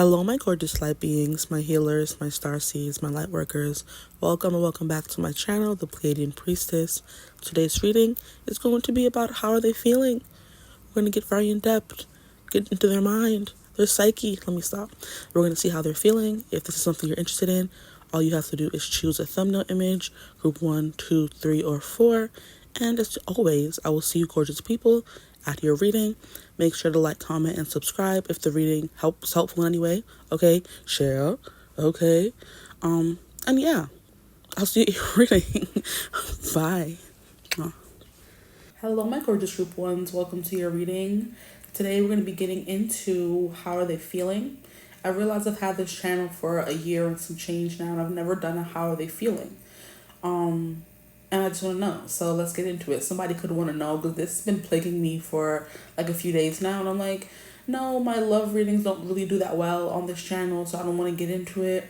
Hello, my gorgeous light beings, my healers, my star seeds, my light workers. Welcome and welcome back to my channel, the Pleiadian Priestess. Today's reading is going to be about how are they feeling. We're going to get very in depth, get into their mind, their psyche. Let me stop. We're going to see how they're feeling. If this is something you're interested in, all you have to do is choose a thumbnail image, group 1, 2, 3, or 4. And as always, I will see you gorgeous people at your reading. Make sure to like, comment, and subscribe if the reading helpful in any way. Okay, share. Okay, and yeah, I'll see you at your reading. Bye. Hello, my gorgeous group ones. Welcome to your reading. Today we're going to be getting into how are they feeling. I realize I've had this channel for a year and some change now, and I've never done a how are they feeling. And I just want to know. So let's get into it. Somebody could want to know because this has been plaguing me for like a few days now. And I'm like, no, my love readings don't really do that well on this channel, so I don't want to get into it.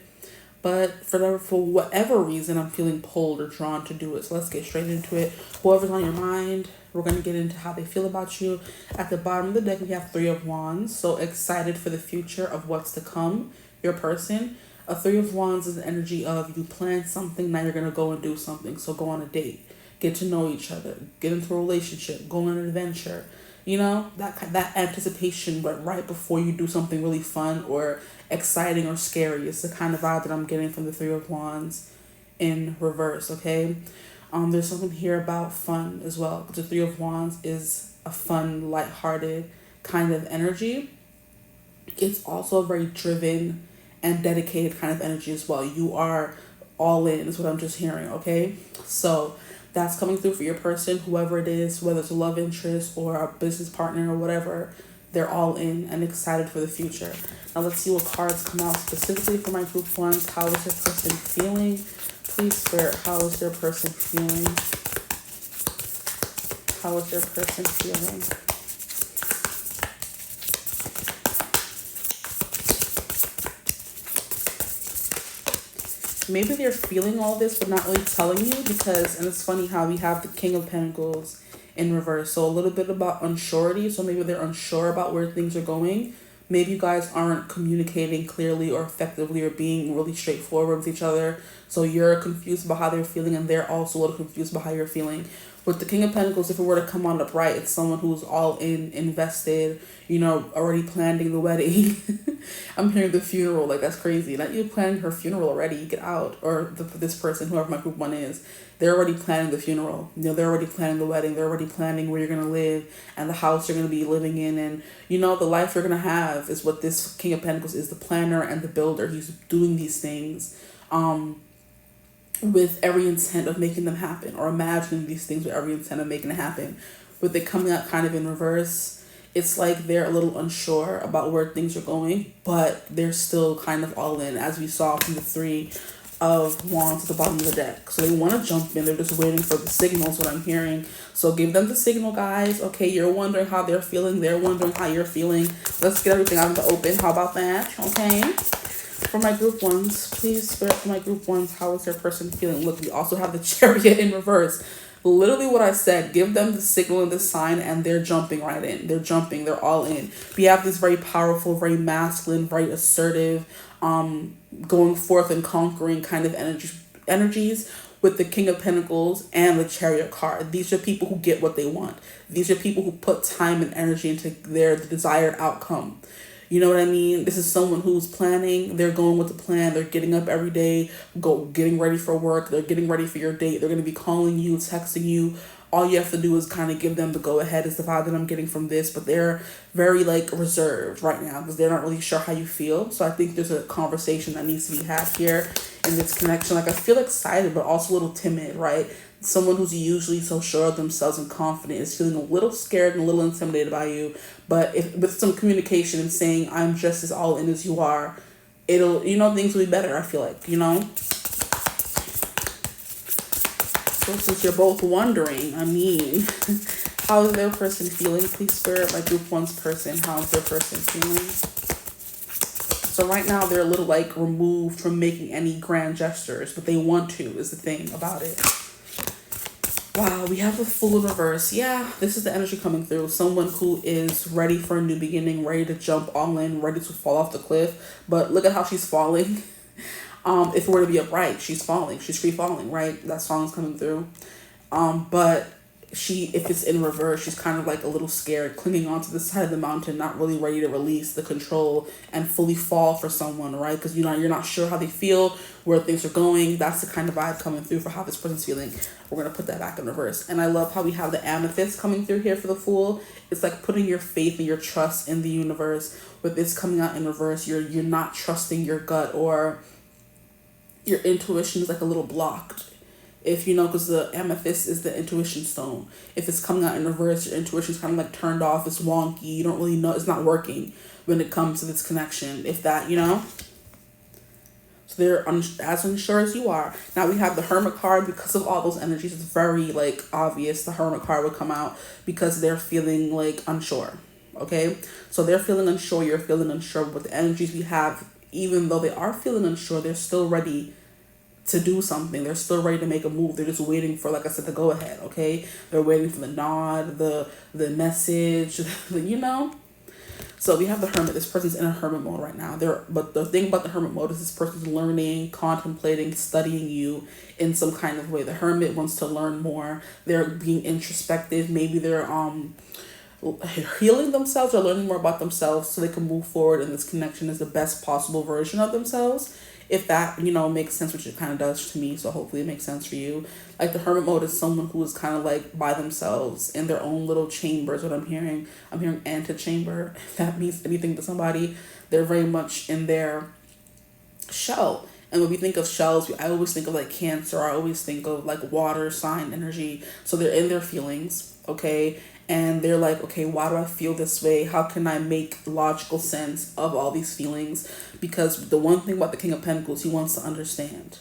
But for whatever reason, I'm feeling pulled or drawn to do it. So let's get straight into it. Whoever's on your mind, we're going to get into how they feel about you. At the bottom of the deck, we have 3 of Wands. So excited for the future of what's to come, your person. A 3 of Wands is the energy of you plan something, now you're going to go and do something. So go on a date, get to know each other, get into a relationship, go on an adventure. You know, that anticipation, but right before you do something really fun or exciting or scary. It's the kind of vibe that I'm getting from the 3 of Wands in reverse, okay? There's something here about fun as well. The 3 of Wands is a fun, lighthearted kind of energy. It's also a very driven and dedicated kind of energy as well. You are all in is what I'm just hearing, okay? So that's coming through for your person, whoever it is, whether it's a love interest or a business partner or whatever. They're all in and excited for the future. Now let's see what cards come out specifically for my group ones. How is their person feeling? Please, Spirit, how is their person feeling? How is their person feeling? Maybe they're feeling all this but not really telling you because, and it's funny how we have the King of Pentacles in reverse. So a little bit about unsurety. So maybe they're unsure about where things are going. Maybe you guys aren't communicating clearly or effectively or being really straightforward with each other. So you're confused about how they're feeling and they're also a little confused about how you're feeling. With the King of Pentacles, if it were to come on upright, it's someone who's all in, invested, you know, already planning the wedding. I'm hearing the funeral, like that's crazy. Not you planning her funeral already, get out. Or this person, whoever my group 1 is, they're already planning the funeral. You know, they're already planning the wedding. They're already planning where you're going to live and the house you're going to be living in. And, you know, the life you're going to have is what this King of Pentacles is, the planner and the builder. He's doing these things with every intent of making them happen, or imagining these things with every intent of making it happen. With it coming out kind of in reverse, it's like they're a little unsure about where things are going, but they're still kind of all in, as we saw from the 3 of Wands at the bottom of the deck. So they want to jump in. They're just waiting for the signals, what I'm hearing. So give them the signal, guys. Okay, you're wondering how they're feeling. They're wondering how you're feeling. Let's get everything out in the open. How about that? Okay. For my group ones, please, Spirit, for my group ones, how is their person feeling? Look, we also have the Chariot in reverse. Literally what I said, give them the signal and the sign, and they're jumping right in. They're jumping. They're all in. We have this very powerful, very masculine, very assertive, going forth and conquering kind of energies with the King of Pentacles and the Chariot card. These are people who get what they want. These are people who put time and energy into their desired outcome. You know what I mean? This is someone who's planning. They're going with the plan. They're getting up every day, getting ready for work. They're getting ready for your date. They're going to be calling you, texting you. All you have to do is kind of give them the go ahead is the vibe that I'm getting from this. But they're very like reserved right now because they're not really sure how you feel. So I think there's a conversation that needs to be had here in this connection. Like I feel excited, but also a little timid, right? Someone who's usually so sure of themselves and confident is feeling a little scared and a little intimidated by you. But if with some communication and saying, I'm just as all in as you are, it'll, you know, things will be better, I feel like, you know? So since you're both wondering, I mean, how is their person feeling? Please, Spirit, my group 1's person, how is their person feeling? So right now they're a little like removed from making any grand gestures, but they want to is the thing about it. Wow, we have the Fool in reverse. Yeah, this is the energy coming through. Someone who is ready for a new beginning, ready to jump all in, ready to fall off the cliff. But look at how she's falling. If it were to be upright, she's falling. She's free falling, right? That song's coming through. But if it's in reverse, she's kind of like a little scared, clinging onto the side of the mountain, not really ready to release the control and fully fall for someone, right? Because you're not sure how they feel, where things are going. That's the kind of vibe coming through for how this person's feeling. We're gonna put that back in reverse. And I love how we have the amethyst coming through here for the Fool. It's like putting your faith and your trust in the universe. With this coming out in reverse, you're not trusting your gut, or your intuition is like a little blocked. If you know, because the amethyst is the intuition stone. If it's coming out in reverse, your intuition is kind of like turned off. It's wonky. You don't really know. It's not working when it comes to this connection. If that, So they're as unsure as you are. Now we have the Hermit card. Because of all those energies, it's very like obvious the Hermit card would come out because they're feeling like unsure. Okay? So they're feeling unsure. You're feeling unsure. But the energies we have, even though they are feeling unsure, they're still ready to do something. They're still ready to make a move. They're just waiting for, like I said, the go ahead. Okay, they're waiting for the nod, the message, So we have the Hermit. This person's in a Hermit mode right now. But the thing about the Hermit mode is this person's learning, contemplating, studying you in some kind of way. The Hermit wants to learn more. They're being introspective. Maybe they're healing themselves or learning more about themselves so they can move forward in this connection as the best possible version of themselves. If that, makes sense, which it kind of does to me, so hopefully it makes sense for you. Like the Hermit mode is someone who is kind of like by themselves in their own little chambers. What I'm hearing antechamber. If that means anything to somebody, they're very much in their shell. And when we think of shells, I always think of like Cancer. I always think of like water sign energy. So they're in their feelings, okay? And they're like, okay, why do I feel this way? How can I make logical sense of all these feelings? Because the one thing about the King of Pentacles, he wants to understand.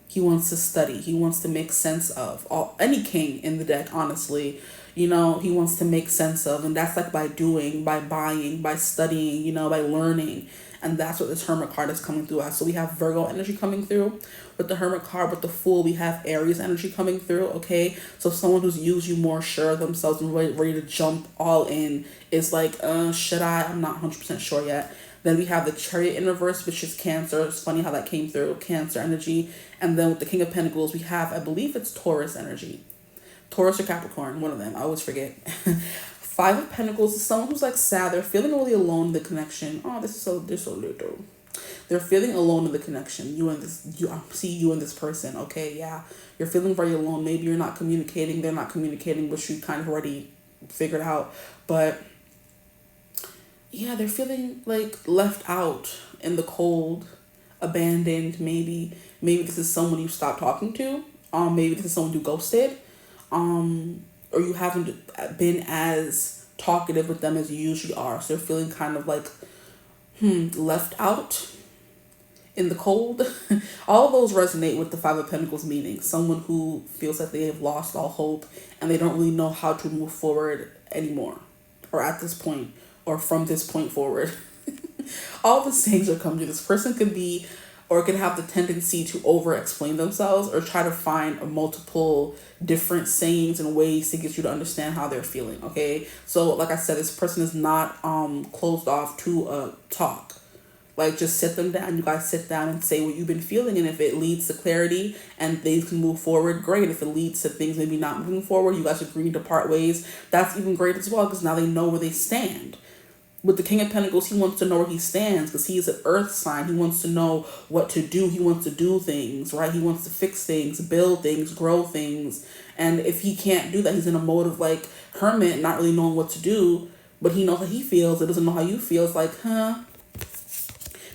He wants to study. He wants to make sense of any king in the deck, honestly. He wants to make sense of. And that's like by doing, by buying, by studying, by learning. And that's what this Hermit card is coming through as. So we have Virgo energy coming through with the Hermit card. With the Fool, we have Aries energy coming through, okay? So someone who's usually more sure of themselves and ready to jump all in is like, should I? I'm not 100% sure yet. Then we have the Chariot in reverse, which is Cancer. It's funny how that came through, Cancer energy. And then with the King of Pentacles, we have, I believe it's Taurus energy. Taurus or Capricorn, one of them. I always forget. Five of Pentacles is someone who's like sad. They're feeling really alone in the connection. Oh, they're so little. They're feeling alone in the connection. See you and this person. Okay, yeah. You're feeling very alone. Maybe you're not communicating. They're not communicating, which you kind of already figured out. But yeah, they're feeling like left out in the cold, abandoned. Maybe this is someone you stopped talking to. Maybe this is someone you ghosted. Or you haven't been as talkative with them as you usually are. So they're feeling kind of like, left out in the cold. All of those resonate with the Five of Pentacles meaning. Someone who feels that they have lost all hope and they don't really know how to move forward anymore. Or at this point, or from this point forward. All the sayings are coming to this person could be, or can have the tendency to over-explain themselves or try to find multiple different sayings and ways to get you to understand how they're feeling, okay? So, like I said, this person is not closed off to a talk. Like, just sit them down. You guys sit down and say what you've been feeling. And if it leads to clarity and things can move forward, great. If it leads to things maybe not moving forward, you guys agree to part ways, that's even great as well, because now they know where they stand. With the King of Pentacles, he wants to know where he stands because he is an earth sign. He wants to know what to do. He wants to do things, right? He wants to fix things, build things, grow things. And if he can't do that, he's in a mode of like hermit, not really knowing what to do, but he knows how he feels. It doesn't know how you feel. It's like,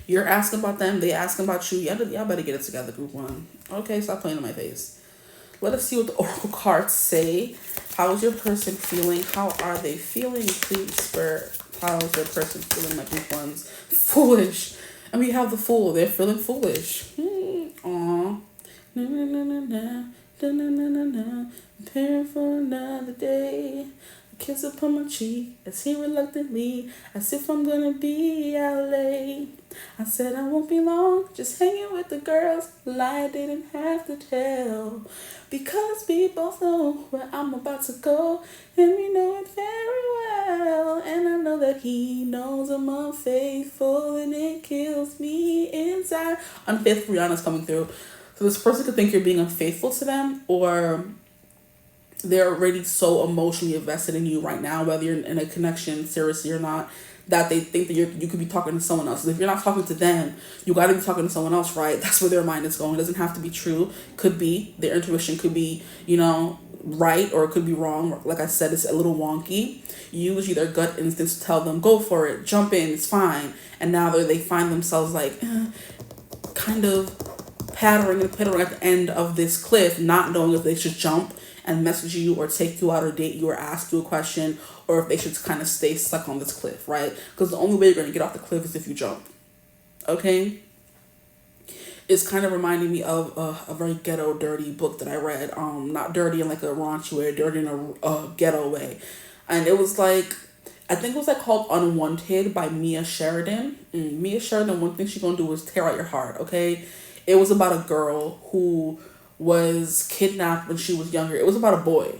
you're asking about them. They asking about you. Y'all better get it together, group one. Okay, stop playing in my face. Let us see what the Oracle cards say. How is your person feeling? How are they feeling? Please, Spirit. How is their person feeling? My group ones. Foolish. And we have the Fool. They're feeling foolish. Aw. Na na na na na. Na na na na na. Preparing for another day. A kiss upon my cheek as he reluctantly, as if I'm gonna be out late. I said I won't be long, just hanging with the girls. Lie I didn't have to tell. Because we both know where I'm about to go, and we know it very well. And I know that he knows I'm unfaithful, and it kills me inside. Unfaithful Rihanna's coming through. So this person could think you're being unfaithful to them, or they're already so emotionally invested in you right now, whether you're in a connection seriously or not, that they think that you could be talking to someone else. If you're not talking to them, you got to be talking to someone else, right? That's where their mind is going. It doesn't have to be true. Could be. Their intuition could be, right, or it could be wrong. Like I said, it's a little wonky. Use your gut instincts to tell them, go for it, jump in, it's fine. And now they find themselves like, kind of pattering and pittering at the end of this cliff, not knowing if they should jump and message you or take you out or date you or ask you a question, or if they should kind of stay stuck on this cliff, right? Because the only way you're going to get off the cliff is if you jump. Okay? It's kind of reminding me of a very ghetto, dirty book that I read. Not dirty in like a raunchy way, dirty in a ghetto way. And it was like, I think it was like called Unwanted by Mia Sheridan. Mia Sheridan, one thing she's going to do is tear out your heart, okay? It was about a girl who was kidnapped when she was younger. It was about a boy.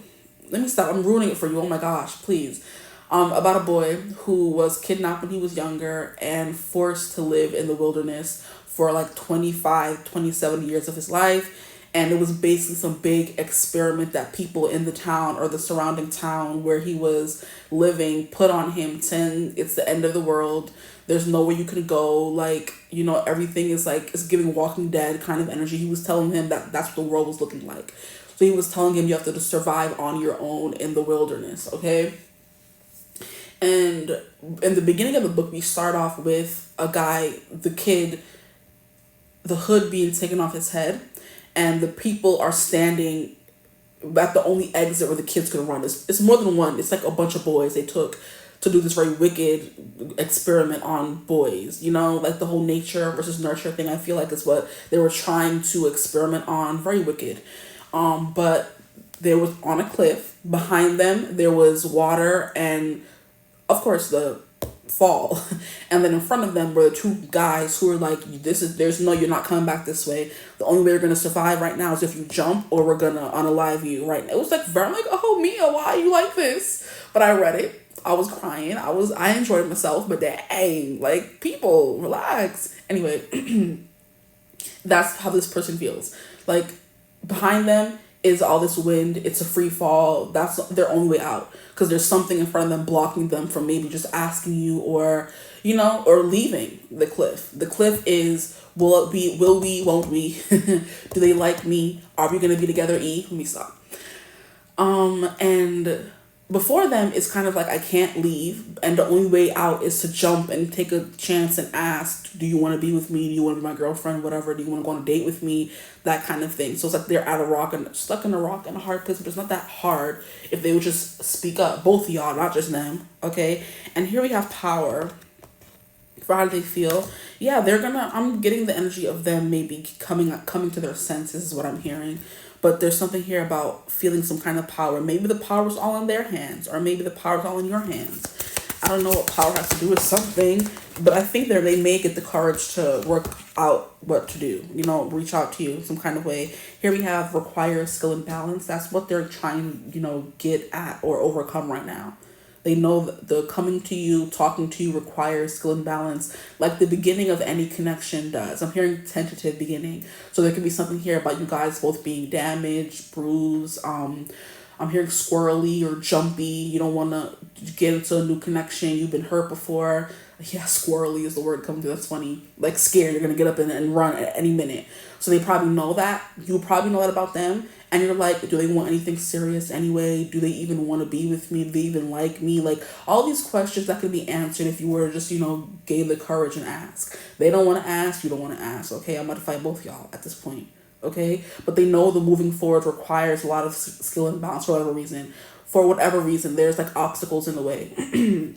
Let me stop. I'm ruining it for you. Oh my gosh, please. About a boy who was kidnapped when he was younger and forced to live in the wilderness for like 25, 27 years of his life. And it was basically some big experiment that people in the town or the surrounding town where he was living put on him, saying it's the end of the world. There's nowhere you can go. Like, everything is like, it's giving Walking Dead kind of energy. He was telling him that that's what the world was looking like. So he was telling him you have to just survive on your own in the wilderness, okay? And in the beginning of the book, we start off with a guy, the kid, the hood being taken off his head, and the people are standing at the only exit where the kids could run. It's more than one. It's like a bunch of boys they took to do this very wicked experiment on boys. Like the whole nature versus nurture thing, I feel like is what they were trying to experiment on. Very wicked. But they was on a cliff. Behind them, there was water and, of course, the fall. And then in front of them were the two guys who were like, you're not coming back this way. The only way you're going to survive right now is if you jump, or we're going to unalive you right now. It was like very like, oh, Mia, why are you like this? But I read it. I was crying. I enjoyed myself, but dang, like, people, relax. Anyway, that's how this person feels. Like, behind them is all this wind. It's a free fall. That's their only way out. Because there's something in front of them blocking them from maybe just asking you or leaving the cliff. The cliff is, will we, won't we? Do they like me? Are we going to be together, Let me stop. And before them, it's kind of like, I can't leave. And the only way out is to jump and take a chance and ask, do you want to be with me? Do you want to be my girlfriend? Whatever. Do you want to go on a date with me? That kind of thing. So it's like they're stuck in a rock and a hard place, but it's not that hard if they would just speak up. Both of y'all, not just them. Okay? And here we have power. For how do they feel? Yeah, I'm getting the energy of them maybe coming to their senses is what I'm hearing. But there's something here about feeling some kind of power. Maybe the power is all in their hands, or maybe the power is all in your hands. I don't know what power has to do with something, but I think they may get the courage to work out what to do, reach out to you some kind of way. Here we have require skill and balance. That's what they're trying to, get at or overcome right now. They know that the coming to you, talking to you requires skill and balance, like the beginning of any connection does. I'm hearing tentative beginning. So there could be something here about you guys both being damaged, bruised. I'm hearing squirrely or jumpy. You don't want to get into a new connection. You've been hurt before. Yeah, squirrely is the word coming through. That's funny. Like scared. You're going to get up and run at any minute. So they probably know that. You probably know that about them. And you're like, do they want anything serious anyway? Do they even want to be with me? Do they even like me? Like, all these questions that could be answered if you were just, gave the courage and ask. They don't want to ask. You don't want to ask. Okay, I'm about to fight both y'all at this point. Okay? But they know the moving forward requires a lot of skill and balance for whatever reason. For whatever reason, there's like obstacles in the way.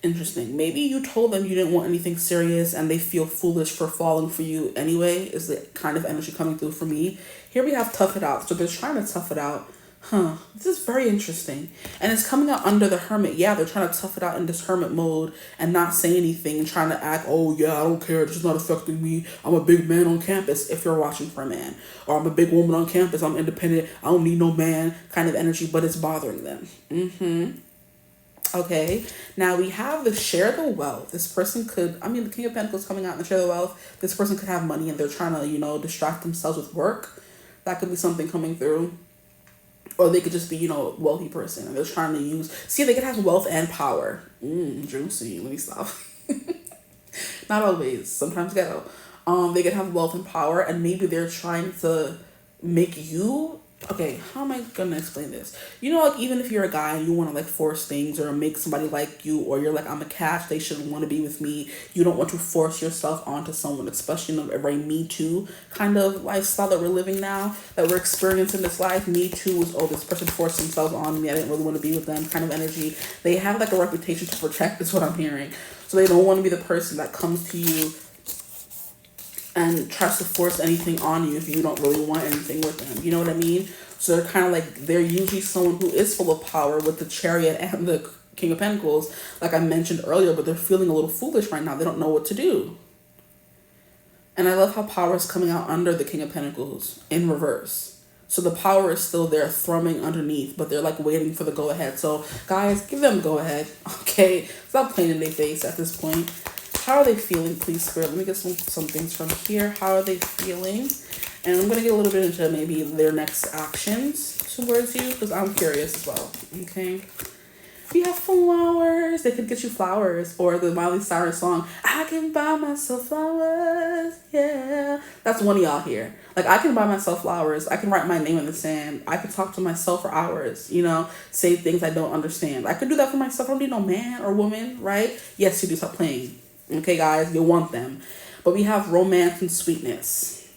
Interesting. Maybe you told them you didn't want anything serious and they feel foolish for falling for you anyway, is the kind of energy coming through for me. Here we have tough it out. So they're trying to tough it out. This is very interesting. And it's coming out under the hermit. Yeah, they're trying to tough it out in this hermit mode and not say anything and trying to act, oh yeah, I don't care, this is not affecting me. I'm a big man on campus if you're watching for a man. Or I'm a big woman on campus, I'm independent, I don't need no man kind of energy, but it's bothering them. Okay, now we have the share the wealth. This person could, the King of Pentacles coming out and the share the wealth. This person could have money and they're trying to, distract themselves with work. That could be something coming through. Or they could just be, a wealthy person and they're trying to see, they could have wealth and power. Juicy. Let me stop. Not always. Sometimes ghetto. They could have wealth and power and maybe they're trying to make you, okay, how am I gonna explain this? Even if you're a guy and you want to force things or make somebody like you, or you're like, I'm a catch, they shouldn't want to be with me. You don't want to force yourself onto someone, especially in a very Me Too kind of lifestyle that we're living now, that we're experiencing this life. Me Too is, oh, this person forced themselves on me, I didn't really want to be with them kind of energy. They have a reputation to protect, is what I'm hearing. So they don't want to be the person that comes to you and tries to force anything on you if you don't really want anything with them. You know what I mean? So they're kind of they're usually someone who is full of power with the Chariot and the King of Pentacles, like I mentioned earlier, but they're feeling a little foolish right now. They don't know what to do. And I love how power is coming out under the King of Pentacles in reverse. So the power is still there thrumming underneath, but they're waiting for the go ahead. So guys, give them go ahead. Okay? Stop playing in their face at this point. How are they feeling, please, Spirit? Let me get some things from here. How are they feeling? And I'm going to get a little bit into maybe their next actions towards you, because I'm curious as well. Okay? We have flowers. They could get you flowers. Or the Miley Cyrus song, I can buy myself flowers. Yeah. That's one of y'all here. I can buy myself flowers. I can write my name in the sand. I can talk to myself for hours, say things I don't understand. I could do that for myself. I don't need no man or woman, right? Yes, you do. Stop playing. Okay, guys, you want them. But we have romance and sweetness.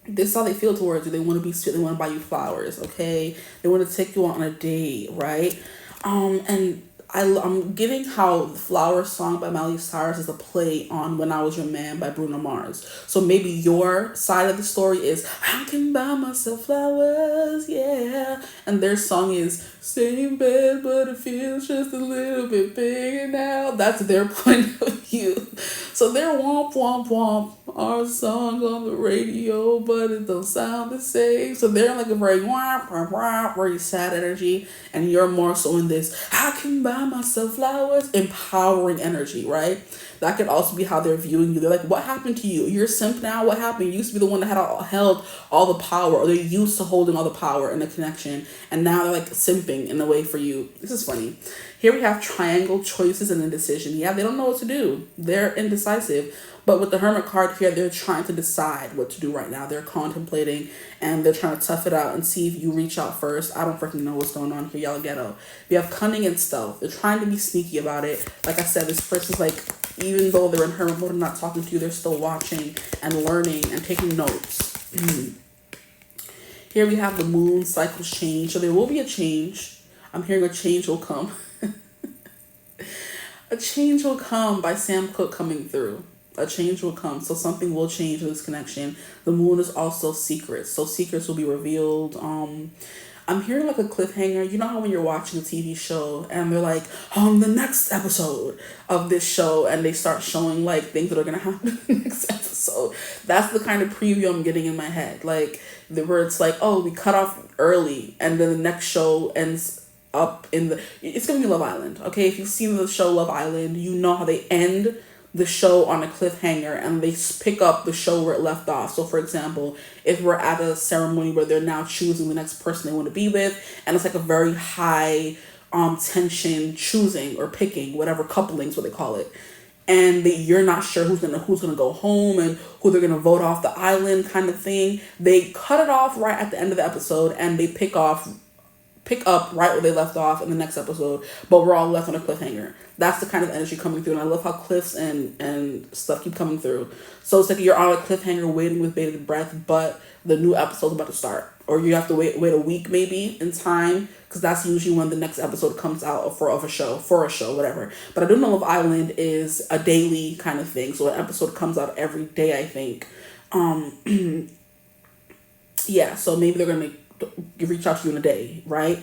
This is how they feel towards you. They want to be sweet. They want to buy you flowers, okay? They want to take you on a date, right? And I'm getting how the Flower song by Miley Cyrus is a play on When I Was Your Man by Bruno Mars. So maybe your side of the story is, I can buy myself flowers, yeah. And their song is, same bed, but it feels just a little bit bigger now. That's their point of view. So they're womp, womp, womp. Our song on the radio, but it don't sound the same. So they're a very womp, womp, womp, very sad energy. And you're more so in this, I can buy myself flowers, empowering energy, right? That could also be how they're viewing you. They're like, what happened to you? You're a simp now? What happened? You used to be the one that held all the power, or they're used to holding all the power and the connection, and now they're simping in a way for you. This is funny. Here we have triangle, choices, and indecision. Yeah, they don't know what to do. They're indecisive. But with the Hermit card here, they're trying to decide what to do right now. They're contemplating and they're trying to tough it out and see if you reach out first. I don't freaking know what's going on here, y'all ghetto. We have cunning and stealth. They're trying to be sneaky about it. Like I said, this person's even though they're in hermit mode and not talking to you, they're still watching and learning and taking notes. Here we have the moon cycles change. So there will be a change. I'm hearing a change will come. A change will come by Sam Cooke coming through. A change will come. So something will change in this connection. The moon is also secrets. So secrets will be revealed. I'm hearing a cliffhanger. You know how when you're watching a TV show and they're on the next episode of this show, and they start showing things that are going to happen in the next episode. That's the kind of preview I'm getting in my head. Where it's oh, we cut off early and then the next show ends up it's going to be Love Island. Okay. If you've seen the show Love Island, you know how they end the show on a cliffhanger and they pick up the show where it left off. So for example, if we're at a ceremony where they're now choosing the next person they want to be with, and it's a very high tension choosing or picking, whatever, coupling's what they call it, and you're not sure who's gonna go home and who they're gonna vote off the island kind of thing, they cut it off right at the end of the episode and they pick up right where they left off in the next episode, but we're all left on a cliffhanger. That's the kind of energy coming through, and I love how cliffs and stuff keep coming through. So it's you're on a cliffhanger waiting with bated breath, but the new episode's about to start. Or you have to wait a week maybe in time, because that's usually when the next episode comes out for a show, whatever. But I do know Love Island is a daily kind of thing, so an episode comes out every day, I think. Yeah, so maybe they're going to reach out to you in a day, right?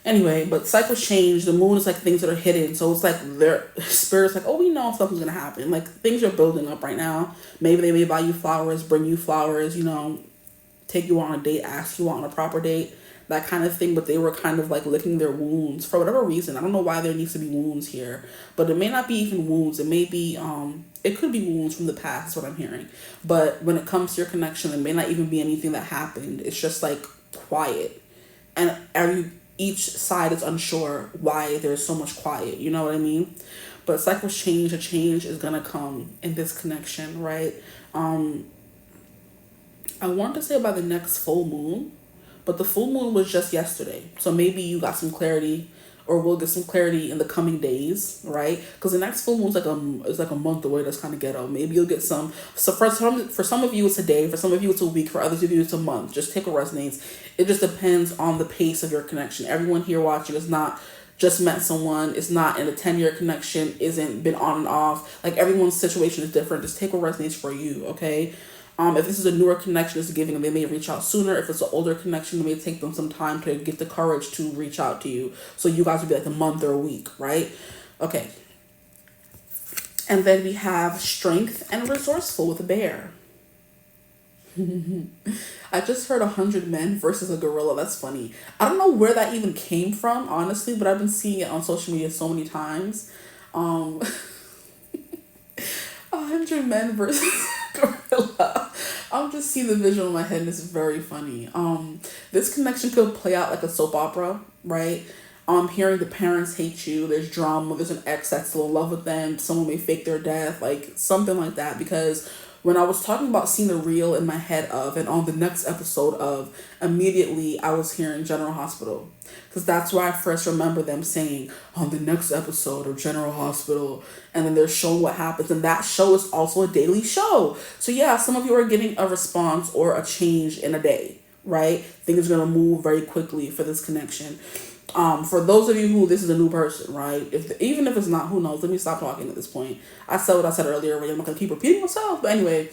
Anyway, but cycles change. The moon is like things that are hidden. So it's like their spirit's like, oh, we know something's gonna happen. Like things are building up right now. Maybe they may buy you flowers, bring you flowers, take you on a date, ask you on a proper date, that kind of thing. But they were kind of like licking their wounds for whatever reason. I don't know why there needs to be wounds here, but it may not be even wounds. It may be it could be wounds from the past, is what I'm hearing. But when it comes to your connection, it may not even be anything that happened. It's just like quiet, and each side is unsure why there's so much quiet. You know what I mean? But cycles change. A change is gonna come in this connection, right? I want to say by the next full moon, but the full moon was just yesterday. So maybe you got some clarity, or we'll get some clarity in the coming days, right? Because the next full moon is like a month away. That's kind of ghetto. Maybe you'll get some. So for some of you it's a day. For some of you it's a week. For others of you it's a month. Just take what resonates. It just depends on the pace of your connection. Everyone here watching is not just met someone. It's not in a 10-year connection. Isn't been on and off. Like everyone's situation is different. Just take what resonates for you. Okay. If this is a newer connection, it's giving, they may reach out sooner. If it's an older connection, it may take them some time to get the courage to reach out to you. So you guys would be like a month or a week, right? Okay. And then we have strength and resourceful with a bear. I just heard 100 men versus a gorilla. That's funny. I don't know where that even came from, honestly, but I've been seeing it on social media so many times. 100 men versus gorilla. I'm just seeing the visual in my head and it's very funny. This connection could play out like a soap opera, right? Hearing the parents hate you, there's drama, there's an ex that's still in love with them, someone may fake their death, like something like that. Because when I was talking about seeing the reel in my head of, and on the next episode of, immediately I was hearing General Hospital. Because that's why I first remember them saying, on the next episode of General Hospital, and then they're showing what happens. And that show is also a daily show. So yeah, some of you are getting a response or a change in a day, right? Things are going to move very quickly for this connection. For those of you who this is a new person, right? Even if it's not, who knows? Let me stop talking at this point. I said what I said earlier, right? I'm not going to keep repeating myself. But anyway,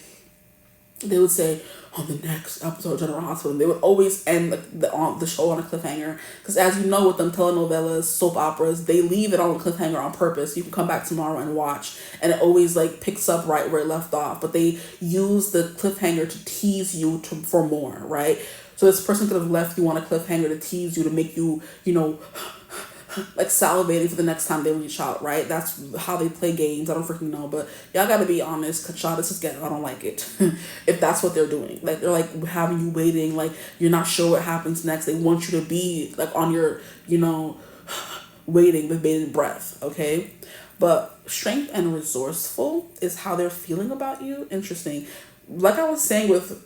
they would say, on the next episode of General Hospital, and they would always end the show on a cliffhanger. Because as you know, with them telenovelas, soap operas, they leave it on a cliffhanger on purpose. You can come back tomorrow and watch, and it always like picks up right where it left off. But they use the cliffhanger to tease you for more, right? So this person could have left you on a cliffhanger to tease you, to make you, like salivating for the next time they reach out, right? That's how they play games. I don't freaking know, but y'all gotta be honest. Kdrama, this is getting, I don't like it. If that's what they're doing, like they're like having you waiting, like you're not sure what happens next. They want you to be like on your, waiting with bated breath, okay? But strength and resourceful is how they're feeling about you. Interesting. Like I was saying with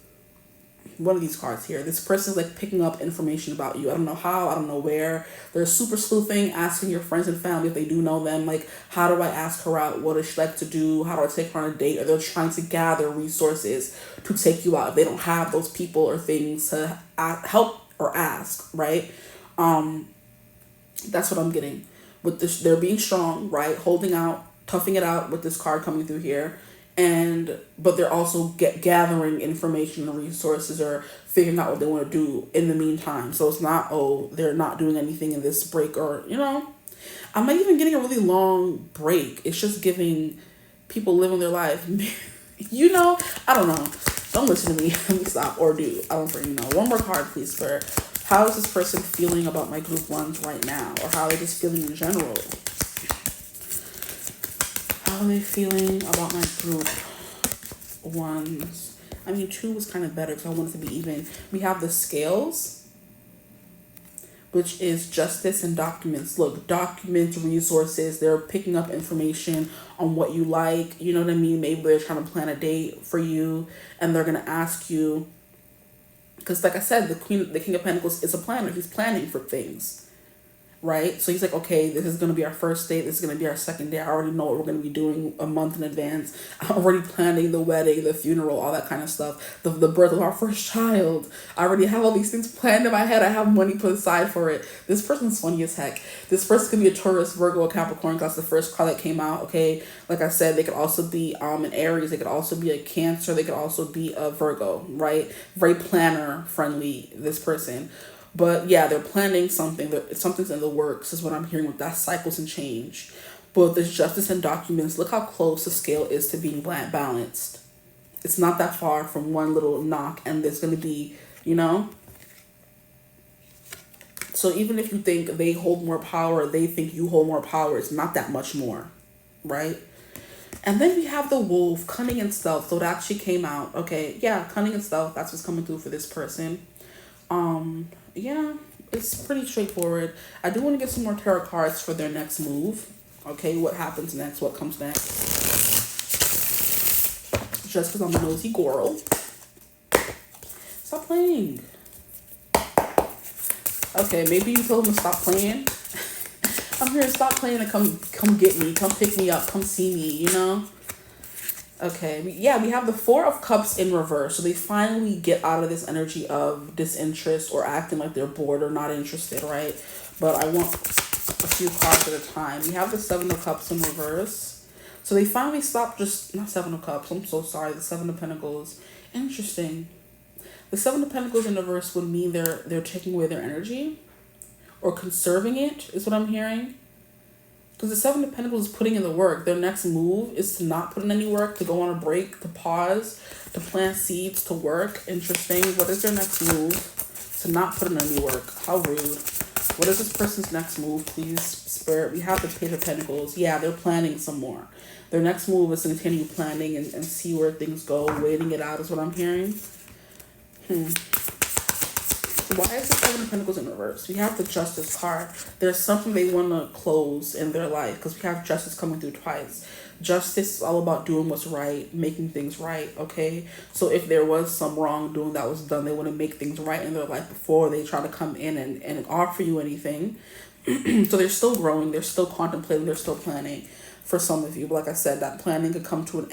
one of these cards here, this person's like picking up information about you. I don't know how, I don't know where. They're super sleuthing, asking your friends and family if they do know them, like, how do I ask her out? What does she like to do? How do I take her on a date? Or they're trying to gather resources to take you out if they don't have those people or things to help or ask, right? That's what I'm getting with this. They're being strong, right? Holding out, toughing it out with this card coming through here. But they're also gathering information and resources, or figuring out what they want to do in the meantime. So it's not, they're not doing anything in this break, or, I'm not even getting a really long break. It's just giving people living their life. I don't know. Don't listen to me. Let me stop. Or do. I don't freaking know. One more card, please, for how is this person feeling about my group ones right now? Or how are they just feeling in general? How are they feeling about my group ones? I mean, 2 was kind of better because I wanted to be even. We have the scales, which is justice and documents. Look, documents, resources, they're picking up information on what you like. You know what I mean? Maybe they're trying to plan a date for you, and they're going to ask you. Because like I said, the King of Pentacles is a planner. He's planning for things. right? So he's like, okay, this is going to be our first date. This is going to be our second date. I already know what we're going to be doing a month in advance. I'm already planning the wedding, the funeral, all that kind of stuff. The birth of our first child. I already have all these things planned in my head. I have money put aside for it. This person's funny as heck. This person could be a Taurus, Virgo, or Capricorn. That's the first card that came out, okay? Like I said, they could also be an Aries. They could also be a Cancer. They could also be a Virgo, right? Very planner friendly, this person. But yeah, they're planning something. Something's in the works is what I'm hearing with that cycles and change. But there's justice in documents. Look how close the scale is to being balanced. It's not that far from one little knock and there's going to be, So even if you think they hold more power, they think you hold more power, it's not that much more, right? And then we have the wolf, cunning and stealth. So it actually came out. Okay, yeah, cunning and stealth. That's what's coming through for this person. Yeah, it's pretty straightforward. I do want to get some more tarot cards for their next move. Okay, what happens next? What comes next? Just because I'm a nosy girl. Stop playing. Okay, maybe you told them to stop playing. I'm here, stop playing and come get me. Come pick me up. Come see me, Okay, we have the Four of Cups in reverse. So they finally get out of this energy of disinterest or acting like they're bored or not interested, right? But I want a few cards at a time. We have the Seven of Cups in reverse. So they finally stopped not Seven of Cups. I'm so sorry. The Seven of Pentacles. Interesting. The Seven of Pentacles in reverse would mean they're taking away their energy or conserving it is what I'm hearing. Because the Seven of Pentacles is putting in the work. Their next move is to not put in any work, to go on a break, to pause, to plant seeds, to work. Interesting. What is their next move? To not put in any work. How rude. What is this person's next move, please, Spirit? We have the Page of Pentacles. Yeah, they're planning some more. Their next move is to continue planning and see where things go. Waiting it out is what I'm hearing. Why is the Seven of Pentacles in reverse? We have the Justice card. There's something they want to close in their life because we have Justice coming through twice. Justice is all about doing what's right, making things right, okay? So if there was some wrongdoing that was done, they want to make things right in their life before they try to come in and offer you anything. So they're still growing, they're still contemplating, they're still planning for some of you. But like I said, that planning could come to an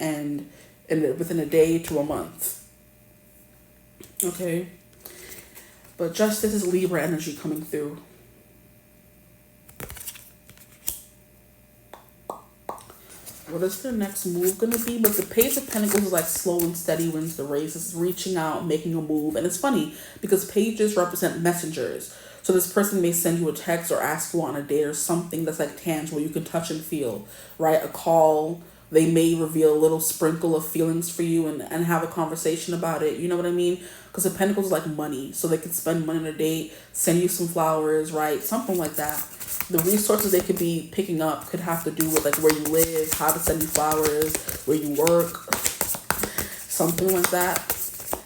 end within a day to a month. Okay? But Justice is Libra energy coming through. What is their next move going to be? But the Page of Pentacles is like slow and steady wins the race. It's reaching out, making a move. And it's funny because pages represent messengers. So this person may send you a text or ask you on a date or something that's like tangible. You can touch and feel, right? A call. They may reveal a little sprinkle of feelings for you and have a conversation about it. You know what I mean? Because the Pentacles is like money. So they could spend money on a date, send you some flowers, right? Something like that. The resources they could be picking up could have to do with like where you live, how to send you flowers, where you work, something like that.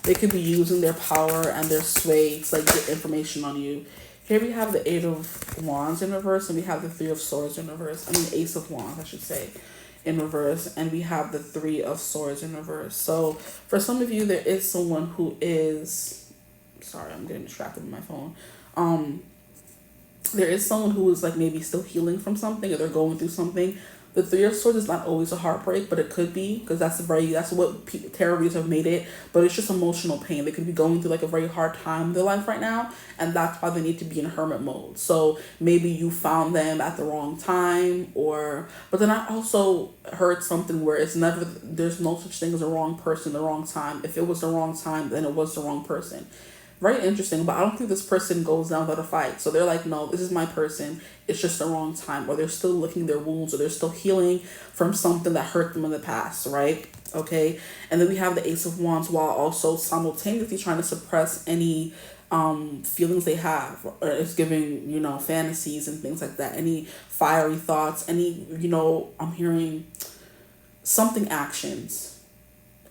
They could be using their power and their sway to like get information on you. Here we have the Eight of Wands in reverse and we have the Three of Swords in reverse. I mean, Ace of Wands, I should say, in reverse. And we have the Three of Swords in reverse. So for some of you, there is someone who is... Sorry, I'm getting distracted with my phone. There is someone who is like maybe still healing from something or they're going through something. The Three of Swords is not always a heartbreak, but it could be because that's what tarot readers have made it. But it's just emotional pain. They could be going through like a very hard time in their life right now, and that's why they need to be in hermit mode. So maybe you found them at the wrong time, but then I also heard something where there's no such thing as a wrong person, the wrong time. If it was the wrong time, then it was the wrong person. Very interesting, but I don't think this person goes down without a fight. So they're like, no, this is my person. It's just the wrong time. Or they're still licking their wounds, or they're still healing from something that hurt them in the past, right? Okay. And then we have the Ace of Wands while also simultaneously trying to suppress any feelings they have. Or it's giving, fantasies and things like that. Any fiery thoughts, any, I'm hearing something actions,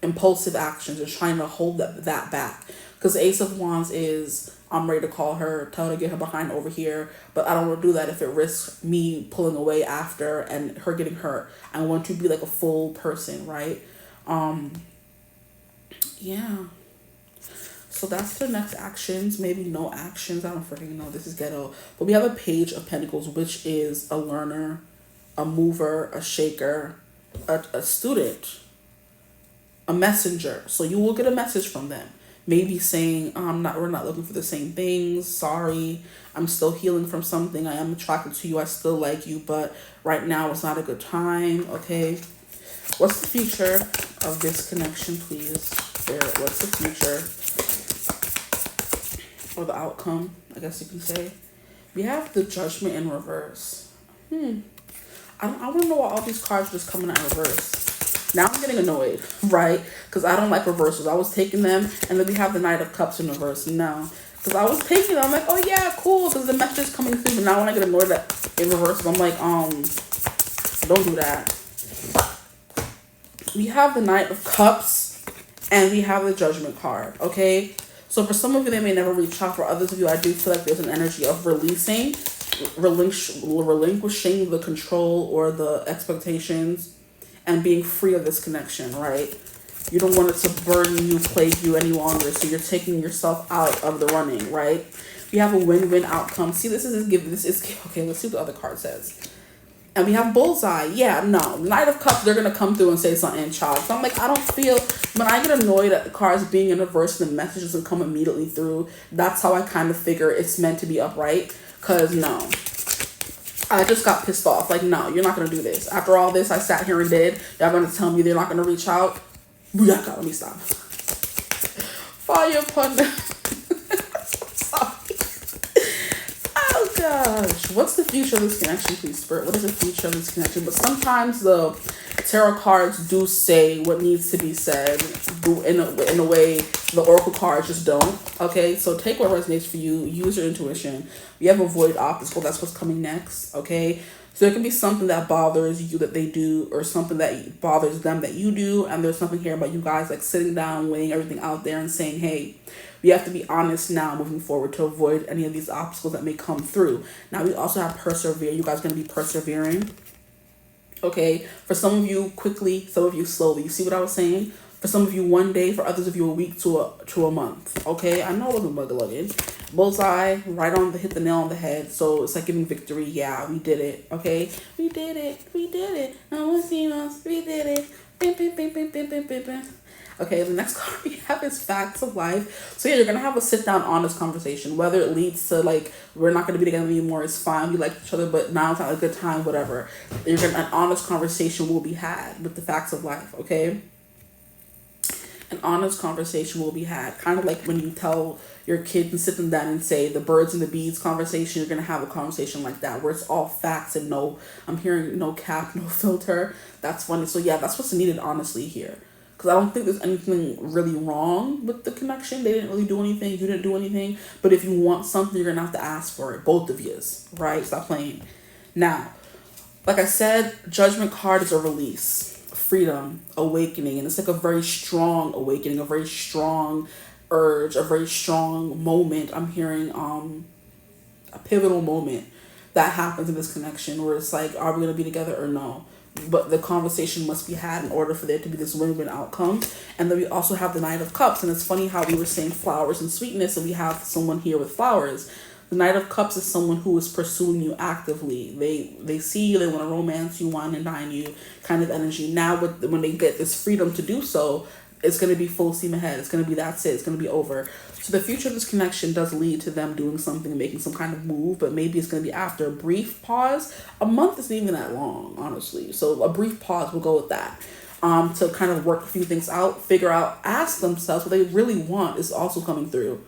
impulsive actions. They're trying to hold that back. Because the Ace of Wands is, I'm ready to call her, tell her to get her behind over here. But I don't want to do that if it risks me pulling away after and her getting hurt. I want to be like a full person, right? Yeah. So that's the next actions. Maybe no actions. I don't freaking know. This is ghetto. But we have a Page of Pentacles, which is a learner, a mover, a shaker, a student, a messenger. So you will get a message from them. Maybe saying, we're not looking for the same things. Sorry, I'm still healing from something. I am attracted to you. I still like you, but right now it's not a good time. Okay. What's the future of this connection, please? Spirit, what's the future? Or the outcome, I guess you can say. We have the Judgment in reverse. I want to know why all these cards are just coming out in reverse. Now I'm getting annoyed, right? Because I don't like reversals. I was taking them, and then we have the Knight of Cups in reverse. No, because I was taking them, I'm like, oh yeah, cool, because the message is coming through. But now when I get annoyed at in reverse, I'm like, don't do that. We have the Knight of Cups, and we have the Judgment card. Okay, so for some of you, they may never reach out. For others of you, I do feel like there's an energy of relinquishing the control or the expectations, and being free of this connection, right? You don't want it to burden you, plague you any longer, so you're taking yourself out of the running, right? We have a win-win outcome. See, this is okay. Let's see what the other card says. And we have Bullseye. Yeah, no. Knight of Cups, they're going to come through and say something, child. So I'm like, I don't feel, when I get annoyed at the cards being in reverse and the message doesn't come immediately through, that's how I kind of figure it's meant to be upright. Because, no. I just got pissed off. Like, no, you're not going to do this. After all this I sat here and did, y'all going to tell me they're not going to reach out? Booyaka, let me stop. Fire upon them. Oh gosh, what's the future of this connection, please, Spirit? What is the future of this connection? But sometimes the tarot cards do say what needs to be said in a way the oracle cards just don't. Okay, so take what resonates for you. Use your intuition. We have a void obstacle. That's what's coming next. Okay, so there can be something that bothers you that they do, or something that bothers them that you do, and there's something here about you guys like sitting down, weighing everything out there, and saying, hey, we have to be honest now moving forward to avoid any of these obstacles that may come through. Now, we also have persevere. You guys are going to be persevering. Okay. For some of you, quickly. Some of you, slowly. You see what I was saying? For some of you, 1 day. For others of you, a week to a month. Okay. I know I wasn't bug-lugging. Bullseye. Right on hit the nail on the head. So it's like giving victory. Yeah, we did it. Okay. We did it. We did it. I want to see us. We did it. Bim, bim, bim, bim, bim, bim, bim, bim. Okay, the next card we have is Facts of Life. So yeah, you're going to have a sit-down, honest conversation. Whether it leads to, like, we're not going to be together anymore, it's fine. We like each other, but now it's not a good time, whatever. An honest conversation will be had with the facts of life, okay? An honest conversation will be had. Kind of like when you tell your kid and sit them down and say the birds and the bees conversation, you're going to have a conversation like that where it's all facts and I'm hearing no cap, no filter. That's funny. So yeah, that's what's needed, honestly, here. Because I don't think there's anything really wrong with the connection. They didn't really do anything. You didn't do anything. But if you want something, you're going to have to ask for it. Both of yous, right? Stop playing. Now, like I said, Judgment card is a release, freedom, awakening. And it's like a very strong awakening, a very strong urge, a very strong moment. I'm hearing a pivotal moment that happens in this connection where it's like, are we going to be together or no? But the conversation must be had in order for there to be this win-win outcome. And then we also have the Knight of Cups. And it's funny how we were saying flowers and sweetness, and we have someone here with flowers. The Knight of Cups is someone who is pursuing you actively. They see you, they want to romance you, wine and dine you, kind of energy. Now, when they get this freedom to do so, it's going to be full steam ahead. It's going to be that's it. It's going to be over. So the future of this connection does lead to them doing something, making some kind of move, but maybe it's going to be after a brief pause. A month isn't even that long, honestly. So a brief pause, we'll go with that. To kind of work a few things out, figure out, ask themselves what they really want is also coming through.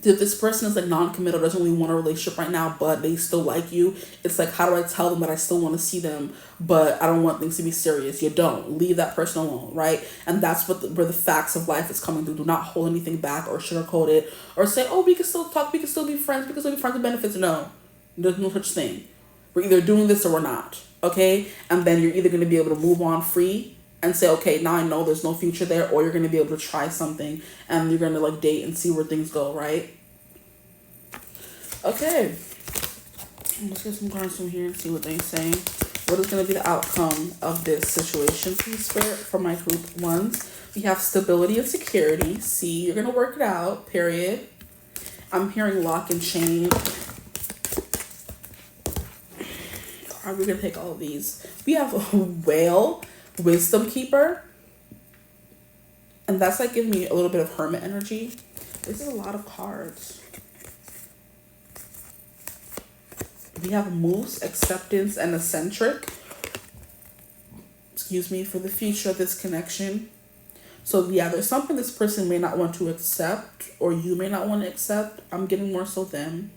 If this person is like non-committal, doesn't really want a relationship right now, but they still like you, it's like, how do I tell them that I still want to see them, but I don't want things to be serious? You don't. Leave that person alone, right? And that's where the facts of life is coming through. Do not hold anything back or sugarcoat it or say, oh, we can still talk, we can still be friends, we can still be friends with benefits. No, there's no such thing. We're either doing this or we're not, okay? And then you're either going to be able to move on free and say, okay, now I know there's no future there, or you're going to be able to try something and you're going to like date and see where things go, right? Okay. Let's get some cards from here and see what they say. What is going to be the outcome of this situation, please, Spirit, for my group ones? We have stability and security. See, you're going to work it out, period. I'm hearing lock and chain. Are we going to take all of these? We have a whale, wisdom keeper. And that's like giving me a little bit of hermit energy. This is a lot of cards. We have moose, acceptance, and eccentric. Excuse me, for the future of this connection. So yeah, there's something this person may not want to accept, or you may not want to accept. I'm getting more so them.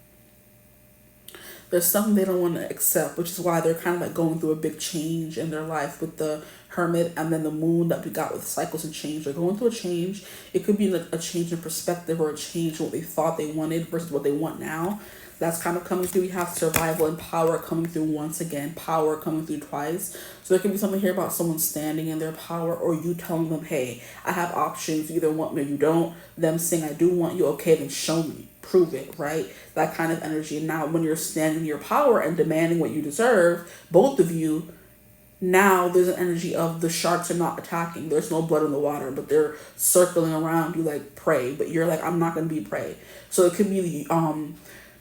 There's something they don't want to accept, which is why they're kind of like going through a big change in their life with the hermit and then the moon that we got with cycles and change. They're going through a change. It could be like a change in perspective or a change in what they thought they wanted versus what they want now. That's kind of coming through. We have survival and power coming through once again. Power coming through twice. So there could be something here about someone standing in their power, or you telling them, hey, I have options. You either want me or you don't. Them saying, I do want you. Okay, then show me. Prove it, right? That kind of energy. And now when you're standing in your power and demanding what you deserve, both of you, now there's an energy of the sharks are not attacking. There's no blood in the water, but they're circling around you like prey. But you're like, I'm not going to be prey. So it could be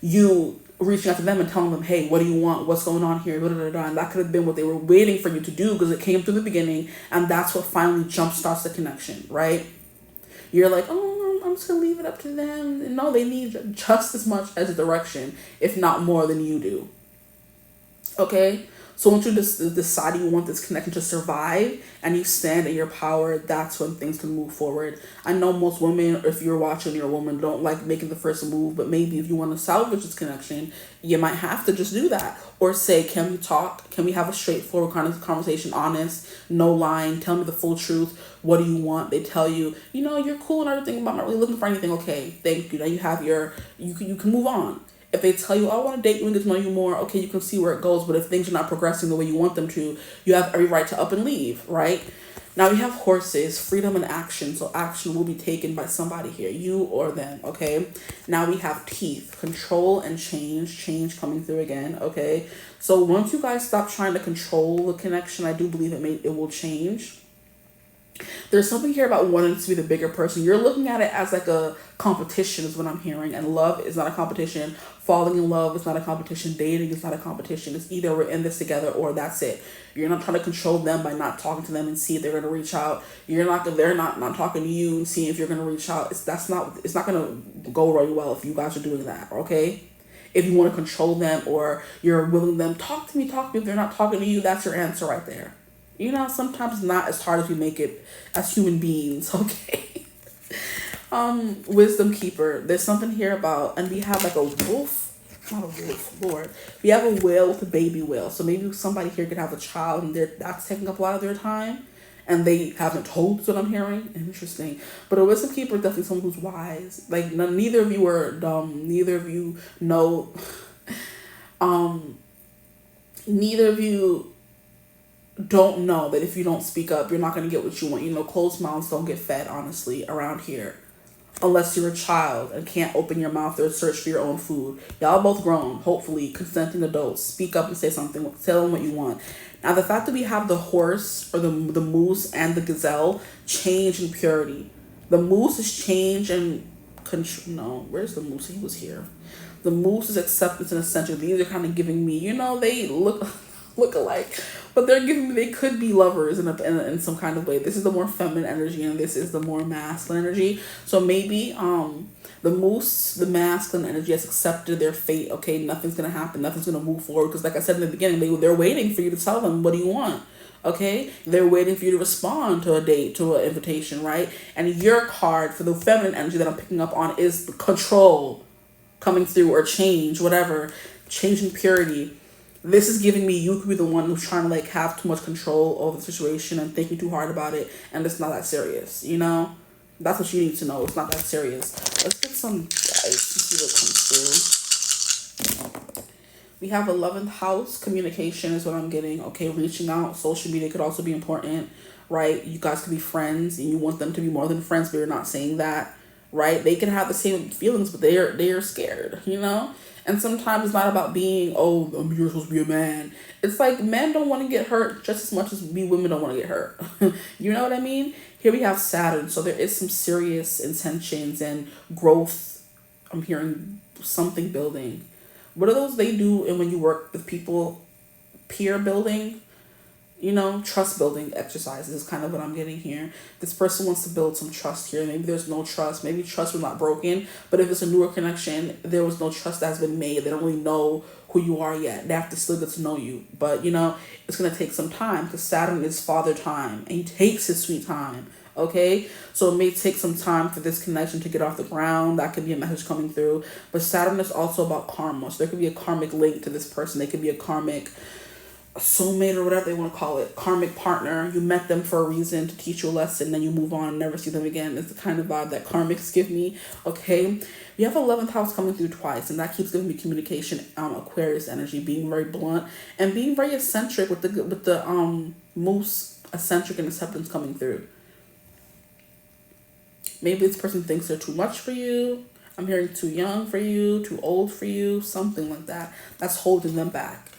you reaching out to them and telling them, hey, what do you want? What's going on here? And that could have been what they were waiting for you to do, because it came through the beginning, and that's what finally jumpstarts the connection, right? You're like, oh, I'm just going to leave it up to them. And no, they need just as much as a direction, if not more than you do. Okay? So once you just decide you want this connection to survive and you stand in your power, that's when things can move forward. I know most women, if you're watching, you're a woman, don't like making the first move, but maybe if you want to salvage this connection, you might have to just do that. Or say, can we talk? Can we have a straightforward kind of conversation, honest, no lying, tell me the full truth. What do you want? They tell you, you know, you're cool and everything, but I'm not really looking for anything. Okay, thank you. Now you have you can move on. If they tell you, I want to date you and get to know you more, okay, you can see where it goes. But if things are not progressing the way you want them to, you have every right to up and leave, right? Now we have horses, freedom and action. So action will be taken by somebody here, you or them, okay? Now we have teeth, control and change coming through again, okay? So once you guys stop trying to control the connection, I do believe it will change. There's something here about wanting to be the bigger person. You're looking at it as like a competition is what I'm hearing. And love is not a competition. Falling in love is not a competition. Dating is not a competition. It's either we're in this together or that's it. You're not trying to control them by not talking to them and see if they're going to reach out. They're not talking to you and seeing if you're going to reach out. It's not going to go really well if you guys are doing that, okay? If you want to control them or you're willing them, talk to me. If they're not talking to you, that's your answer right there. You know, sometimes not as hard as we make it as human beings, okay? Wisdom keeper. There's something here about, and we have like a wolf, not a wolf, Lord. We have a whale with a baby whale. So maybe somebody here could have a child and that's taking up a lot of their time and they haven't told, is what I'm hearing. Interesting. But a wisdom keeper is definitely someone who's wise. Like neither of you are dumb. Neither of you know, neither of you don't know that if you don't speak up, you're not going to get what you want. You know, closed mouths don't get fed, honestly, around here. Unless you're a child and can't open your mouth or search for your own food. Y'all both grown, hopefully, consenting adults. Speak up and say something. Tell them what you want. Now, the fact that we have the horse or the moose and the gazelle, change and purity. The moose is change and control. No, where's the moose? He was here. The moose is acceptance and essential. These are kind of giving me, you know, they look alike, but they're giving me, they could be lovers in some kind of way. This is the more feminine energy and this is the more masculine energy. So maybe the moose, the masculine energy, has accepted their fate. Okay, nothing's gonna happen, nothing's gonna move forward, because like I said in the beginning, they're waiting for you to tell them, what do you want? Okay, they're waiting for you to respond to a date, to an invitation, right? And your card for the feminine energy that I'm picking up on is the control coming through, or change, whatever, change and purity. This is giving me, you could be the one who's trying to like have too much control over the situation and thinking too hard about it, and it's not that serious, you know? That's what you need to know. It's not that serious. Let's get some guys to see what comes through. We have 11th house. Communication is what I'm getting. Okay, reaching out. Social media could also be important, right? You guys could be friends and you want them to be more than friends, but you're not saying that, right? They can have the same feelings, but they are scared, you know? And sometimes it's not about being, oh, you're supposed to be a man. It's like men don't want to get hurt just as much as we women don't want to get hurt. You know what I mean? Here we have Saturn, so there is some serious intentions and growth. I'm hearing something building. What are those they do and when you work with people? Peer building, you know, trust building exercises is kind of what I'm getting here. This person wants to build some trust here. Maybe there's no trust. Maybe trust was not broken. But if it's a newer connection, there was no trust that's been made. They don't really know who you are yet. They have to still get to know you. But, you know, it's going to take some time because Saturn is father time. And he takes his sweet time. Okay, so it may take some time for this connection to get off the ground. That could be a message coming through. But Saturn is also about karma. So there could be a karmic link to this person. They could be a karmic soulmate or whatever they want to call it, karmic partner. You met them for a reason to teach you a lesson, then you move on and never see them again. It's the kind of vibe that karmics give me. Okay, we have 11th house coming through twice, and that keeps giving me communication, Aquarius energy, being very blunt and being very eccentric with the most eccentric and acceptance coming through. Maybe this person thinks they're too much for you. I'm hearing too young for you, too old for you, something like that. That's holding them back.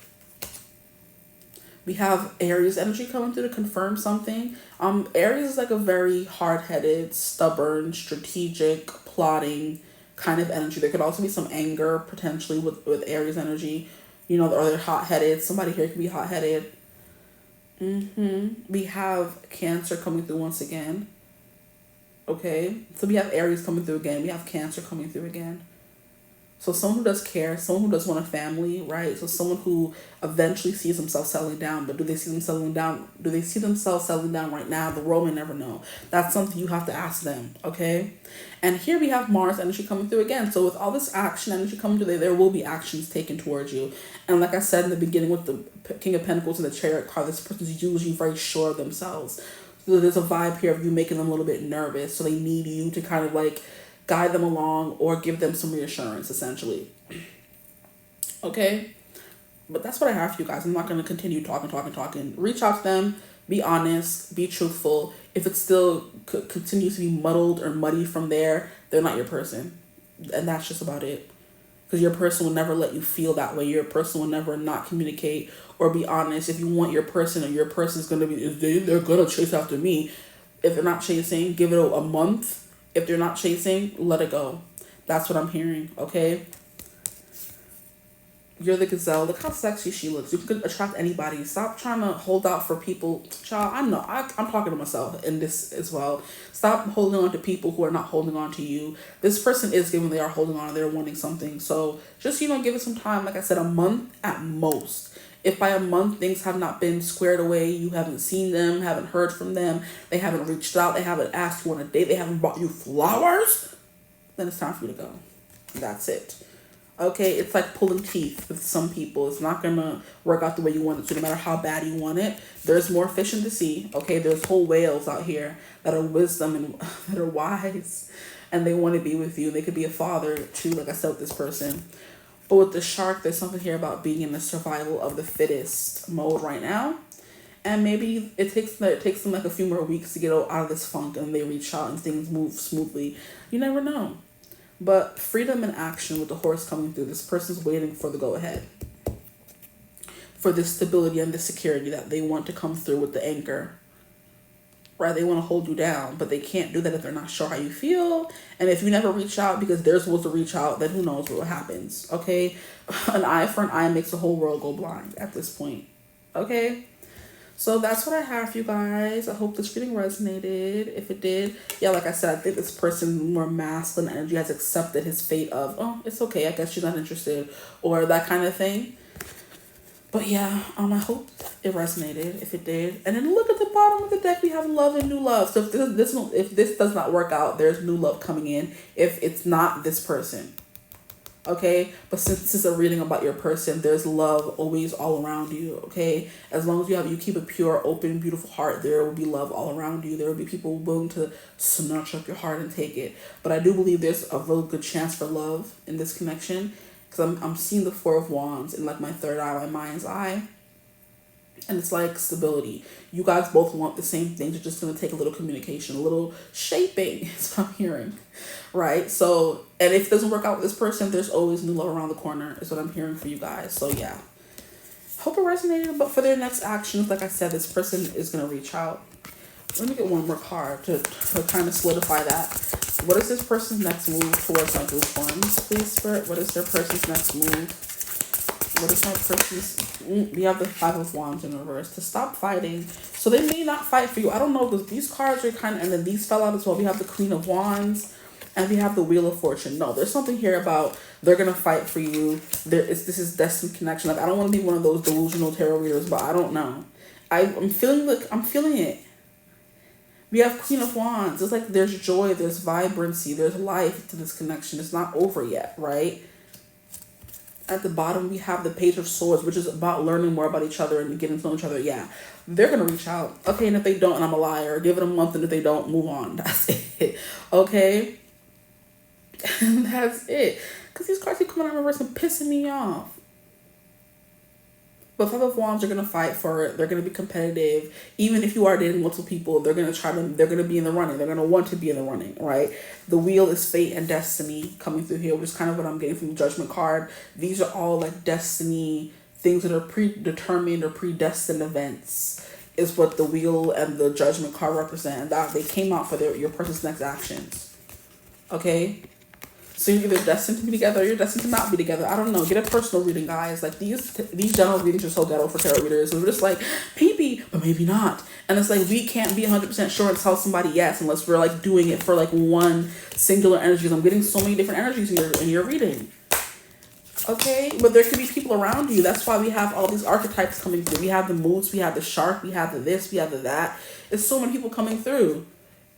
We have Aries energy coming through to confirm something. Aries is like a very hard-headed, stubborn, strategic, plotting kind of energy. There could also be some anger potentially with Aries energy. You know, or they're hot-headed. Somebody here could be hot-headed. We have Cancer coming through once again. Okay, so we have Aries coming through again. We have Cancer coming through again. So someone who does care, someone who does want a family, right? So someone who eventually sees themselves settling down, but do they see themselves settling down? Do they see themselves settling down right now? The world may never know. That's something you have to ask them, okay? And here we have Mars energy coming through again. So with all this action energy coming through, there will be actions taken towards you. And like I said in the beginning with the King of Pentacles and the Chariot card, this person's usually very sure of themselves. So there's a vibe here of you making them a little bit nervous. So they need you to kind of like guide them along or give them some reassurance, essentially. Okay? But that's what I have for you guys. I'm not going to continue talking. Reach out to them. Be honest. Be truthful. If it still continues to be muddled or muddy from there, they're not your person. And that's just about it. Because your person will never let you feel that way. Your person will never not communicate or be honest. If you want your person or your person's going to be, they're going to chase after me. If they're not chasing, give it a month. If they're not chasing, let it go. That's what I'm hearing, okay? You're the gazelle. Look how sexy she looks. You can attract anybody. Stop trying to hold out for people. Child, I know. I'm talking to myself in this as well. Stop holding on to people who are not holding on to you. This person is giving, they are holding on. They're wanting something. So just, you know, give it some time. Like I said, a month at most. If by a month things have not been squared away, you haven't seen them, haven't heard from them, they haven't reached out, they haven't asked you on a date, they haven't bought you flowers, then it's time for you to go. That's it. Okay, it's like pulling teeth with some people. It's not going to work out the way you want it to, no matter how bad you want it. There's more fish in the sea. Okay, there's whole whales out here that are wisdom and that are wise, and they want to be with you. They could be a father too, like I said with this person. But with the shark, there's something here about being in the survival of the fittest mode right now. And maybe it takes them like a few more weeks to get out of this funk and they reach out and things move smoothly. You never know. But freedom and action with the horse coming through. This person's waiting for the go-ahead. For this stability and the security that they want to come through with the anchor. Right, they want to hold you down, but they can't do that if they're not sure how you feel. And if you never reach out because they're supposed to reach out, then who knows what happens, okay? An eye for an eye makes the whole world go blind at this point, okay? So that's what I have for you guys. I hope this reading resonated. If it did, yeah, like I said, I think this person, more masculine energy, has accepted his fate of, oh, it's okay, I guess she's not interested, or that kind of thing. But yeah, I hope it resonated. If it did, and then look at the bottom of the deck. We have love and new love. So if this does not work out, there's new love coming in. If it's not this person, okay. But since this is a reading about your person, there's love always all around you. Okay, as long as you keep a pure, open, beautiful heart, there will be love all around you. There will be people willing to snatch up your heart and take it. But I do believe there's a real good chance for love in this connection. Because I'm seeing the Four of Wands in like my third eye, my mind's eye. And it's like stability. You guys both want the same things. It's just going to take a little communication, a little shaping, is what I'm hearing, right? So, and if it doesn't work out with this person, there's always new love around the corner, is what I'm hearing for you guys. So, yeah. Hope it resonated. But for their next actions, like I said, this person is going to reach out. Let me get one more card to kind of solidify that. What is this person's next move towards my blue forms? Please, Spirit, what is their person's next move? What is my person's... We have the Five of Wands in reverse. To stop fighting. So they may not fight for you. I don't know, because these cards are kind of... And then these fell out as well. We have the Queen of Wands. And we have the Wheel of Fortune. No, there's something here about they're going to fight for you. This is destined connection. Like, I don't want to be one of those delusional tarot readers, but I don't know. I'm feeling it. We have Queen of Wands. It's like there's joy, there's vibrancy, there's life to this connection. It's not over yet, right? At the bottom, we have the Page of Swords, which is about learning more about each other and getting to know each other. Yeah, they're going to reach out. Okay, and if they don't, and I'm a liar, give it a month, and if they don't, move on. That's it. Okay? And that's it. Because these cards keep coming out in reverse and pissing me off. But Five of Wands are going to fight for it. They're going to be competitive. Even if you are dating multiple people, they're going to be in the running. They're going to want to be in the running, right? The Wheel is fate and destiny coming through here, which is kind of what I'm getting from the Judgment card. These are all like destiny, things that are predetermined or predestined events is what the Wheel and the Judgment card represent. That they came out for your person's next actions. Okay? So you're either destined to be together or you're destined to not be together. I don't know. Get a personal reading, guys. Like, these general readings are so ghetto for tarot readers. We're just like, maybe, but maybe not. And it's like, we can't be 100% sure and tell somebody yes unless we're, like, doing it for, like, one singular energy. I'm getting so many different energies here in your reading. Okay? But there could be people around you. That's why we have all these archetypes coming through. We have the Moose, we have the Shark, we have the this, we have the that. It's so many people coming through.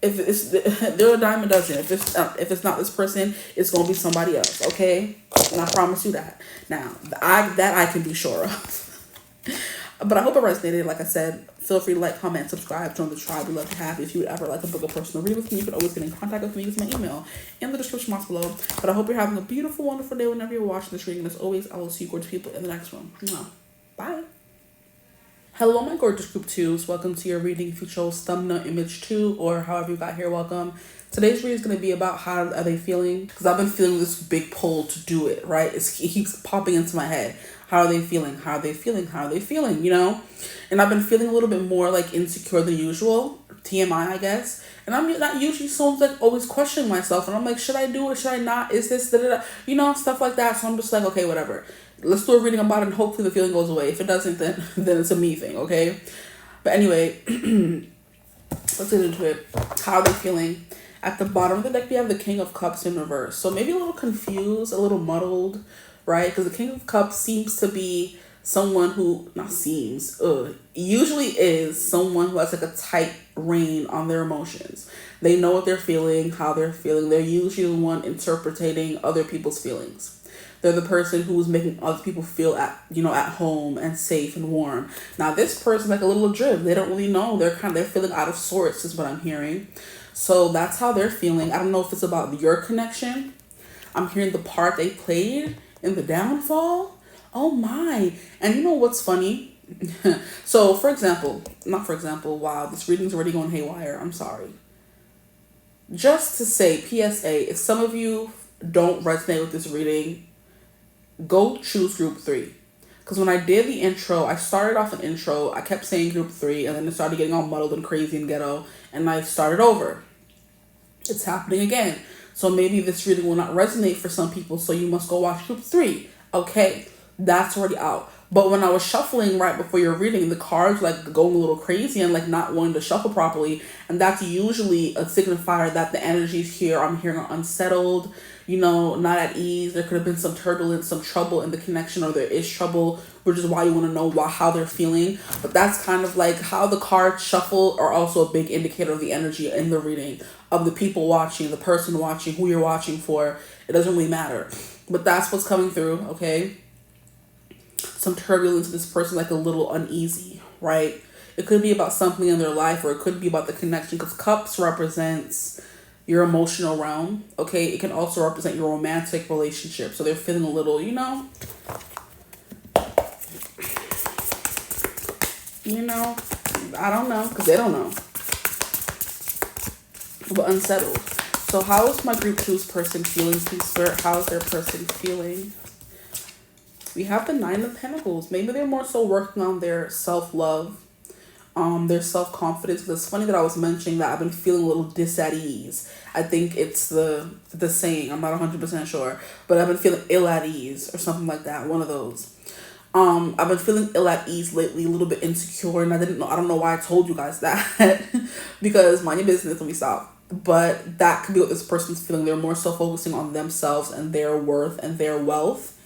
If it's they're a dime a dozen. If it's not this person, it's gonna be somebody else. Okay, and I promise you that. Now, I can be sure of. But I hope it resonated. Like I said, feel free to like, comment, subscribe, join the tribe. We'd love to have you. If you would ever like to book a personal reading with me, you can always get in contact with me. Use my email in the description box below. But I hope you're having a beautiful, wonderful day whenever you're watching this reading. And as always, I will see you gorgeous people in the next one. Bye. Hello, my gorgeous group 2s. Welcome to your reading. If you chose thumbnail image 2 or however you got here, welcome. Today's reading is going to be about how are they feeling, because I've been feeling this big pull to do it, right? It keeps popping into my head. How are they feeling? How are they feeling? How are they feeling? You know? And I've been feeling a little bit more like insecure than usual. TMI, I guess. And I'm not usually someone's like always questioning myself. And I'm like, should I do it? Should I not? Is this, da-da-da? You know, stuff like that. So I'm just like, okay, whatever. Let's do a reading about it and hopefully the feeling goes away. If it doesn't, then it's a me thing, okay? But anyway, let's get into it. How are they feeling? At the bottom of the deck, we have the King of Cups in reverse. So maybe a little confused, a little muddled, right? Because the King of Cups seems to be someone who, usually is someone who has like a tight rein on their emotions. They know what they're feeling, how they're feeling. They're usually the one interpreting other people's feelings. They're the person who's making other people feel at home and safe and warm. Now this person's like a little adrift. They don't really know. They're feeling out of sorts is what I'm hearing. So that's how they're feeling. I don't know if it's about your connection. I'm hearing the part they played in the downfall. Oh my. And you know what's funny? So wow, this reading's already going haywire. I'm sorry. Just to say, PSA, if some of you don't resonate with this reading, go choose group 3. Because when I did the intro, I started off an intro. I kept saying group 3, and then it started getting all muddled and crazy and ghetto, and I started over. It's happening again. So maybe this reading will not resonate for some people, so you must go watch group 3. Okay, that's already out. But when I was shuffling right before your reading, the cards like going a little crazy and like not wanting to shuffle properly. And that's usually a signifier that the energies here I'm hearing are unsettled, not at ease. There could have been some turbulence, some trouble in the connection, or there is trouble, which is why you want to know how they're feeling. But that's kind of like how the cards shuffle are also a big indicator of the energy in the reading, of the people watching, the person watching, who you're watching for. It doesn't really matter. But that's what's coming through, okay? Some turbulence, this person like a little uneasy, right? It could be about something in their life, or it could be about the connection, because cups represents your emotional realm, okay? It can also represent your romantic relationship. So they're feeling a little, You know, I don't know, because they don't know. But unsettled. So how is my group 2's person feeling, please, Spirit? How is their person feeling? We have the 9 of Pentacles. Maybe they're more so working on their self-love, their self-confidence. But it's funny that I was mentioning that I've been feeling a little dis at ease. I think it's the saying. I'm not 100% sure. But I've been feeling ill at ease or something like that. One of those. I've been feeling ill at ease lately, a little bit insecure. And I don't know why I told you guys that. Because mind your business, let me stop. But that could be what this person's feeling. They're more so focusing on themselves and their worth and their wealth.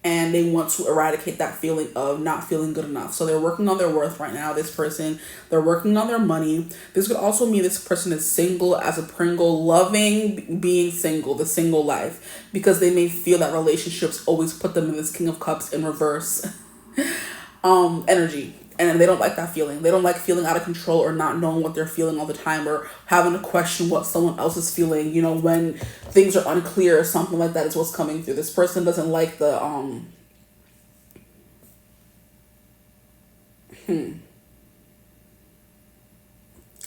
And they want to eradicate that feeling of not feeling good enough. So they're working on their worth right now, this person. They're working on their money. This could also mean this person is single as a Pringle, loving being single, the single life. Because they may feel that relationships always put them in this King of Cups in reverse energy. And they don't like that feeling. They don't like feeling out of control or not knowing what they're feeling all the time, or having to question what someone else is feeling, you know, when things are unclear or something like that is what's coming through. This person doesn't like the,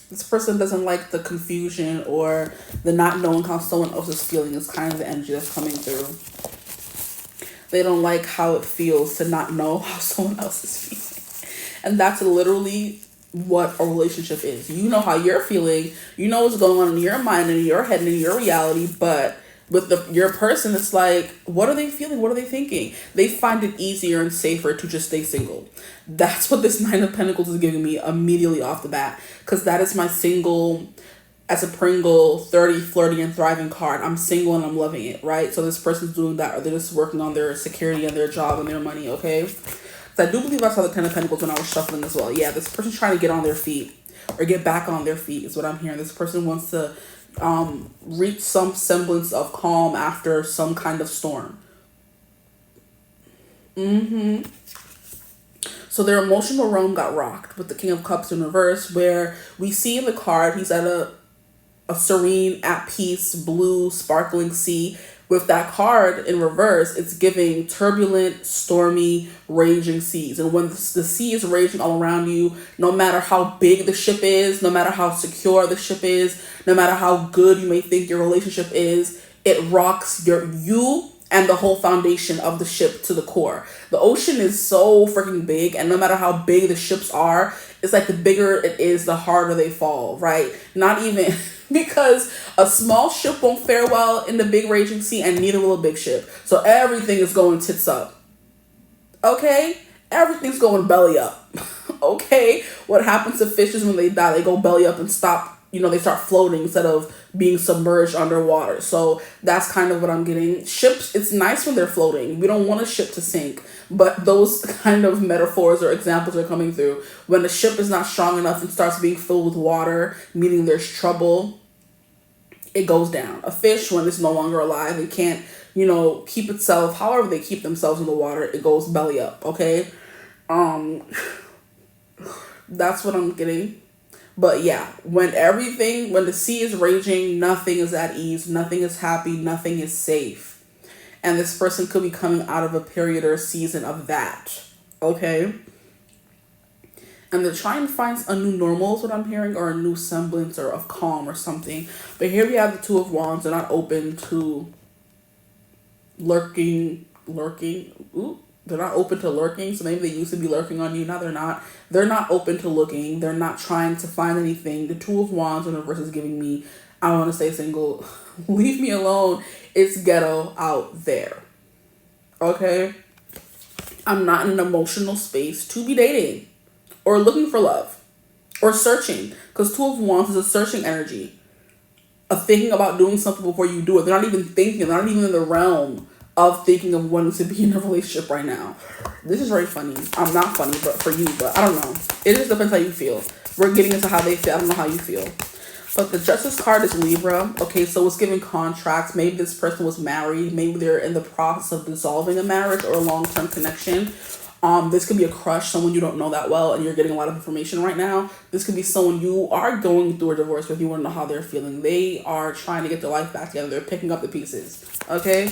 This person doesn't like the confusion or the not knowing how someone else is feeling is kind of the energy that's coming through. They don't like how it feels to not know how someone else is feeling. And that's literally what a relationship is. You know how you're feeling. You know what's going on in your mind and in your head and in your reality. But with your person, it's like, what are they feeling? What are they thinking? They find it easier and safer to just stay single. That's what this 9 of Pentacles is giving me immediately off the bat. Because that is my single, as a Pringle, 30, flirty, and thriving card. I'm single and I'm loving it, right? So this person's doing that, or they're just working on their security and their job and their money, okay? I do believe I saw the 10 of Pentacles when I was shuffling as well. Yeah, this person's trying to get on their feet or get back on their feet is what I'm hearing. This person wants to reach some semblance of calm after some kind of storm. So their emotional realm got rocked with the King of Cups in reverse, where we see in the card he's at a serene, at peace, blue, sparkling sea. With that card in reverse, it's giving turbulent, stormy, raging seas. And when the sea is raging all around you, no matter how big the ship is, no matter how secure the ship is, no matter how good you may think your relationship is, it rocks you and the whole foundation of the ship to the core. The ocean is so freaking big, and no matter how big the ships are, it's like the bigger it is, the harder they fall, right? Not even... because a small ship won't fare well in the big raging sea, and neither will a big ship. So everything is going tits up. Okay? Everything's going belly up. Okay? What happens to fishes when they die? They go belly up and stop, you know, they start floating instead of being submerged underwater. So that's kind of what I'm getting. Ships, it's nice when they're floating. We don't want a ship to sink. But those kind of metaphors or examples are coming through. When the ship is not strong enough and starts being filled with water, meaning there's trouble, it goes down. A fish, when it's no longer alive and can't, you know, keep itself, however they keep themselves in the water, it goes belly up, okay? That's what I'm getting. But yeah, when the sea is raging, nothing is at ease, nothing is happy, nothing is safe. And this person could be coming out of a period or a season of that, okay? And they're trying to find a new normal is what I'm hearing, or a new semblance or of calm or something. But here we have the 2 of Wands. They're not open to lurking. Ooh, they're not open to lurking. So maybe they used to be lurking on you. Now they're not. They're not open to looking. They're not trying to find anything. The 2 of Wands in reverse is giving me, I want to stay single. Leave me alone. It's ghetto out there. Okay? I'm not in an emotional space to be dating or looking for love or searching, because 2 of Wands is a searching energy of thinking about doing something before you do it. They're not even thinking. They're not even in the realm of thinking of wanting to be in a relationship right now. This is very funny. I'm not funny, but for you, but I don't know. It just depends how you feel. We're getting into how they feel. I don't know how you feel. But the Justice card is Libra. Okay, so it's giving contracts. Maybe this person was married. Maybe they're in the process of dissolving a marriage or a long-term connection. This could be a crush, someone you don't know that well, and you're getting a lot of information right now. This could be someone you are going through a divorce with. You want to know how they're feeling. They are trying to get their life back together. They're picking up the pieces. Okay?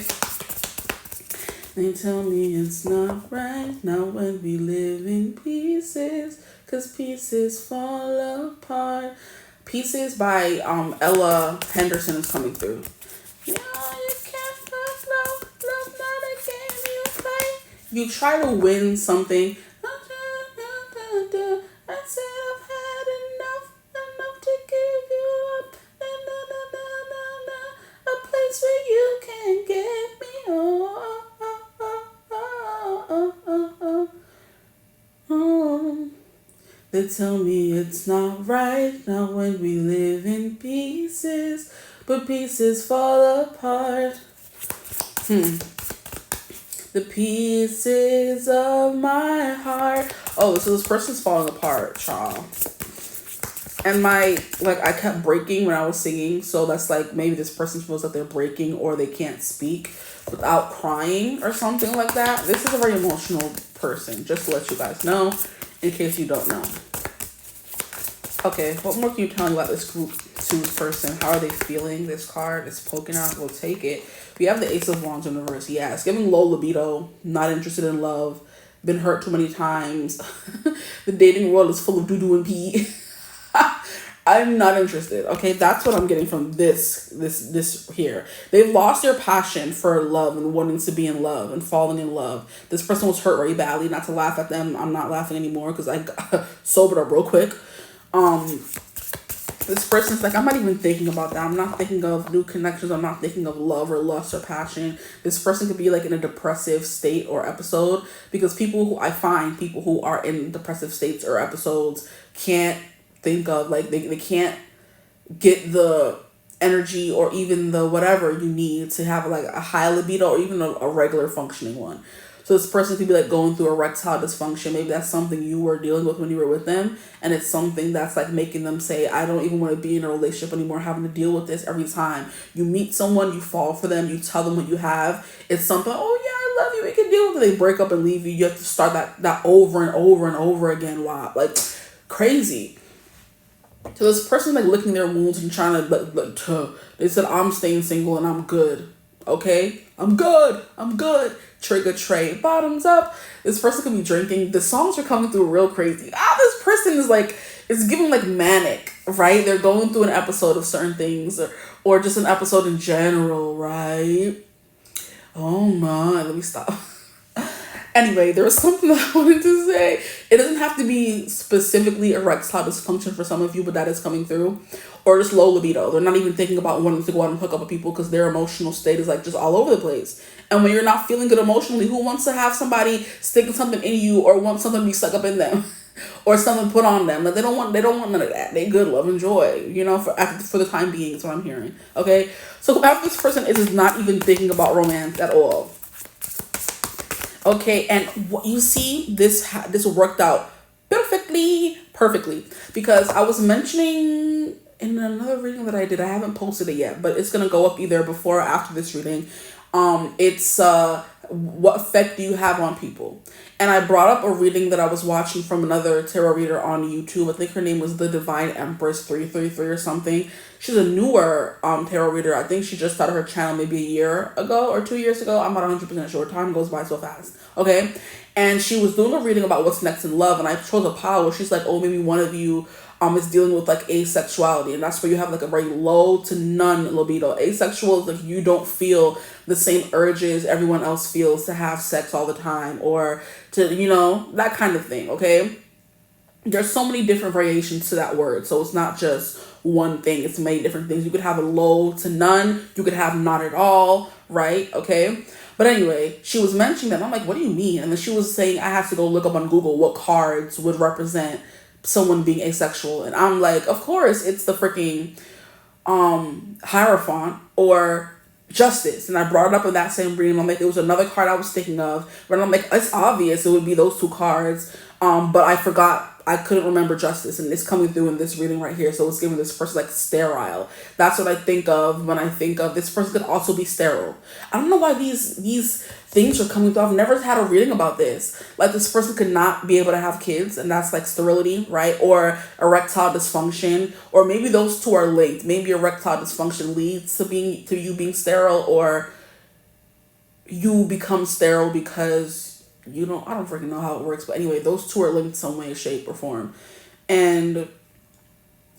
They tell me it's not right, not when we live in pieces, 'cause pieces fall apart. Pieces by Ella Henderson is coming through. Yeah, you can't love, love not a game you play. You try to win something. I said I've had enough to give you up. A place where you can get me. They tell me it's not right, not when we live in pieces, but pieces fall apart. The pieces of my heart. Oh, so this person's falling apart, child. And I kept breaking when I was singing, so that's like maybe this person feels that they're breaking or they can't speak without crying or something like that. This is a very emotional person, just to let you guys know, in case you don't know. Okay, what more can you tell me about this group 2 person? How are they feeling? This card is poking out. We'll take it. We have the Ace of Wands in reverse. Yeah, it's giving low libido, not interested in love, been hurt too many times. The dating world is full of doo-doo and pee. I'm not interested. Okay, that's what I'm getting from this here. They've lost their passion for love and wanting to be in love and falling in love. This person was hurt very badly. Not to laugh at them. I'm not laughing anymore because I got sobered up real quick. This person's like, I'm not even thinking about that. I'm not thinking of new connections. I'm not thinking of love or lust or passion. This person could be like in a depressive state or episode, because people who are in depressive states or episodes can't think of, like, they can't get the energy or even the whatever you need to have like a high libido or even a regular functioning one. So this person could be like going through erectile dysfunction. Maybe that's something you were dealing with when you were with them. And it's something that's like making them say, I don't even want to be in a relationship anymore, having to deal with this every time. You meet someone, you fall for them, you tell them what you have. It's something, oh yeah, I love you, we can deal with it. They break up and leave you. You have to start that over and over and over again. Wow, like crazy. So this person like licking their wounds and trying to, they said, I'm staying single and I'm good. Okay, I'm good. Trigger tray, bottoms up. This person could be drinking. The songs are coming through real crazy. This person is like, it's giving like manic, right? They're going through an episode of certain things or just an episode in general, right? Oh my, let me stop. Anyway, there was something that I wanted to say. It doesn't have to be specifically erectile dysfunction for some of you, but that is coming through. Or just low libido. They're not even thinking about wanting to go out and hook up with people because their emotional state is like just all over the place. And when you're not feeling good emotionally, who wants to have somebody sticking something in you or want something to be stuck up in them? Or something put on them? Like, they don't want none of that. They good, love, and joy, for the time being. Is what I'm hearing. Okay? So whoever this person is not even thinking about romance at all. Okay, and what you see, this worked out perfectly, because I was mentioning in another reading that I did, I haven't posted it yet, but it's gonna go up either before or after this reading. It's what effect do you have on people? And I brought up a reading that I was watching from another tarot reader on YouTube. I think her name was the Divine Empress 333 or something. She's a newer tarot reader. I think she just started her channel maybe a year ago or 2 years ago. I'm not 100% sure. Time goes by so fast. Okay. And she was doing a reading about what's next in love. And I chose a pile where she's like, oh, maybe one of you is dealing with like asexuality, and that's where you have like a very low to none libido. Asexual is like you don't feel the same urges everyone else feels to have sex all the time, or to, that kind of thing. Okay, there's so many different variations to that word, so it's not just one thing, it's many different things. You could have a low to none, you could have not at all, right? Okay. But anyway, she was mentioning that. I'm like, what do you mean? And then she was saying I have to go look up on Google what cards would represent someone being asexual. And I'm like, of course, it's the freaking Hierophant or Justice. And I brought it up in that same reading. I'm like, it was another card I was thinking of. But I'm like, it's obvious it would be those two cards. But I forgot. I couldn't remember Justice, and it's coming through in this reading right here. So it's giving this person like sterile. That's what I think of when I think of this person could also be sterile. I don't know why these things are coming through. I've never had a reading about this. Like, this person could not be able to have kids, and that's like sterility, right? Or erectile dysfunction, or maybe those two are linked. Maybe erectile dysfunction leads to you being sterile, or you become sterile because I don't freaking know how it works, but anyway, those two are linked some way, shape, or form. And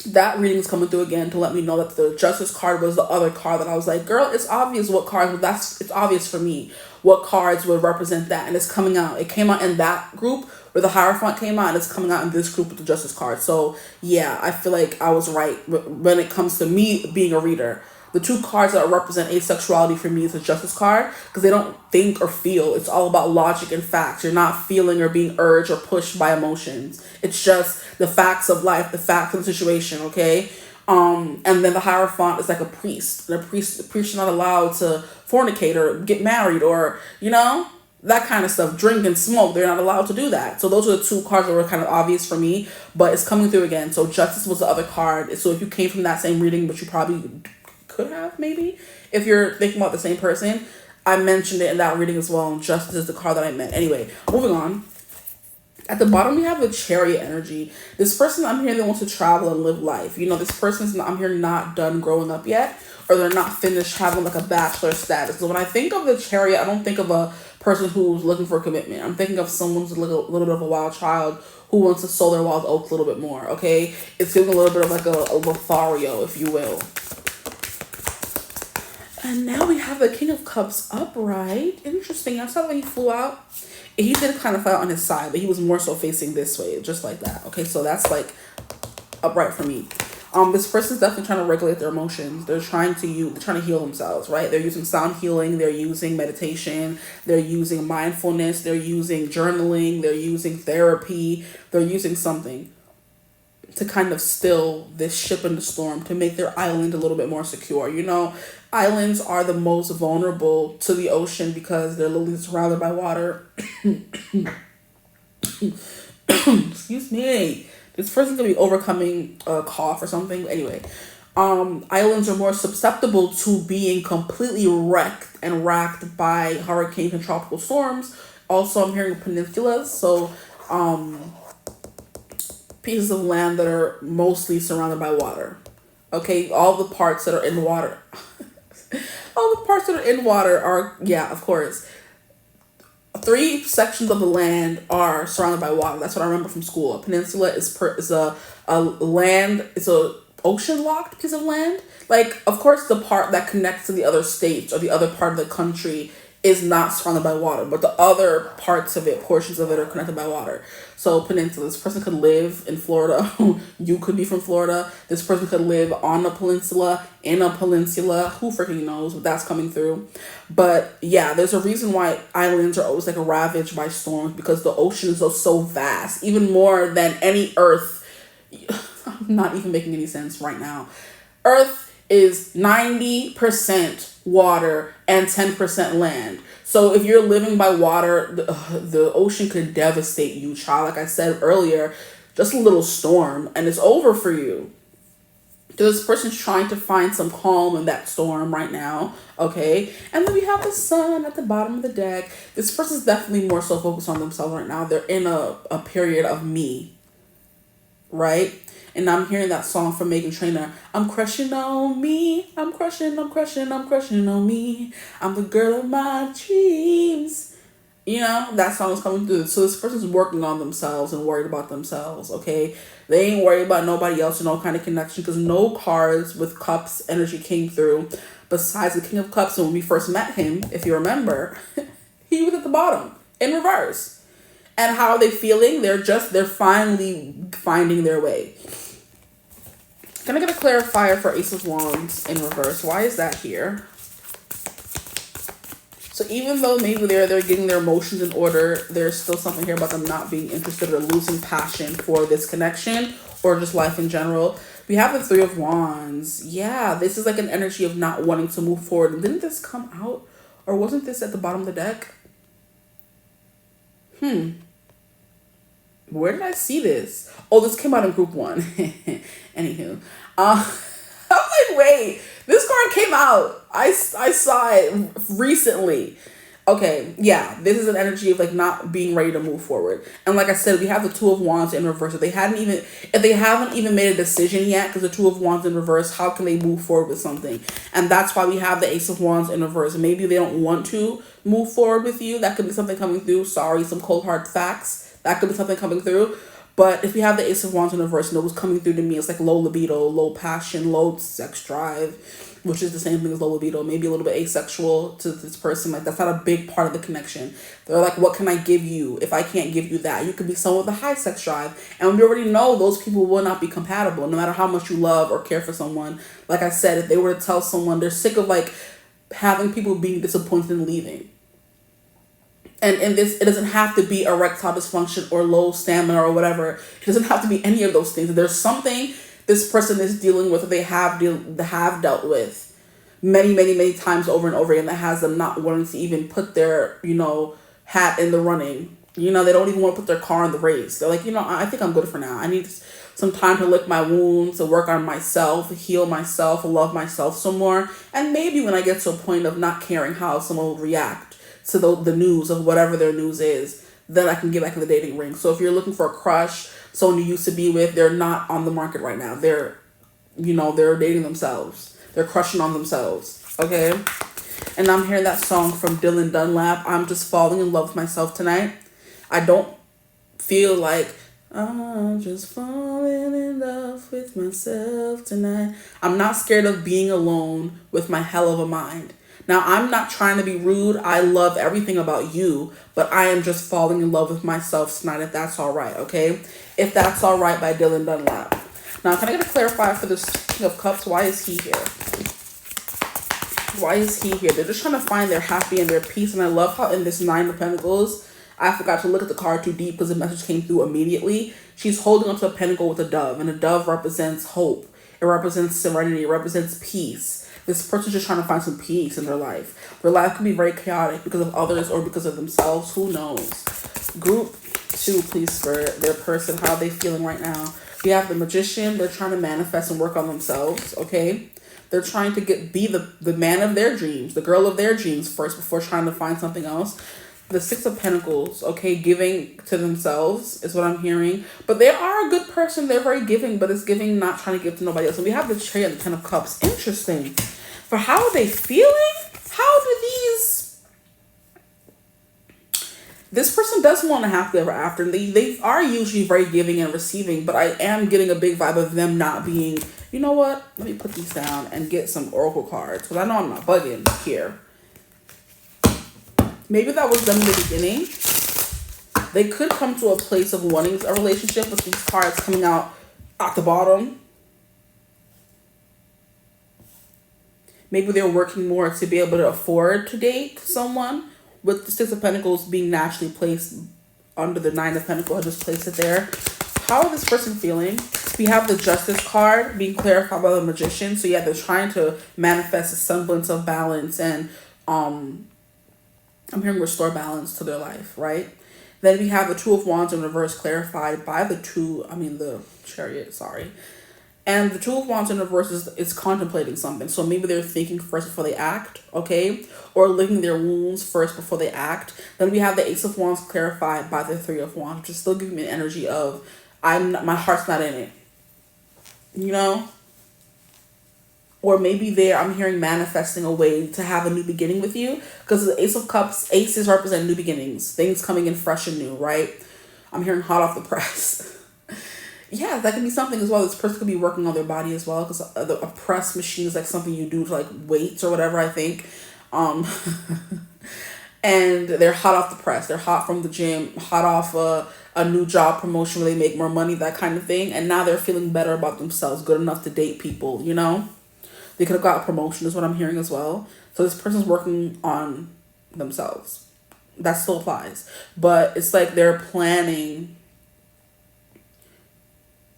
that reading is coming through again to let me know that the Justice card was the other card that I was like, girl, it's obvious what cards, it's obvious for me what cards would represent that. And it's coming out. It came out in that group where the Hierophant came out, and it's coming out in this group with the Justice card. So yeah, I feel like I was right when it comes to me being a reader. The two cards that represent asexuality for me is the Justice card, because they don't think or feel. It's all about logic and facts. You're not feeling or being urged or pushed by emotions. It's just the facts of life, the facts of the situation, okay? And then the Hierophant is like a priest. The priest is not allowed to fornicate or get married or, that kind of stuff. Drink and smoke. They're not allowed to do that. So those are the two cards that were kind of obvious for me, but it's coming through again. So Justice was the other card. So if you came from that same reading, but you probably could have, maybe, if you're thinking about the same person, I mentioned it in that reading as well. And Justice is the card that I meant. Anyway, moving on. At the bottom, we have the Chariot energy. This person, I'm hearing, they want to travel and live life. This person's, I'm hearing, not done growing up yet, or they're not finished having like a bachelor status. So when I think of the Chariot, I don't think of a person who's looking for commitment. I'm thinking of someone who's a little bit of a wild child who wants to sow their wild oats a little bit more, okay? It's giving a little bit of like a Lothario, if you will. And now we have the King of Cups upright. Interesting. I saw when he flew out. He did kind of fly out on his side, but he was more so facing this way, just like that. Okay, so that's like upright for me. This person's definitely trying to regulate their emotions. They're trying to heal themselves, right? They're using sound healing. They're using meditation. They're using mindfulness. They're using journaling. They're using therapy. They're using something to kind of still this ship in the storm, to make their island a little bit more secure. Islands are the most vulnerable to the ocean because they're literally surrounded by water. Excuse me. This person's going to be overcoming a cough or something. Anyway, islands are more susceptible to being completely wrecked and racked by hurricanes and tropical storms. Also, I'm hearing peninsulas. So, pieces of land that are mostly surrounded by water. Okay, all the parts that are in water. All the parts that are in water are, yeah, of course. 3 sections of the land are surrounded by water. That's what I remember from school. A peninsula is a land, it's a ocean locked piece of land. Like, of course, the part that connects to the other states or the other part of the country is not surrounded by water, but the other parts of it, portions of it, are connected by water. So peninsula, this person could live in Florida. You could be from Florida. This person could live on a peninsula, in a peninsula. Who freaking knows what that's coming through. But yeah, there's a reason why islands are always like ravaged by storms, because the ocean is so vast, even more than any Earth. I'm not even making any sense right now. Earth is 90% water and 10% land. So if you're living by water, the ocean could devastate you, child. Like I said earlier, just a little storm and it's over for you. So this person's trying to find some calm in that storm right now, okay? And then we have the Sun at the bottom of the deck. This person's definitely more so focused on themselves right now. They're in a period of me, right? And I'm hearing that song from Meghan Trainor. I'm crushing on me. I'm crushing on me. I'm the girl of my dreams. That song is coming through. So this person's working on themselves and worried about themselves, okay? They ain't worried about nobody else or no kind of connection, because no cards with cups energy came through besides the King of Cups. And when we first met him, if you remember, he was at the bottom in reverse. And how are they feeling? They're finally finding their way. Can I get a clarifier for Ace of Wands in reverse? Why is that here? So even though maybe they're getting their emotions in order, there's still something here about them not being interested or losing passion for this connection or just life in general. We have the 3 of Wands. Yeah, this is like an energy of not wanting to move forward. Didn't this come out? Or wasn't this at the bottom of the deck? Where did I see this? Oh, this came out in group 1. Anywho. I'm like, wait, this card came out. I saw it recently. Okay, yeah, this is an energy of like not being ready to move forward. And like I said, we have the Two of Wands in reverse. If they haven't even made a decision yet, because the Two of Wands in reverse, how can they move forward with something? And that's why we have the Ace of Wands in reverse. Maybe they don't want to move forward with you. That could be something coming through. Sorry, some cold hard facts. That could be something coming through. But if we have the Ace of Wands in reverse, and it was coming through to me, it's like low libido, low passion, low sex drive, which is the same thing as low libido, maybe a little bit asexual to this person. Like, that's not a big part of the connection. They're like, what can I give you if I can't give you that? You could be someone with a high sex drive. And we already know those people will not be compatible, no matter how much you love or care for someone. Like I said, if they were to tell someone they're sick of like having people being disappointed and leaving. And in this, it doesn't have to be erectile dysfunction or low stamina or whatever. It doesn't have to be any of those things. If there's something this person is dealing with, or they have dealt with many times over and over again, that has them not wanting to even put their, hat in the running. They don't even want to put their car in the race. They're like, I think I'm good for now. I need some time to lick my wounds, to work on myself, heal myself, love myself some more. And maybe when I get to a point of not caring how someone will react to the news of whatever their news is, then I can get back in the dating ring. So if you're looking for a crush, someone you used to be with, they're not on the market right now. They're dating themselves. They're crushing on themselves. Okay? And I'm hearing that song from Dylan Dunlap, I'm Just Falling in Love with Myself Tonight. I don't feel like I'm just falling in love with myself tonight. I'm not scared of being alone with my hell of a mind. Now, I'm not trying to be rude. I love everything about you, but I am just falling in love with myself tonight, if that's all right, okay? If That's All Right by Dylan Dunlap. Now, can I get a clarifier for this King of Cups? Why is he here? Why is he here? They're just trying to find their happy and their peace, and I love how in this Nine of Pentacles, I forgot to look at the card too deep because the message came through immediately. She's holding onto a pentacle with a dove, and a dove represents hope. It represents serenity. It represents peace. This person's just trying to find some peace in their life. Their life can be very chaotic because of others or because of themselves. Who knows? Group 2, please, for their person. How are they feeling right now? We have the Magician. They're trying to manifest and work on themselves, okay? They're trying to be the man of their dreams, the girl of their dreams first before trying to find something else. The Six of Pentacles, okay, giving to themselves is what I'm hearing. But they are a good person. They're very giving, but it's giving, not trying to give to nobody else. And we have the Chariot and the Ten of Cups. Interesting. For how are they feeling? How do this person doesn't want to happily ever after. They are usually very giving and receiving, but I am getting a big vibe of them not being, you know what? Let me put these down and get some oracle cards, because I know I'm not bugging here. Maybe that was them in the beginning. They could come to a place of wanting a relationship with these cards coming out at the bottom. Maybe they're working more to be able to afford to date someone, with the Six of Pentacles being naturally placed under the Nine of Pentacles. I just placed it there. How is this person feeling? We have the Justice card being clarified by the Magician. So yeah, they're trying to manifest a semblance of balance and I'm hearing restore balance to their life, right? Then we have the Two of Wands in reverse clarified by the Chariot, sorry. And the Two of Wands in reverse is contemplating something. So maybe they're thinking first before they act, okay? Or licking their wounds first before they act. Then we have the Ace of Wands clarified by the Three of Wands, which is still giving me an energy of my heart's not in it, you know? Or maybe I'm hearing manifesting a way to have a new beginning with you, because the Ace of Cups, aces represent new beginnings, things coming in fresh and new, right? I'm hearing hot off the press. Yeah, that could be something as well. This person could be working on their body as well, because a press machine is like something you do to like weights or whatever, I think. And they're hot off the press. They're hot from the gym, hot off a new job promotion where they make more money, that kind of thing. And now they're feeling better about themselves, good enough to date people, you know? They could have got a promotion is what I'm hearing as well. So this person's working on themselves. That still applies. But it's like they're planning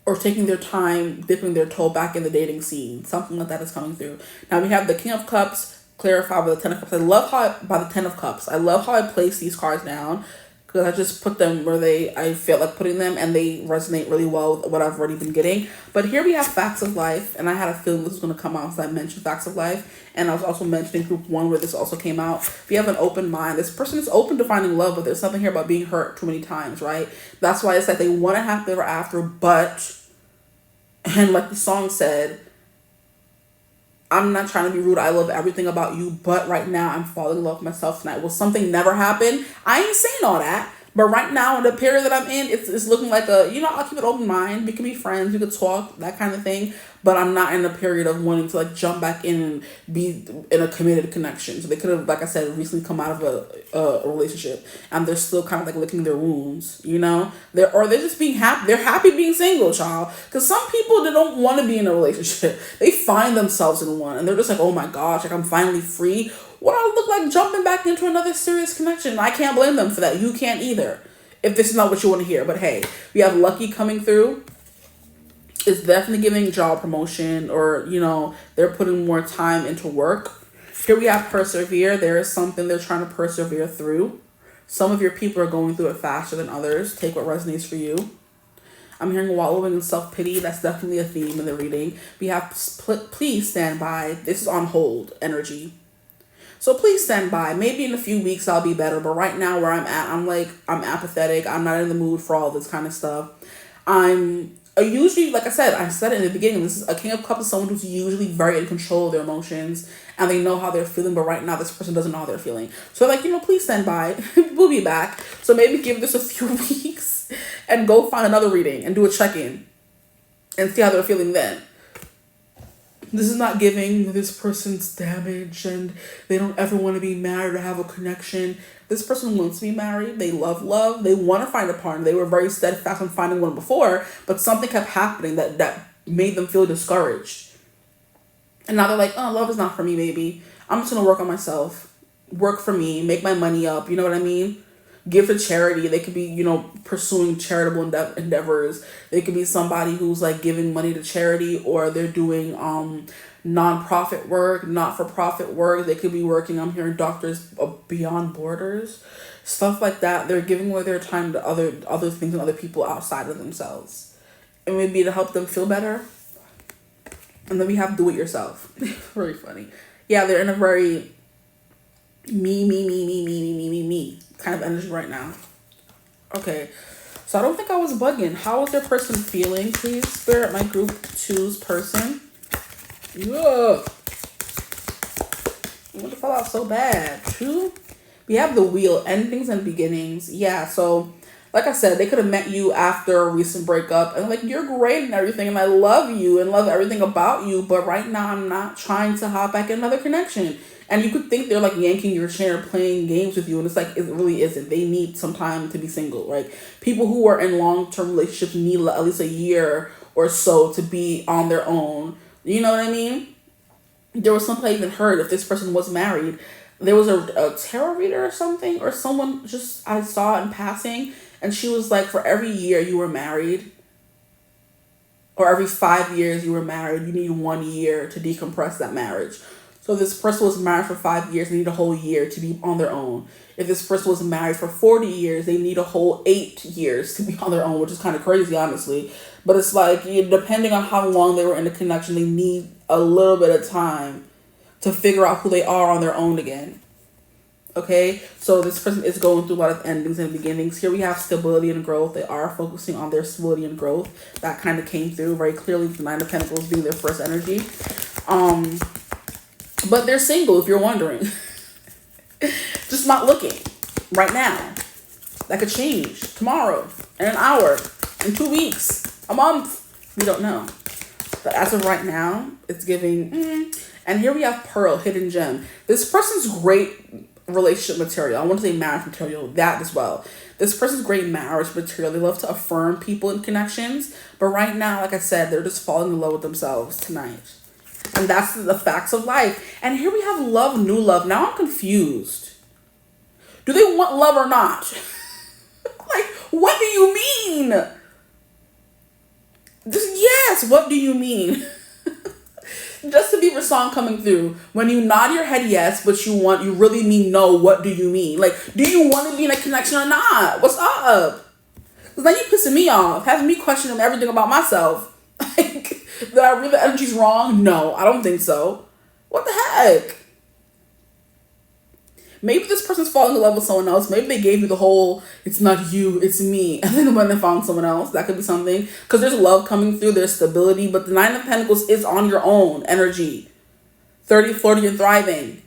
or taking their time, dipping their toe back in the dating scene. Something like that is coming through. Now we have the King of Cups clarified by the Ten of Cups. I love how by the Ten of Cups. I love how I place these cards down. because I just put them where I feel like putting them, and they resonate really well with what I've already been getting. But here we have facts of life, and I had a feeling this was going to come out, so I mentioned facts of life, and I was also mentioning group 1 where this also came out. If you have an open mind, this person is open to finding love, but there's something here about being hurt too many times, right? That's why it's like they want to have ever after, but, and like the song said, I'm not trying to be rude. I love everything about you, but right now I'm falling in love with myself tonight. Will something never happen? I ain't saying all that. But right now, in the period that I'm in, it's looking like I'll keep an open mind. We can be friends. We could talk, that kind of thing. But I'm not in a period of wanting to like jump back in and be in a committed connection. So they could have, like I said, recently come out of a relationship, and they're still kind of like licking their wounds, They're just being happy. They're happy being single, child. Because some people, they don't want to be in a relationship. They find themselves in one, and they're just like, oh my gosh, like I'm finally free. What do I look like jumping back into another serious connection? I can't blame them for that. You can't either, if this is not what you want to hear. But hey, we have lucky coming through. It's definitely giving job promotion, or, they're putting more time into work. Here we have persevere. There is something they're trying to persevere through. Some of your people are going through it faster than others. Take what resonates for you. I'm hearing wallowing in self-pity. That's definitely a theme in the reading. We have please stand by. This is on hold energy. So please stand by. Maybe in a few weeks I'll be better. But right now where I'm at, I'm apathetic. I'm not in the mood for all this kind of stuff. I'm usually, like I said it in the beginning, this is a King of Cups is someone who's usually very in control of their emotions, and they know how they're feeling. But right now this person doesn't know how they're feeling. So please stand by. We'll be back. So maybe give this a few weeks and go find another reading and do a check-in and see how they're feeling then. This is not giving this person's damage and they don't ever want to be married or have a connection. This person wants to be married. They love love. They want to find a partner. They were very steadfast on finding one before, but something kept happening that made them feel discouraged. And now they're like, oh, love is not for me, baby. I'm just going to work on myself. Work for me. Make my money up. You know what I mean? Give to charity. They could be, pursuing charitable endeavors. They could be somebody who's like giving money to charity, or they're doing non-profit work, not-for-profit work. They could be working, I'm hearing Doctors Beyond Borders, stuff like that. They're giving away their time to other things and other people outside of themselves. And maybe to help them feel better. And then we have do it yourself. Very funny. Yeah, they're in a very me kind of energy right now. Okay, so I don't think I was bugging. How is their person feeling? Please, Spirit, my group 2's person. Ugh. I want to fall out so bad. 2. We have the Wheel, endings and beginnings. Yeah, so like I said, they could have met you after a recent breakup and like, you're great and everything, and I love you and love everything about you, but right now I'm not trying to hop back in another connection. And you could think they're like yanking your chain or playing games with you, and it's like, it really isn't. They need some time to be single. Like, people who are in long-term relationships need at least a year or so to be on their own. You know what I mean? There was something I even heard, if this person was married, there was a tarot reader or something, or someone just I saw in passing, and she was like, for every year you were married, or every 5 years you were married, you need 1 year to decompress that marriage. So if this person was married for 5 years, they need a whole year to be on their own. If this person was married for 40 years, they need a whole 8 years to be on their own, which is kind of crazy, honestly. But it's like, depending on how long they were in a connection, they need a little bit of time to figure out who they are on their own again. Okay, so this person is going through a lot of endings and beginnings. Here we have stability and growth. They are focusing on their stability and growth. That kind of came through very clearly, the 9 of Pentacles being their first energy. But they're single, if you're wondering. Just not looking right now. That could change tomorrow, in an hour, in 2 weeks, a month. We don't know. But as of right now, it's giving. And here we have Pearl, hidden gem. This person's great relationship material. I want to say marriage material, that as well. This person's great marriage material. They love to affirm people in connections. But right now, like I said, they're just falling in love with themselves tonight. And that's the facts of life. And here we have love, new love. Now I'm confused. Do they want love or not? Like, what do you mean? Yes, what do you mean? Justin Bieber song coming through. When you nod your head yes, but you really mean no, what do you mean? Like, do you want to be in a connection or not? What's up? Because now you pissing me off, having me questioning everything about myself. Like, did I read the energy's wrong? No, I don't think so. What the heck? Maybe this person's falling in love with someone else. Maybe they gave you the whole, it's not you, it's me. And then when they found someone else, that could be something. Because there's love coming through, there's stability. But the Nine of Pentacles is on your own energy. 30, flirty, and thriving.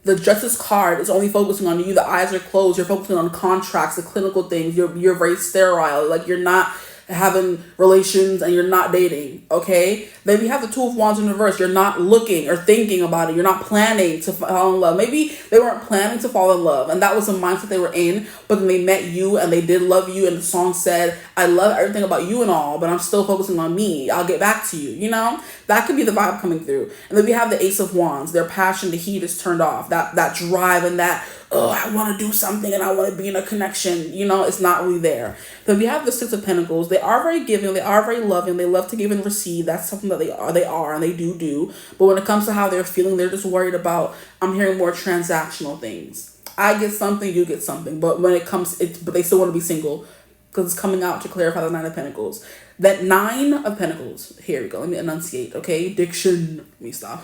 The Justice card is only focusing on you. The eyes are closed. You're focusing on contracts, the clinical things. You're very sterile. Like, you're not having relations and you're not dating, okay? Then we have the Two of Wands in reverse. You're not looking or thinking about it. You're not planning to fall in love. Maybe they weren't planning to fall in love and that was the mindset they were in, but then they met you and they did love you and the song said, I love everything about you and all, but I'm still focusing on me. I'll get back to you, you know? That could be the vibe coming through. And then we have the Ace of Wands. Their passion, the heat is turned off. That drive and that, oh, I want to do something and I want to be in a connection, you know, it's not really there. Then we have the Six of Pentacles. They are very giving. They are very loving. They love to give and receive. That's something that they are, and they do. But when it comes to how they're feeling, they're just worried about, I'm hearing more transactional things. I get something, you get something. But when it comes, but they still want to be single because it's coming out to clarify the Nine of Pentacles. That Nine of Pentacles, here we go. Let me enunciate, okay? Diction. Let me stop.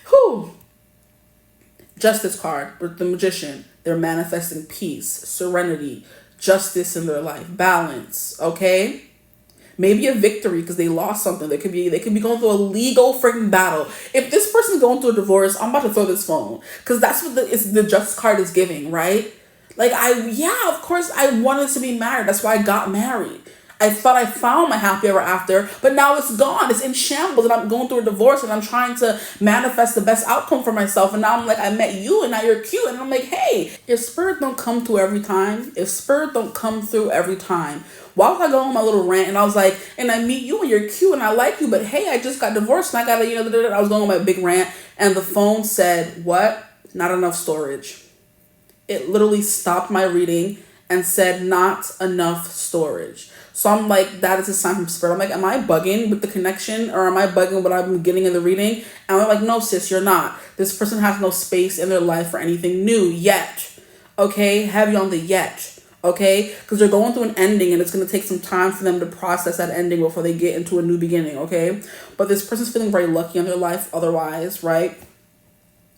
Whew. Justice card with the Magician. They're manifesting peace, serenity, justice in their life, balance, okay? Maybe a victory because they lost something. They could be going through a legal freaking battle. If this person's going through a divorce, I'm about to throw this phone because that's what the Justice card is giving, right? Like, of course I wanted to be married. That's why I got married. I thought I found my happy ever after, but now it's gone. It's in shambles and I'm going through a divorce and I'm trying to manifest the best outcome for myself. And now I'm like, I met you and now you're cute. And I'm like, hey, if spirit don't come through every time, why was I going on my little rant? And I was like, and I meet you and you're cute and I like you, but hey, I just got divorced and I gotta, I was going on my big rant and the phone said, what? Not enough storage. It literally stopped my reading and said, not enough storage. So I'm like, that is a sign from spirit. I'm like, am I bugging with the connection or am I bugging what I've been getting in the reading? And they're like, no, sis, you're not. This person has no space in their life for anything new yet. Okay? Heavy on the yet. Okay? Because they're going through an ending and it's going to take some time for them to process that ending before they get into a new beginning. Okay? But this person's feeling very lucky in their life otherwise, right?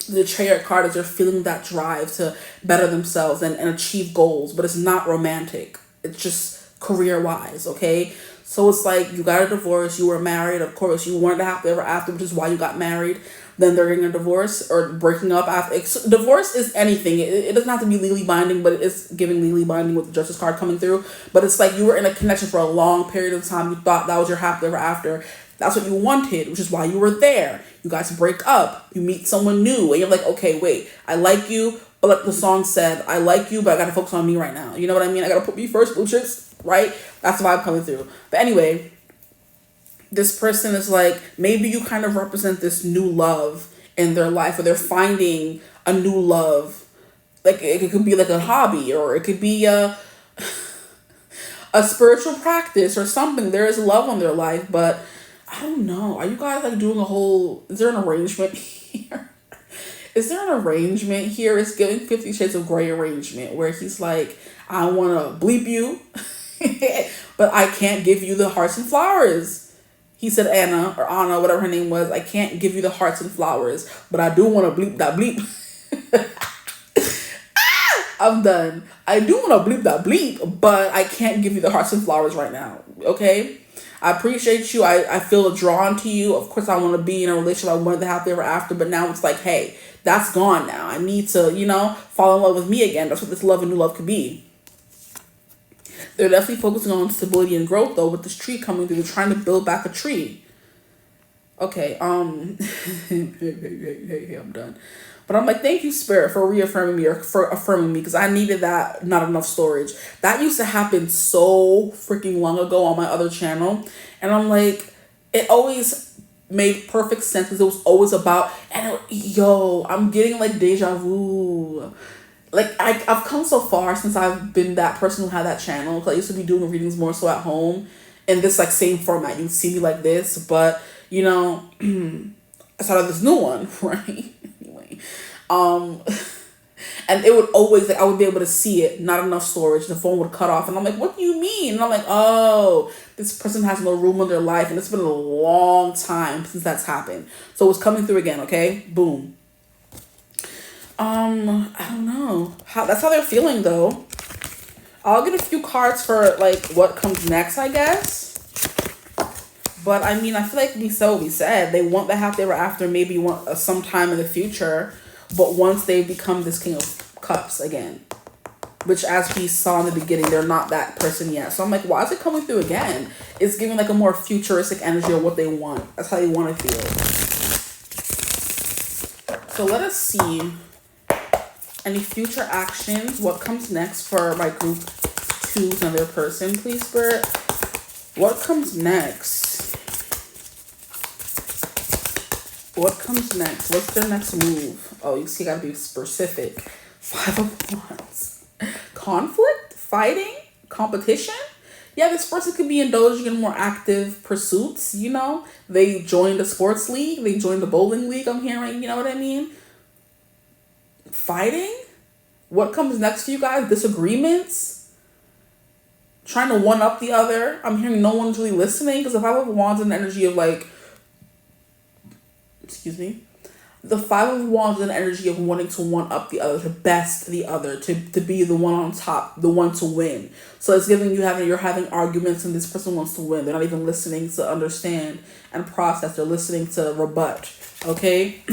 The Chariot card is they're feeling that drive to better themselves and achieve goals, but it's not romantic. It's just career-wise, okay? So it's like you got a divorce, you were married, of course, you weren't happy ever after, which is why you got married. Then they're getting a divorce or breaking up after. Divorce is anything. It doesn't have to be legally binding, but it's giving legally binding with the Justice card coming through. But it's like you were in a connection for a long period of time. You thought that was your happy ever after. That's what you wanted, which is why you were there. You guys break up. You meet someone new. And you're like, okay, wait, I like you. But like the song said, I like you, but I got to focus on me right now. You know what I mean? I got to put me first, Lucius. Right? That's the vibe coming through. But anyway, this person is like, maybe you kind of represent this new love in their life, or they're finding a new love. Like it could be like a hobby, or it could be a spiritual practice or something. There is love in their life, but I don't know. Are you guys like doing a whole, is there an arrangement here? Is there an arrangement here? It's giving 50 Shades of Grey arrangement where he's like, I want to bleep you. But I can't give you the hearts and flowers. He said Anna, whatever her name was. I can't give you the hearts and flowers, but I do want to bleep that bleep. I'm done. I do want to bleep that bleep, but I can't give you the hearts and flowers right now. Okay? I appreciate you. I feel drawn to you. Of course, I want to be in a relationship. I wanted to happy ever after, but now it's like, hey, that's gone now. I need to, fall in love with me again. That's what this love and new love could be. They're definitely focusing on stability and growth, though, with this tree coming through. They're trying to build back a tree. Okay, hey, I'm done. But I'm like, thank you, Spirit, for reaffirming me, or for affirming me, because I needed that not enough storage. That used to happen so freaking long ago on my other channel. And I'm like, it always made perfect sense, because it was always about, I'm getting like deja vu. Like, I've come so far since I've been that person who had that channel. Cause I used to be doing readings more so at home in this like same format. You'd see me like this, but you know, I started this new one, right? Anyway, and it would always, like, I would be able to see it, not enough storage, the phone would cut off, and I'm like, what do you mean? And I'm like, oh, this person has no room in their life, and it's been a long time since that's happened. So it's coming through again, okay? Boom. I don't know. That's how they're feeling, though. I'll get a few cards for, like, what comes next, I guess. But, I mean, I feel like we said what we said. They want the happily ever after maybe sometime in the future. But once they become this King of Cups again. Which, as we saw in the beginning, they're not that person yet. So I'm like, why is it coming through again? It's giving, like, a more futuristic energy of what they want. That's how they want to feel. So let us see. Any future actions? What comes next for my group 2's another person, please, Spirit? What comes next? What comes next? What's their next move? Oh, you see, gotta be specific. 5 of Wands. Conflict? Fighting? Competition? Yeah, this person could be indulging in more active pursuits, you know? They joined a sports league. They joined a bowling league, I'm hearing, you know what I mean? Fighting? What comes next for you guys? Disagreements? Trying to one up the other? I'm hearing no one's really listening, because the 5 of Wands is an energy of, like, excuse me, the 5 of Wands is an energy of wanting to one up the other, to best the other, to be the one on top, the one to win. So it's giving you're having arguments, and this person wants to win. They're not even listening to understand and process. They're listening to rebut. Okay.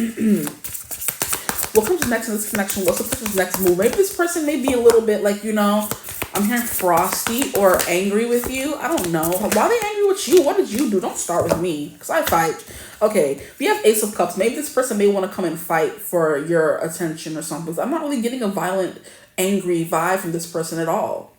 What comes next in this connection? What's the person's next move? Maybe this person may be a little bit, like, you know, I'm hearing frosty or angry with you. I don't know. Why are they angry with you? What did you do? Don't start with me, because I fight. Okay, we have Ace of Cups. Maybe this person may want to come and fight for your attention or something. I'm not really getting a violent, angry vibe from this person at all.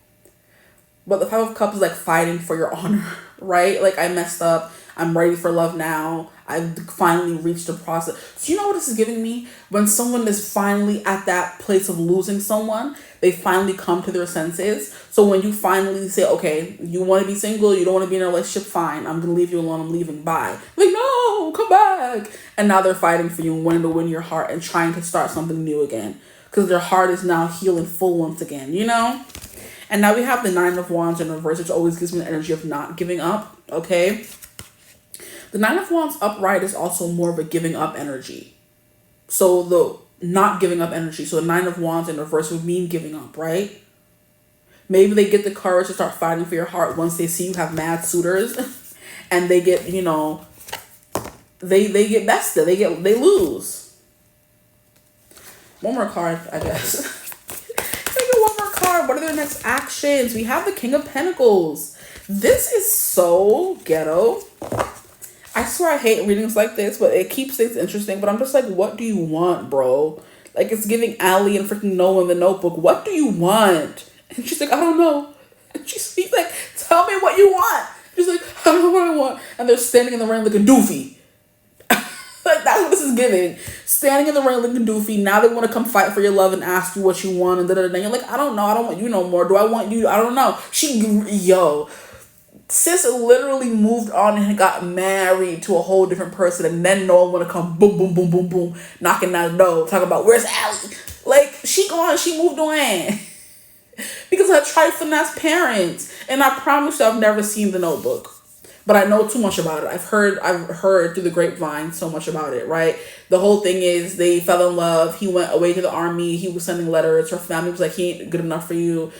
But the 5 of Cups is like fighting for your honor, right? Like, I messed up. I'm ready for love now. I've finally reached the process. So you know what this is giving me? When someone is finally at that place of losing someone, they finally come to their senses. So when you finally say, okay, you want to be single, you don't want to be in a relationship, fine. I'm going to leave you alone. I'm leaving. Bye. Like, no, come back. And now they're fighting for you and wanting to win your heart and trying to start something new again. Because their heart is now healing full once again, you know? And now we have the 9 of Wands in reverse, which always gives me the energy of not giving up, okay? The 9 of Wands upright is also more of a giving up energy. So the not giving up energy. So the 9 of Wands in reverse would mean giving up, right? Maybe they get the courage to start fighting for your heart once they see you have mad suitors. And they get, you know, they get bested. They lose. One more card, I guess. One more card. What are their next actions? We have the King of Pentacles. This is so ghetto. I swear I hate readings like this, but it keeps things interesting. But I'm just like, what do you want, bro? Like, it's giving Allie and freaking Noah in the Notebook. What do you want? And she's like, I don't know. And she's like, tell me what you want. She's like, I don't know what I want. And they're standing in the rain looking doofy. Like, that's what this is giving. Standing in the rain looking doofy. Now they want to come fight for your love and ask you what you want. And da-da-da. You're like, I don't know. I don't want you no more. Do I want you? I don't know. Sis literally moved on and got married to a whole different person, and then no one want to come boom, boom, boom, boom, boom, knocking on the door, talking about, where's Allie? Like, she gone, she moved on. Because of her trifling ass parents. And I promise you, I've never seen the Notebook. But I know too much about it. I've heard through the grapevine so much about it, right? The whole thing is they fell in love. He went away to the army. He was sending letters. Her family was like, he ain't good enough for you.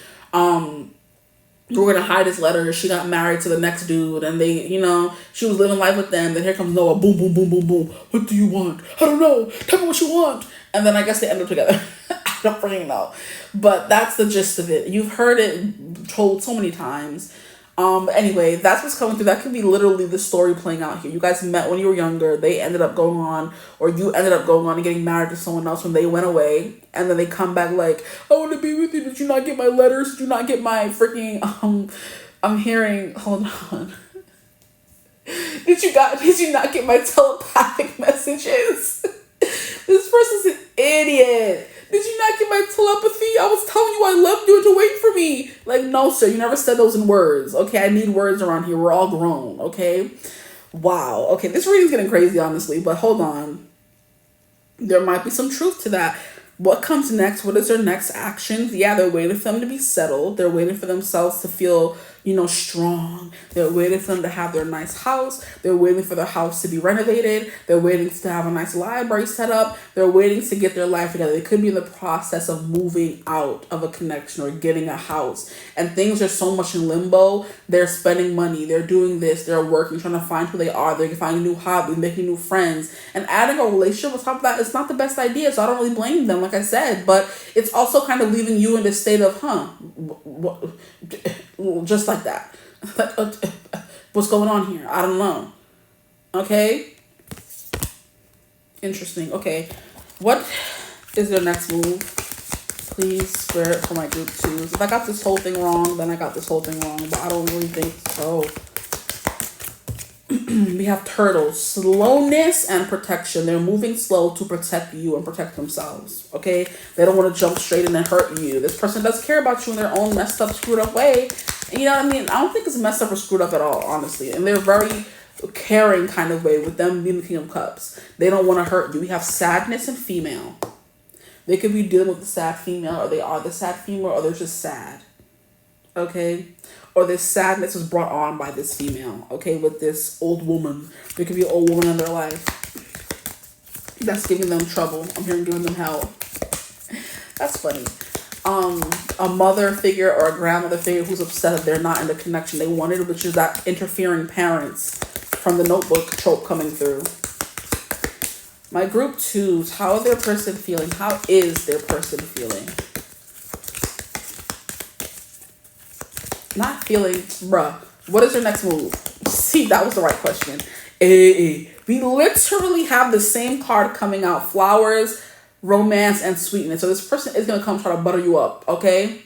We're gonna hide his letters. She got married to the next dude, and they, you know, she was living life with them. Then here comes Noah. Boom, boom, boom, boom, boom. What do you want? I don't know. Tell me what you want. And then I guess they end up together. I don't freaking know. But that's the gist of it. You've heard it told so many times. But anyway, that's what's coming through. That could be literally the story playing out here. You guys met when you were younger. They ended up going on, or you ended up going on and getting married to someone else when they went away. And then they come back like, I want to be with you. Did you not get my letters? Did you not get my freaking, I'm hearing, hold on. Did you not get my telepathic messages? This person's an idiot. Did you not get my telepathy? I was telling you I loved you and to wait for me. Like, no, sir, you never said those in words. Okay, I need words around here. We're all grown, okay? Wow. Okay, this reading's getting crazy, honestly, but hold on. There might be some truth to that. What comes next? What is their next actions? Yeah, they're waiting for them to be settled. They're waiting for themselves to feel, strong. They're waiting for them to have their nice house. They're waiting for their house to be renovated. They're waiting to have a nice library set up. They're waiting to get their life together. They could be in the process of moving out of a connection or getting a house. And things are so much in limbo. They're spending money. They're doing this. They're working, trying to find who they are. They're finding new hobbies, making new friends. And adding a relationship on top of that is not the best idea. So I don't really blame them, like I said. But it's also kind of leaving you in this state of, just like that. What's going on here? I don't know. Okay. Interesting. Okay. What is their next move? Please, Spirit, for my group twos. If I got this whole thing wrong, then I got this whole thing wrong. But I don't really think so. We have turtles. Slowness and protection. They're moving slow to protect you and protect themselves. Okay? They don't want to jump straight in and hurt you. This person does care about you in their own messed up, screwed up way. And you know what I mean? I don't think it's messed up or screwed up at all, honestly. And they're very caring kind of way with them being the King of Cups. They don't want to hurt you. We have sadness and female. They could be dealing with the sad female, or they are the sad female, or they're just sad. Okay? Or this sadness was brought on by this female, okay, with this old woman. There could be an old woman in their life that's giving them trouble. I'm hearing giving them hell. That's funny. A mother figure or a grandmother figure who's upset that they're not in the connection they wanted, which is that interfering parents from the Notebook trope coming through. My group twos, how is their person feeling? How is their person feeling? Not feeling, bruh. What is their next move? See, that was the right question. We literally have the same card coming out. Flowers, romance, and sweetness. So this person is going to come try to butter you up, okay?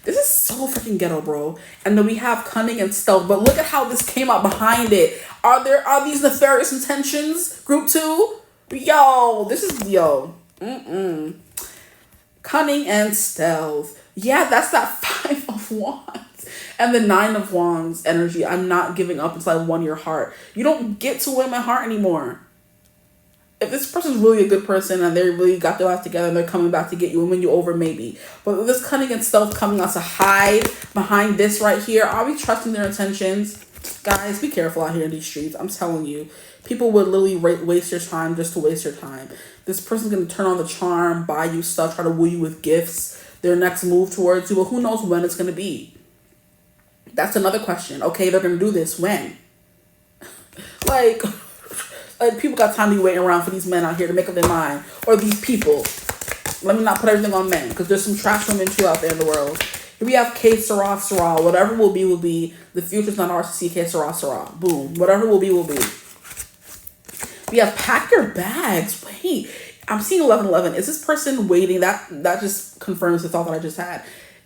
This is so freaking ghetto, bro. And then we have cunning and stealth. But look at how this came out behind it. Are these nefarious intentions? Group two? Yo, this is, yo. Cunning and stealth. Yeah, that's that 5 of Wands. And the 9 of Wands energy. I'm not giving up until I won your heart. You don't get to win my heart anymore. If this person's really a good person and they really got their life together and they're coming back to get you and win you over, maybe. But with this cunning and stealth coming out to hide behind this right here, are we trusting their intentions? Guys, be careful out here in these streets. I'm telling you. People would literally waste your time just to waste your time. This person's going to turn on the charm, buy you stuff, try to woo you with gifts. Their next move towards you. But who knows when it's going to be. That's another question. Okay, they're going to do this. When? like people got time to be waiting around for these men out here to make up their mind. Or these people. Let me not put everything on men. Because there's some trash women too out there in the world. Here we have 𝐓𝐶. Whatever will be, will be. The future's not ours to see. 𝐓𝐶. Boom. Whatever will be, will be. We have pack your bags. Wait. I'm seeing 1111. Is this person waiting? That just confirms the thought that I just had.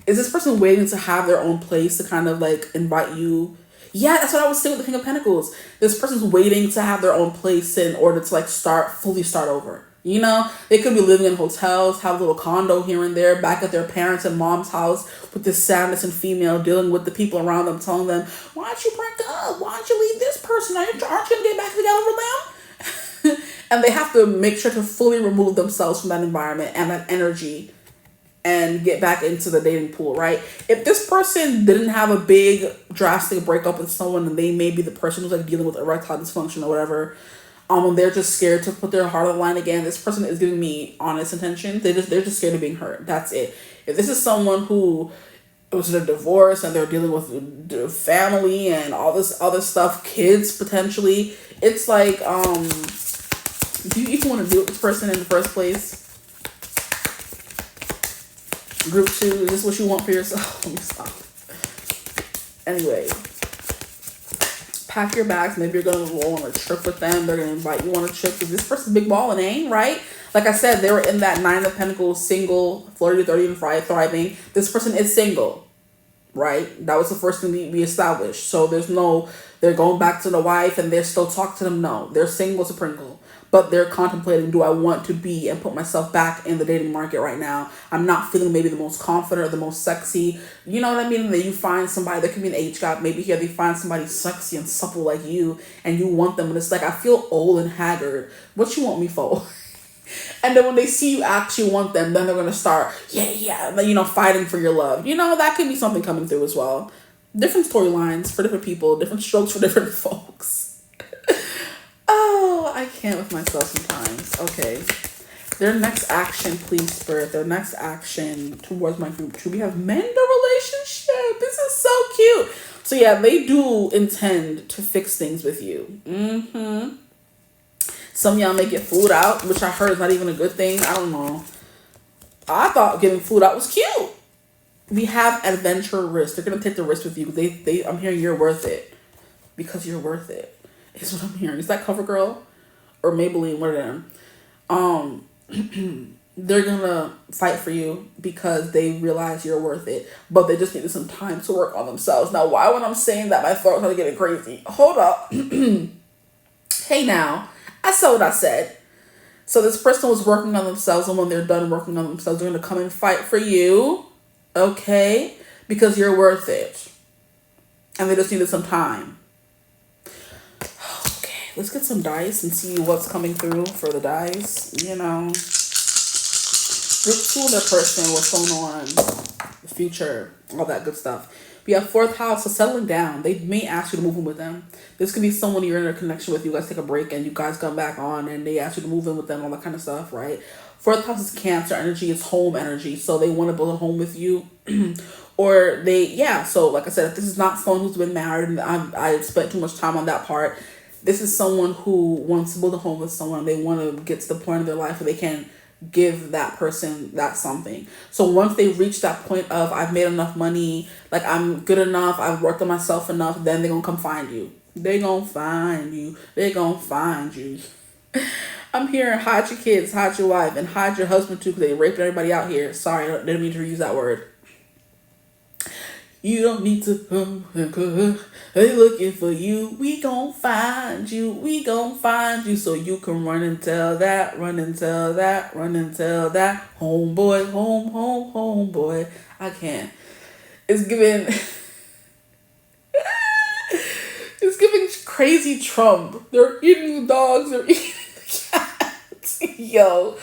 Is this person waiting to have their own place to kind of like invite you? Yeah, that's what I was saying with the King of Pentacles. This person's waiting to have their own place in order to like fully start over. You know, they could be living in hotels, have a little condo here and there, back at their parents' and mom's house with this sadness and female dealing with the people around them, telling them, why don't you break up? Why don't you leave this person? Aren't you going to get back together with them? And they have to make sure to fully remove themselves from that environment and that energy and get back into the dating pool, right? If this person didn't have a big drastic breakup with someone and they may be the person who's like dealing with erectile dysfunction or whatever, they're just scared to put their heart on the line again. This person is giving me honest intentions. They're just scared of being hurt. That's it. If this is someone who was in a divorce and they're dealing with family and all this other stuff, kids potentially, it's like, do you even want to deal with this person in the first place? Group two, is this what you want for yourself? Let me stop. Anyway, pack your bags. Maybe you're going to roll on a trip with them. They're going to invite you on a trip. Because this person's big balling, ain't right? Like I said, they were in that 9 of Pentacles, single, flirty, 30, and thriving. This person is single, right? That was the first thing we established. So they're going back to the wife and they're still talking to them. No, they're single to Pringle. but they're contemplating, do I want to be and put myself back in the dating market right now? I'm not feeling maybe the most confident or the most sexy. You know what I mean? That you find somebody, there can be an age gap. Maybe here they find somebody sexy and supple like you, and you want them, and it's like, I feel old and haggard. What you want me for? And then when they see you actually want them, then they're going to start, fighting for your love. That could be something coming through as well. Different storylines for different people, different strokes for different folks. Oh, I can't with myself sometimes. Okay. Their next action, please, Spirit. Their next action towards my group 2. We have mend a relationship. This is so cute. So yeah, they do intend to fix things with you. Some of y'all may get food out, which I heard is not even a good thing. I don't know. I thought getting food out was cute. We have adventure risk. They're going to take the risk with you. I'm hearing you're worth it. Because you're worth it. Is what I'm hearing. Is that CoverGirl? Or Maybelline? One of them. They're going to fight for you because they realize you're worth it. But they just needed some time to work on themselves. Now, why when I'm saying that, my throat's going to get crazy? Hold up. Hey now. I said what I said. So this person was working on themselves, and when they're done working on themselves, they're going to come and fight for you. Okay? Because you're worth it. And they just needed some time. Okay, let's get some dice and see what's coming through for the dice. Group 2 of their person, what's going on, the future, all that good stuff. We have 4th house, so settling down. They may ask you to move in with them. This could be someone you're in a connection with. You guys take a break and you guys come back on and they ask you to move in with them, all that kind of stuff, right? 4th house is Cancer energy. It's home energy. So they want to build a home with you. Or so like I said, if this is not someone who's been married and I spent too much time on that part, this is someone who wants to build a home with someone. They want to get to the point of their life where they can give that person that something. So once they reach that point of, I've made enough money, like I'm good enough, I've worked on myself enough, then they're gonna come find you. They're gonna find you. I'm hearing hide your kids, hide your wife, and hide your husband too, because they raping everybody out here. Sorry, I didn't mean to use that word. You don't need to they looking for you. We gon' find you. We gon' find you. So you can run and tell that. Run and tell that. Run and tell that. Homeboy, homeboy. I can't. It's giving it's giving crazy Trump. They're eating the dogs, they're eating the cats. Yo.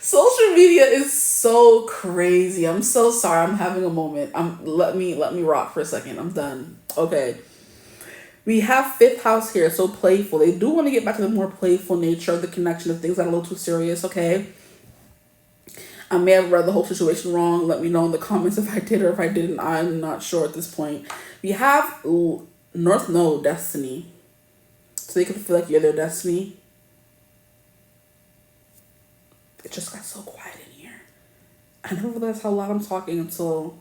Social media is so crazy. I'm so sorry. I'm having a moment. Let me rock for a second. I'm done. Okay. We have 5th house here, so playful. They do want to get back to the more playful nature of the connection of things that are a little too serious, okay? I may have read the whole situation wrong. Let me know in the comments if I did or if I didn't. I'm not sure at this point. We have North Node destiny. So they can feel like you're their destiny. It just got so quiet in here. I never realized how loud I'm talking until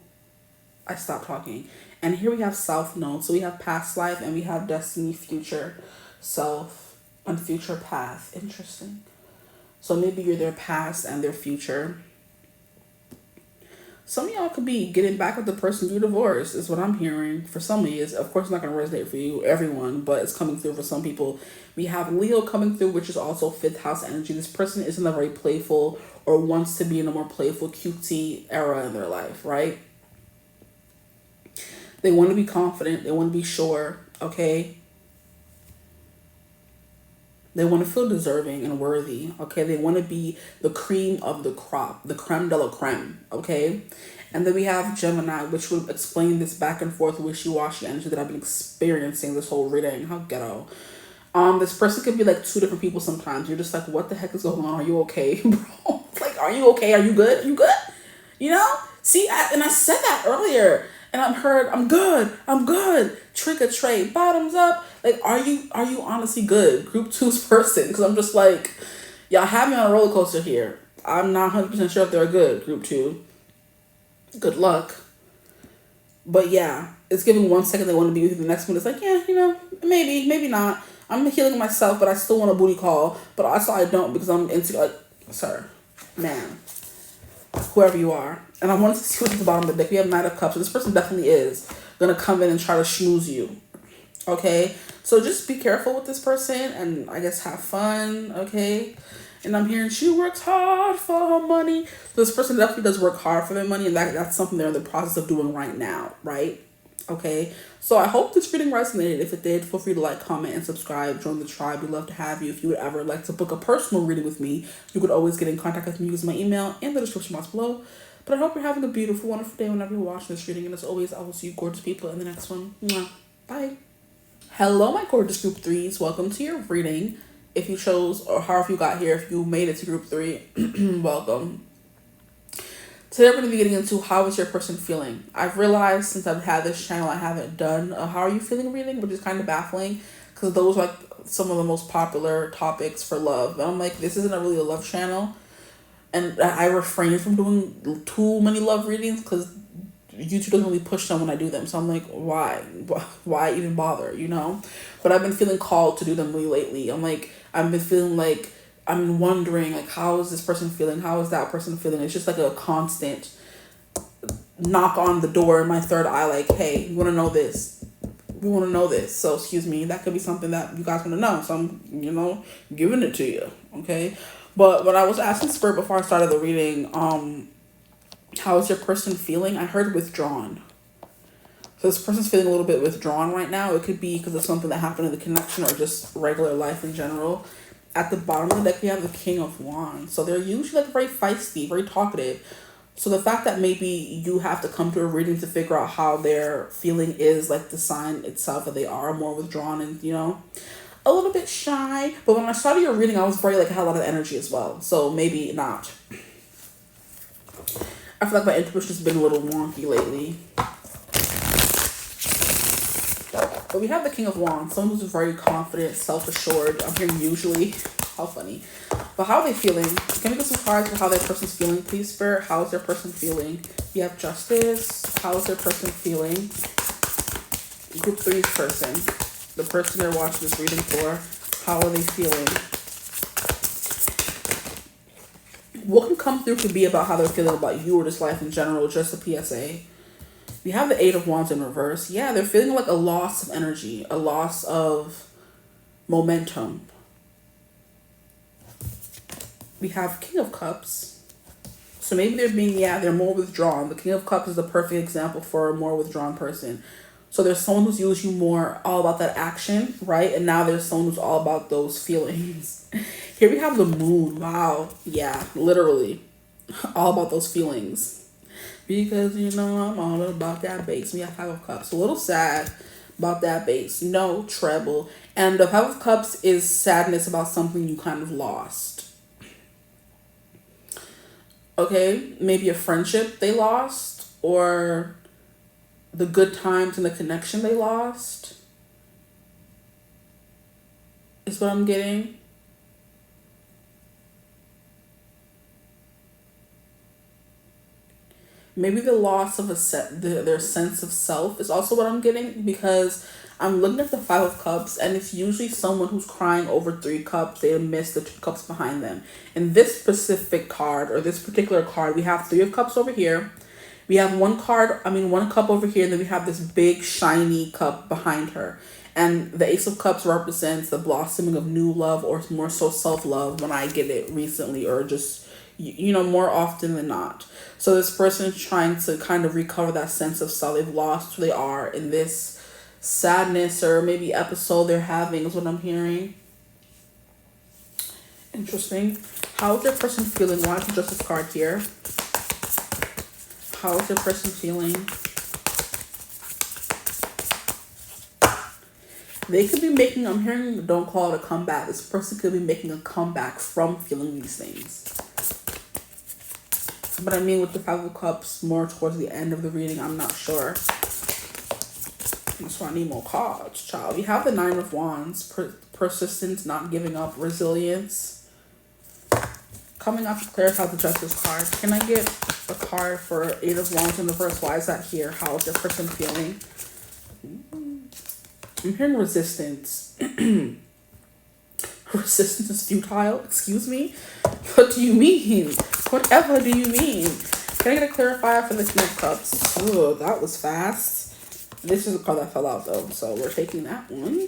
I stopped talking. And here we have South Node. So we have past life and we have destiny, future self, and future path. Interesting. So maybe you're their past and their future. Some of y'all could be getting back with the person you divorced, is what I'm hearing. For some of you, of course, it's not going to resonate for you, everyone, but it's coming through for some people. We have Leo coming through, which is also 5th house energy. This person isn't a very playful or wants to be in a more playful, cutesy era in their life, right? They want to be confident. They want to be sure, okay? They want to feel deserving and worthy, okay? They want to be the cream of the crop, the creme de la creme, okay? And then we have Gemini, which would explain this back and forth wishy-washy energy that I've been experiencing this whole reading. How ghetto. This person could be like 2 different people sometimes. You're just like, what the heck is going on? Are you okay, bro? Like, are you okay? Are you good? Are you good? You know? See, I said that earlier. And I'm good. Trick or trade, bottoms up. Like, are you honestly good? Group 2's person. Because I'm just like, y'all have me on a roller coaster here. I'm not 100% sure if they're good, Group 2. Good luck. But yeah, it's giving 1 second they want to be with you. The next one is like, yeah, maybe not. I'm healing myself, but I still want a booty call. But also I don't, because I'm into, like, sir, man, whoever you are. And I wanted to see what's at the bottom of the deck. We have Knight of Cups. So this person definitely is going to come in and try to schmooze you. Okay, so just be careful with this person and I guess have fun. Okay, and I'm hearing she works hard for her money. So this person definitely does work hard for their money, and that's something they're in the process of doing right now, right? Okay, so I hope this reading resonated. If it did, feel free to like, comment, and subscribe. Join the tribe. We'd love to have you. If you would ever like to book a personal reading with me, you could always get in contact with me using my email in the description box below. But I hope you're having a beautiful, wonderful day whenever you're watching this reading. And as always, I will see you gorgeous people in the next one. Mwah. Bye. Hello, my gorgeous group threes. Welcome to your reading. If you chose, or however you got here, if you made it to group three, welcome. Today we're going to be getting into how is your person feeling. I've realized since I've had this channel, I haven't done a how are you feeling reading, which is kind of baffling because those are like some of the most popular topics for love. But I'm like, this isn't really a love channel. And I refrain from doing too many love readings because YouTube doesn't really push them when I do them. So I'm like, why? Why even bother, you know? But I've been feeling called to do them really lately. I've been feeling like, I'm wondering, like, how is this person feeling? How is that person feeling? It's just like a constant knock on the door in my third eye, like, hey, you want to know this? We want to know this. So, excuse me, that could be something that you guys want to know. So I'm, giving it to you, okay? But when I was asking Spirit before I started the reading, how is your person feeling? I heard withdrawn. So this person's feeling a little bit withdrawn right now. It could be because of something that happened in the connection or just regular life in general. At the bottom of the deck, we have the King of Wands. So they're usually like very feisty, very talkative. So the fact that maybe you have to come to a reading to figure out how their feeling is, like the sign itself that they are more withdrawn and, a little bit shy. But when I started your reading, I was very like, I had a lot of energy as well. So maybe not. I feel like my intuition's been a little wonky lately. But we have the King of Wands, someone who's very confident, self-assured. I'm hearing usually. How funny. But how are they feeling? Can we get some cards for how that person's feeling, please, Spirit? How is their person feeling? We have Justice. How is their person feeling? Group 3's person. The person they're watching this reading for. How are they feeling? What can come through could be about how they're feeling about you or just life in general, just a PSA. We have the Eight of Wands in reverse. Yeah, they're feeling like a loss of energy, a loss of momentum. We have King of Cups. So maybe they're more withdrawn. The King of Cups is the perfect example for a more withdrawn person. So there's someone who's usually more all about that action, right? And now there's someone who's all about those feelings. Here we have the Moon. Wow. Yeah, literally. All about those feelings. Because, I'm all about that bass. We have Five of Cups. A little sad about that bass. No treble. And the Five of Cups is sadness about something you kind of lost. Okay, maybe a friendship they lost, or the good times and the connection they lost is what I'm getting. Maybe the loss of their sense of self is also what I'm getting, because I'm looking at the Five of Cups and it's usually someone who's crying over 3 cups. They miss the 2 cups behind them. In this specific card, or this particular card, we have 3 of Cups over here. We have one cup over here, and then we have this big shiny cup behind her. And the Ace of Cups represents the blossoming of new love, or more so self-love, when I get it recently, or just, more often than not. So this person is trying to kind of recover that sense of self. They've lost who they are in this sadness or maybe episode they're having is what I'm hearing. Interesting. How is their person feeling? Why is the Justice card here? How is their person feeling? They could be making, I'm hearing, don't call it a comeback. This person could be making a comeback from feeling these things. But I mean, with the Five of Cups, more towards the end of the reading, I'm not sure. So I need more cards, child. We have the Nine of Wands. Persistence, not giving up, resilience. Coming up to clarify the Justice card. Can I get a card for Eight of Wands in reverse? Why is that here? How is your person feeling? I'm hearing resistance. Resistance is futile. Excuse me? What do you mean? Whatever do you mean? Can I get a clarifier for the King of Cups? Oh, that was fast. This is a card that fell out though, so we're taking that one.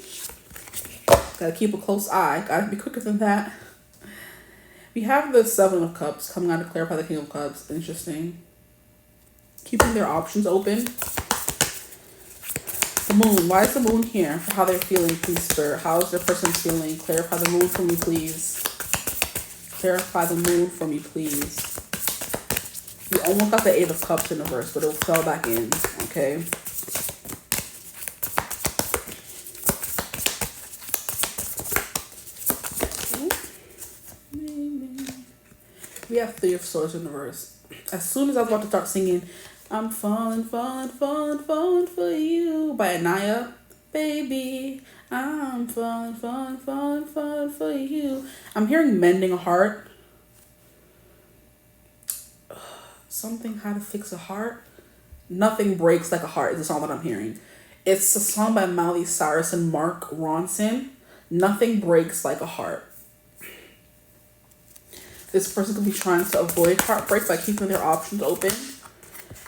Gotta keep a close eye. Gotta be quicker than that. We have the Seven of Cups coming out to clarify the King of Cups. Interesting. Keeping their options open. The Moon. Why is the Moon here? For how they're feeling, please, Spirit. How is their person feeling? Clarify the Moon for me, please. Clarify the Moon for me, please. We almost got the Eight of Cups in the verse, but it fell back in. Okay. We have Three of Swords in the verse. As soon as I was about to start singing, I'm falling, falling, falling, falling for you by Anaya. Baby, I'm falling, falling, falling, falling for you. I'm hearing mending a heart. Something how to fix a heart. Nothing breaks like a heart is the song that I'm hearing. It's a song by Miley Cyrus and Mark Ronson. Nothing breaks like a heart. This person could be trying to avoid heartbreak by keeping their options open.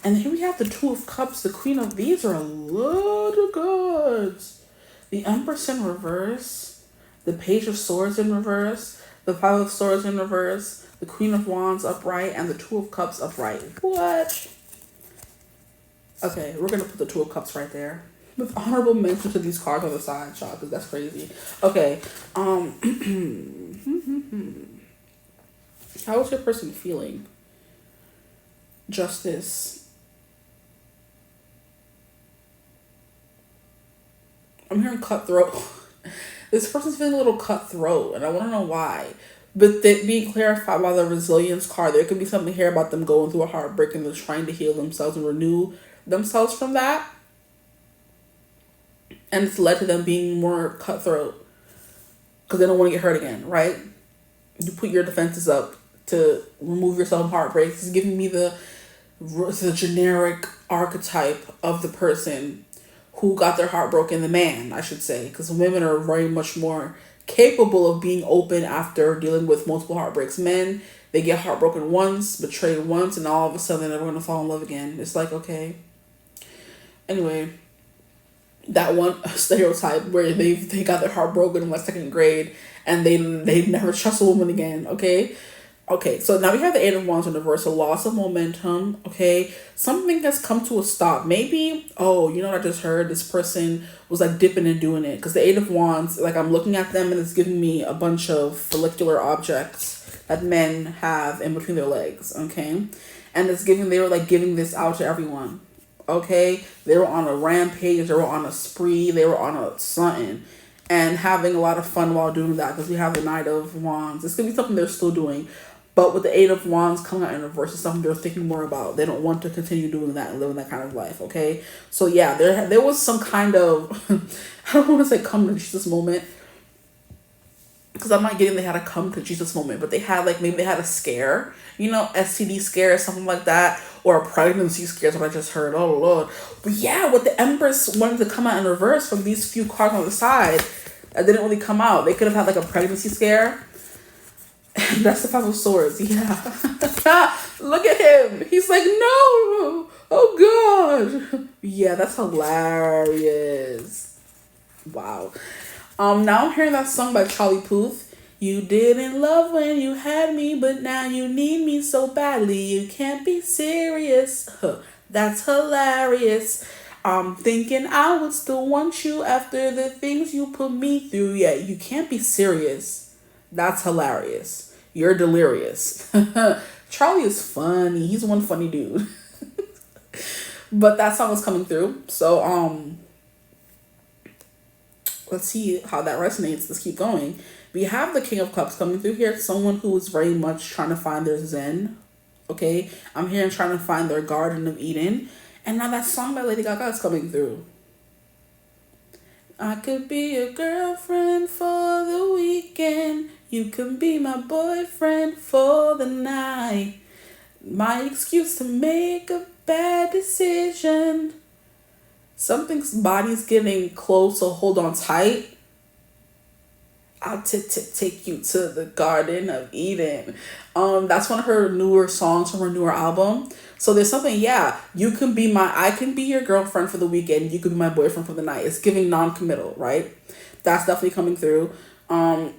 And here we have the Two of Cups, the Queen of... These are a lot of cards. The Empress in reverse. The Page of Swords in reverse. The Five of Swords in reverse. The Queen of Wands upright. And the Two of Cups upright. What? Okay, we're going to put the Two of Cups right there. With honorable mention to these cards on the side, shot, because that's crazy. Okay. How is your person feeling? Justice. I'm hearing cutthroat. This person's feeling a little cutthroat, and I want to know why. But being clarified by the resilience card, there could be something here about them going through a heartbreak and they're trying to heal themselves and renew themselves from that. And it's led to them being more cutthroat because they don't want to get hurt again, right? You put your defenses up to remove yourself from heartbreak. This is giving me the generic archetype of the person who got their heart broken, the man, I should say, because women are very much more capable of being open after dealing with multiple heartbreaks. Men, they get heartbroken once, betrayed once, and all of a sudden they're never going to fall in love again. It's like, okay. Anyway, that one stereotype where they got their heart broken in like second grade and they never trust a woman again, okay? Okay, so now we have the Eight of Wands in reverse, a loss of momentum, okay? Something has come to a stop. Maybe, oh, you know what I just heard? This person was like dipping and doing it. Because the Eight of Wands, like I'm looking at them and it's giving me a bunch of follicular objects that men have in between their legs, okay? And it's they were like giving this out to everyone, okay? They were on a rampage, they were on a spree, they were on a something. And having a lot of fun while doing that because we have the Knight of Wands. It's going to be something they're still doing. But with the Eight of Wands coming out in reverse, it's something they're thinking more about. They don't want to continue doing that and living that kind of life, okay? So yeah, there was some kind of, I don't want to say come to Jesus moment, because I'm not getting they had a come to Jesus moment, but they had like, maybe they had a scare, you know, STD scare or something like that, or a pregnancy scare, is what I just heard, oh Lord. But yeah, with the Empress wanting to come out in reverse from these few cards on the side, that didn't really come out. They could have had like a pregnancy scare. That's the Five of Swords, yeah. Look at him. He's like, no. Oh, God. Yeah, that's hilarious. Wow. Now I'm hearing that song by Charlie Puth. You didn't love when you had me, but now you need me so badly. You can't be serious. That's hilarious. I'm thinking I would still want you after the things you put me through. Yeah, you can't be serious. That's hilarious. You're delirious. Charlie is funny. He's one funny dude. But that song was coming through. So, let's see how that resonates. Let's keep going. We have the King of Cups coming through here. Someone who is very much trying to find their Zen. Okay? I'm here trying to find their Garden of Eden. And now that song by Lady Gaga is coming through. I could be your girlfriend for the weekend. You can be my boyfriend for the night. My excuse to make a bad decision. Something's body's getting close, so hold on tight. I'll take you to the Garden of Eden. That's one of her newer songs from her newer album. So there's something, yeah, I can be your girlfriend for the weekend. You could be my boyfriend for the night. It's giving non-committal, right? That's definitely coming through. And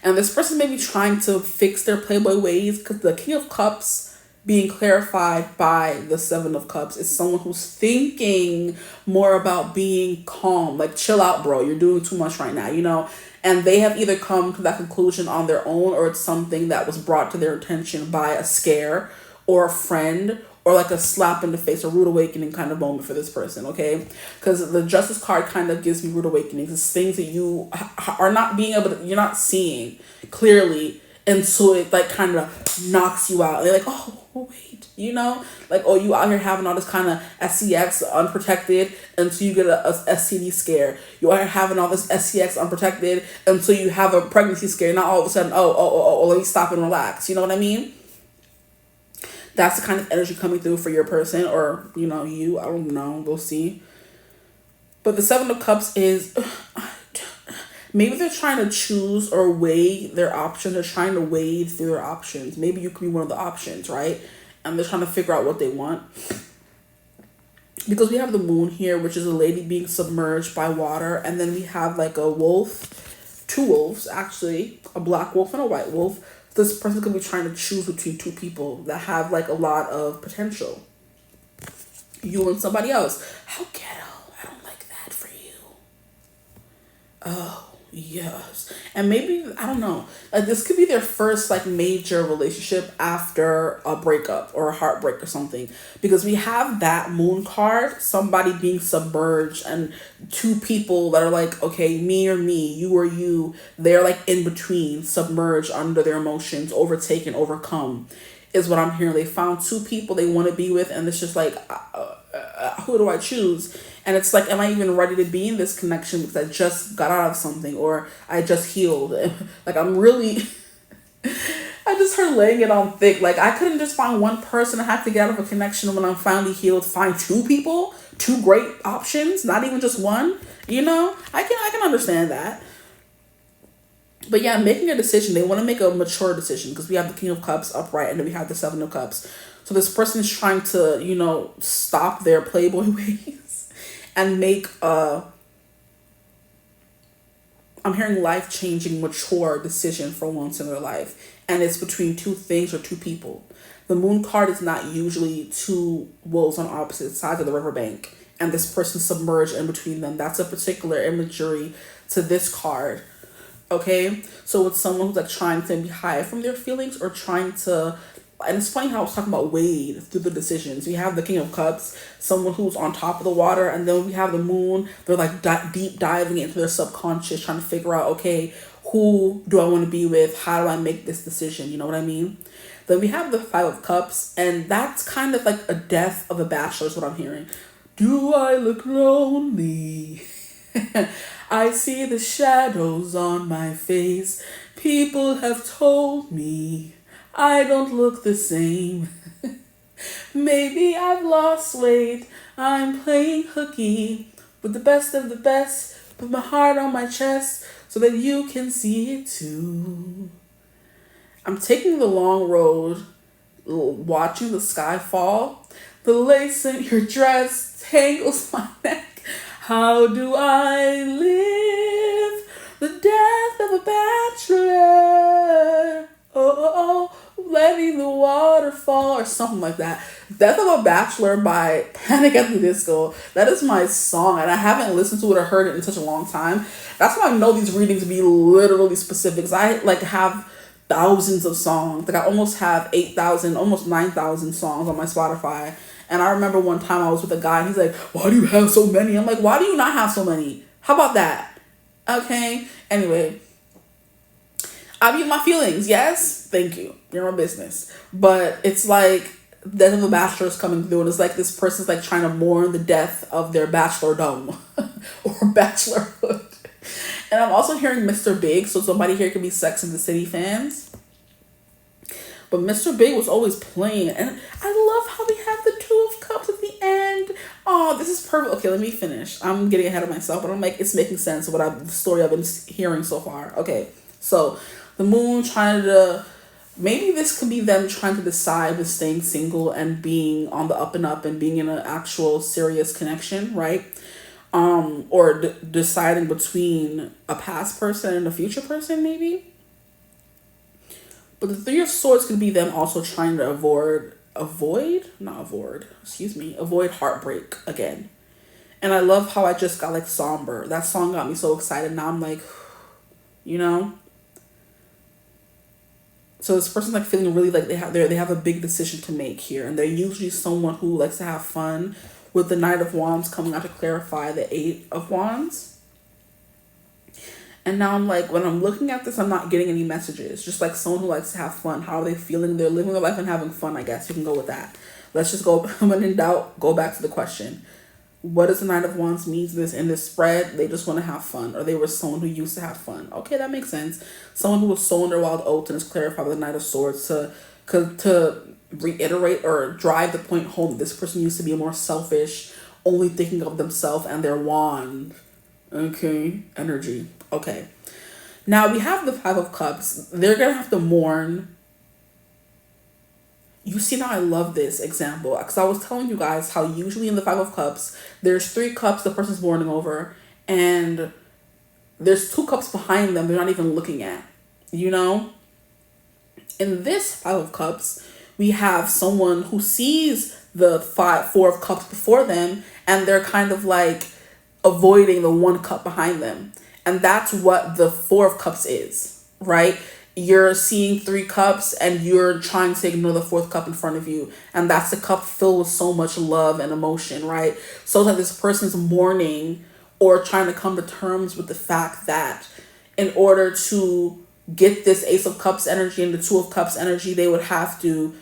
this person may be trying to fix their playboy ways, because the King of Cups being clarified by the Seven of Cups is someone who's thinking more about being calm. Like, chill out, bro. You're doing too much right now, you know? And they have either come to that conclusion on their own, or it's something that was brought to their attention by a scare or a friend, or like a slap in the face, a rude awakening kind of moment for this person, okay? Because the Justice card kind of gives me rude awakenings. It's things that you are not being able to, you're not seeing clearly, and so it like kind of knocks you out. And they're like, oh wait, you know, like, oh, you out here having all this kind of SCX unprotected until you get a STD scare. You out here having all this SCX unprotected until you have a pregnancy scare. Not all of a sudden, let me stop and relax. You know what I mean? That's the kind of energy coming through for your person, or, you know, you, I don't know, we'll see. But the Seven of Cups is, maybe they're trying to choose or weigh their options. They're trying to wade through their options. Maybe you could be one of the options, right? And they're trying to figure out what they want. Because we have the Moon here, which is a lady being submerged by water. And then we have like a wolf, two wolves, actually, a black wolf and a white wolf. This person could be trying to choose between two people that have like a lot of potential. You and somebody else. How ghetto. I don't like that for you. Oh, yes. And maybe, I don't know, like this could be their first like major relationship after a breakup or a heartbreak or something, because we have that Moon card, somebody being submerged, and two people that are like, okay, me or me, you or you, they're like in between, submerged under their emotions, overtaken, overcome, is what I'm hearing. They found two people they want to be with, and it's just like, who do I choose? And it's like, am I even ready to be in this connection because I just got out of something, or I just healed? Like, I'm really, I just heard laying it on thick. Like, I couldn't just find one person. I have to get out of a connection when I'm finally healed. Find two people, two great options, not even just one. You know, I can understand that. But yeah, making a decision. They want to make a mature decision, because we have the King of Cups upright, and then we have the Seven of Cups. So this person is trying to, you know, stop their playboy ways and make I'm hearing life-changing, mature decision for once in their life. And it's between two things or two people. The Moon card is not usually two wolves on opposite sides of the riverbank, and this person submerged in between them. That's a particular imagery to this card. Okay? So it's someone who's like trying to be hide from their feelings, or trying to, and it's funny how I was talking about wade through the decisions. We have the King of Cups, someone who's on top of the water, and then we have the Moon. They're like deep diving into their subconscious, trying to figure out, okay, who do I want to be with? How do I make this decision? You know what I mean? Then we have the Five of Cups, and that's kind of like a death of a bachelor is what I'm hearing. Do I look lonely? I see the shadows on my face. People have told me I don't look the same. Maybe I've lost weight. I'm playing hooky with the best of the best, with my heart on my chest so that you can see it too. I'm taking the long road, watching the sky fall. The lace in your dress tangles my neck. How do I live the death of a bachelor? Oh, letting the water fall, or something like that. Death of a Bachelor by Panic at the Disco. That is my song, and I haven't listened to it or heard it in such a long time. That's why I know these readings be literally specific. I like have thousands of songs. Like I almost have 8,000, almost 9,000 songs on my Spotify. And I remember one time I was with a guy, and he's like, why do you have so many? I'm like, why do you not have so many? How about that? Okay. Anyway, I beat my feelings. Yes. Thank you. You're my business. But it's like Death of a Bachelor is coming through, and it's like this person's like trying to mourn the death of their bachelordom or bachelorhood. And I'm also hearing Mr. Big. So somebody here could be Sex and the City fans. But Mr. Big was always playing. And I love how we have the Two of Cups at the end. Oh, this is perfect. Okay, let me finish. I'm getting ahead of myself, but I'm like, it's making sense of the story I've been hearing so far. Okay, so the Moon trying to Maybe this could be them trying to decide with staying single and being on the up and up and being in an actual serious connection, right? Or deciding between a past person and a future person, maybe. But the Three of Swords could be them also trying to avoid heartbreak again. And I love how I just got like somber. That song got me so excited. Now I'm like, you know. So this person's like feeling really like they have a big decision to make here, and they're usually someone who likes to have fun. With the Knight of Wands coming out to clarify the Eight of Wands. And now I'm like, when I'm looking at this, I'm not getting any messages. Just like someone who likes to have fun. How are they feeling? They're living their life and having fun, I guess. You can go with that. Let's just go, when in doubt, go back to the question. What does the Knight of Wands mean to this in this spread? They just want to have fun. Or they were someone who used to have fun. Okay, that makes sense. Someone who was sown their wild oats and is clarified with the Knight of Swords to reiterate or drive the point home that this person used to be more selfish, only thinking of themselves and their wand. Okay, energy. Okay. Now we have the Five of Cups. They're going to have to mourn. You see now I love this example because I was telling you guys how usually in the Five of Cups, there's 3 cups the person's mourning over and there's 2 cups behind them they're not even looking at, you know? In this Five of Cups, we have someone who sees the 4 of Cups before them and they're kind of like avoiding the 1 cup behind them. And that's what the 4 of Cups is, right? You're seeing 3 cups and you're trying to ignore the 4th cup in front of you. And that's the cup filled with so much love and emotion, right? So that this person's mourning or trying to come to terms with the fact that in order to get this Ace of Cups energy and the 2 of Cups energy, they would have to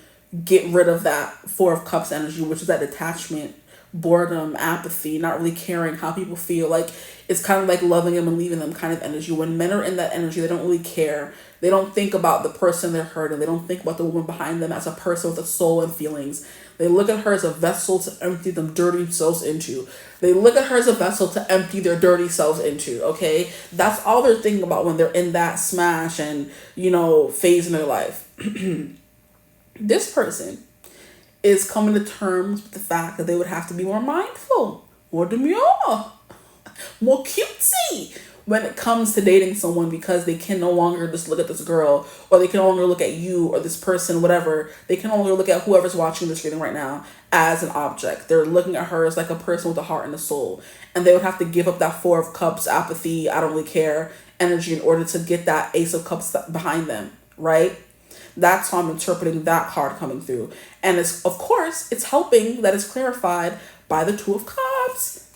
get rid of that 4 of Cups energy, which is that detachment, boredom, apathy, not really caring how people feel. Like it's kind of like loving them and leaving them kind of energy. When men are in that energy, they don't really care. They don't think about the person they're hurting. They don't think about the woman behind them as a person with a soul and feelings. They look at her as a vessel to empty them dirty selves into. They look at her as a vessel to empty their dirty selves into, okay? That's all they're thinking about when they're in that smash and, you know, phase in their life. This person is coming to terms with the fact that they would have to be more mindful, more demure, more cutesy when it comes to dating someone because they can no longer just look at this girl or they can no longer look at you or this person, whatever. They can no longer look at whoever's watching this reading right now as an object. They're looking at her as like a person with a heart and a soul. And they would have to give up that 4 of Cups, apathy, I don't really care energy in order to get that Ace of Cups behind them, right? That's how I'm interpreting that card coming through. And it's, of course, it's helping that it's clarified by the 2 of Cups.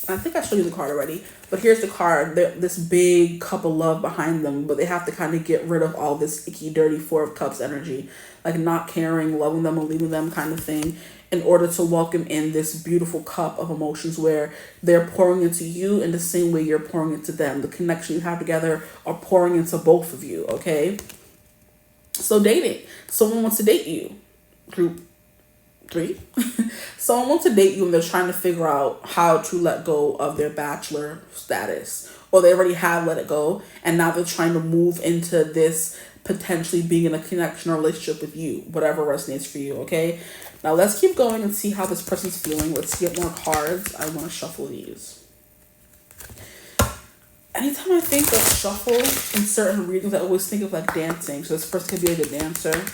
I think I showed you the card already, but here's the card. This big cup of love behind them, but they have to kind of get rid of all this icky, dirty 4 of Cups energy, like not caring, loving them, and leaving them kind of thing, in order to welcome in this beautiful cup of emotions where they're pouring into you in the same way you're pouring into them. The connection you have together are pouring into both of you, okay? So dating. Someone wants to date you. Group 3. Someone wants to date you and they're trying to figure out how to let go of their bachelor status. Or they already have let it go and now they're trying to move into this potentially being in a connection or relationship with you. Whatever resonates for you, okay? Now let's keep going and see how this person's feeling. Let's get more cards. I want to shuffle these. Anytime I think of shuffle in certain readings, I always think of like dancing. So this person could be like a dancer.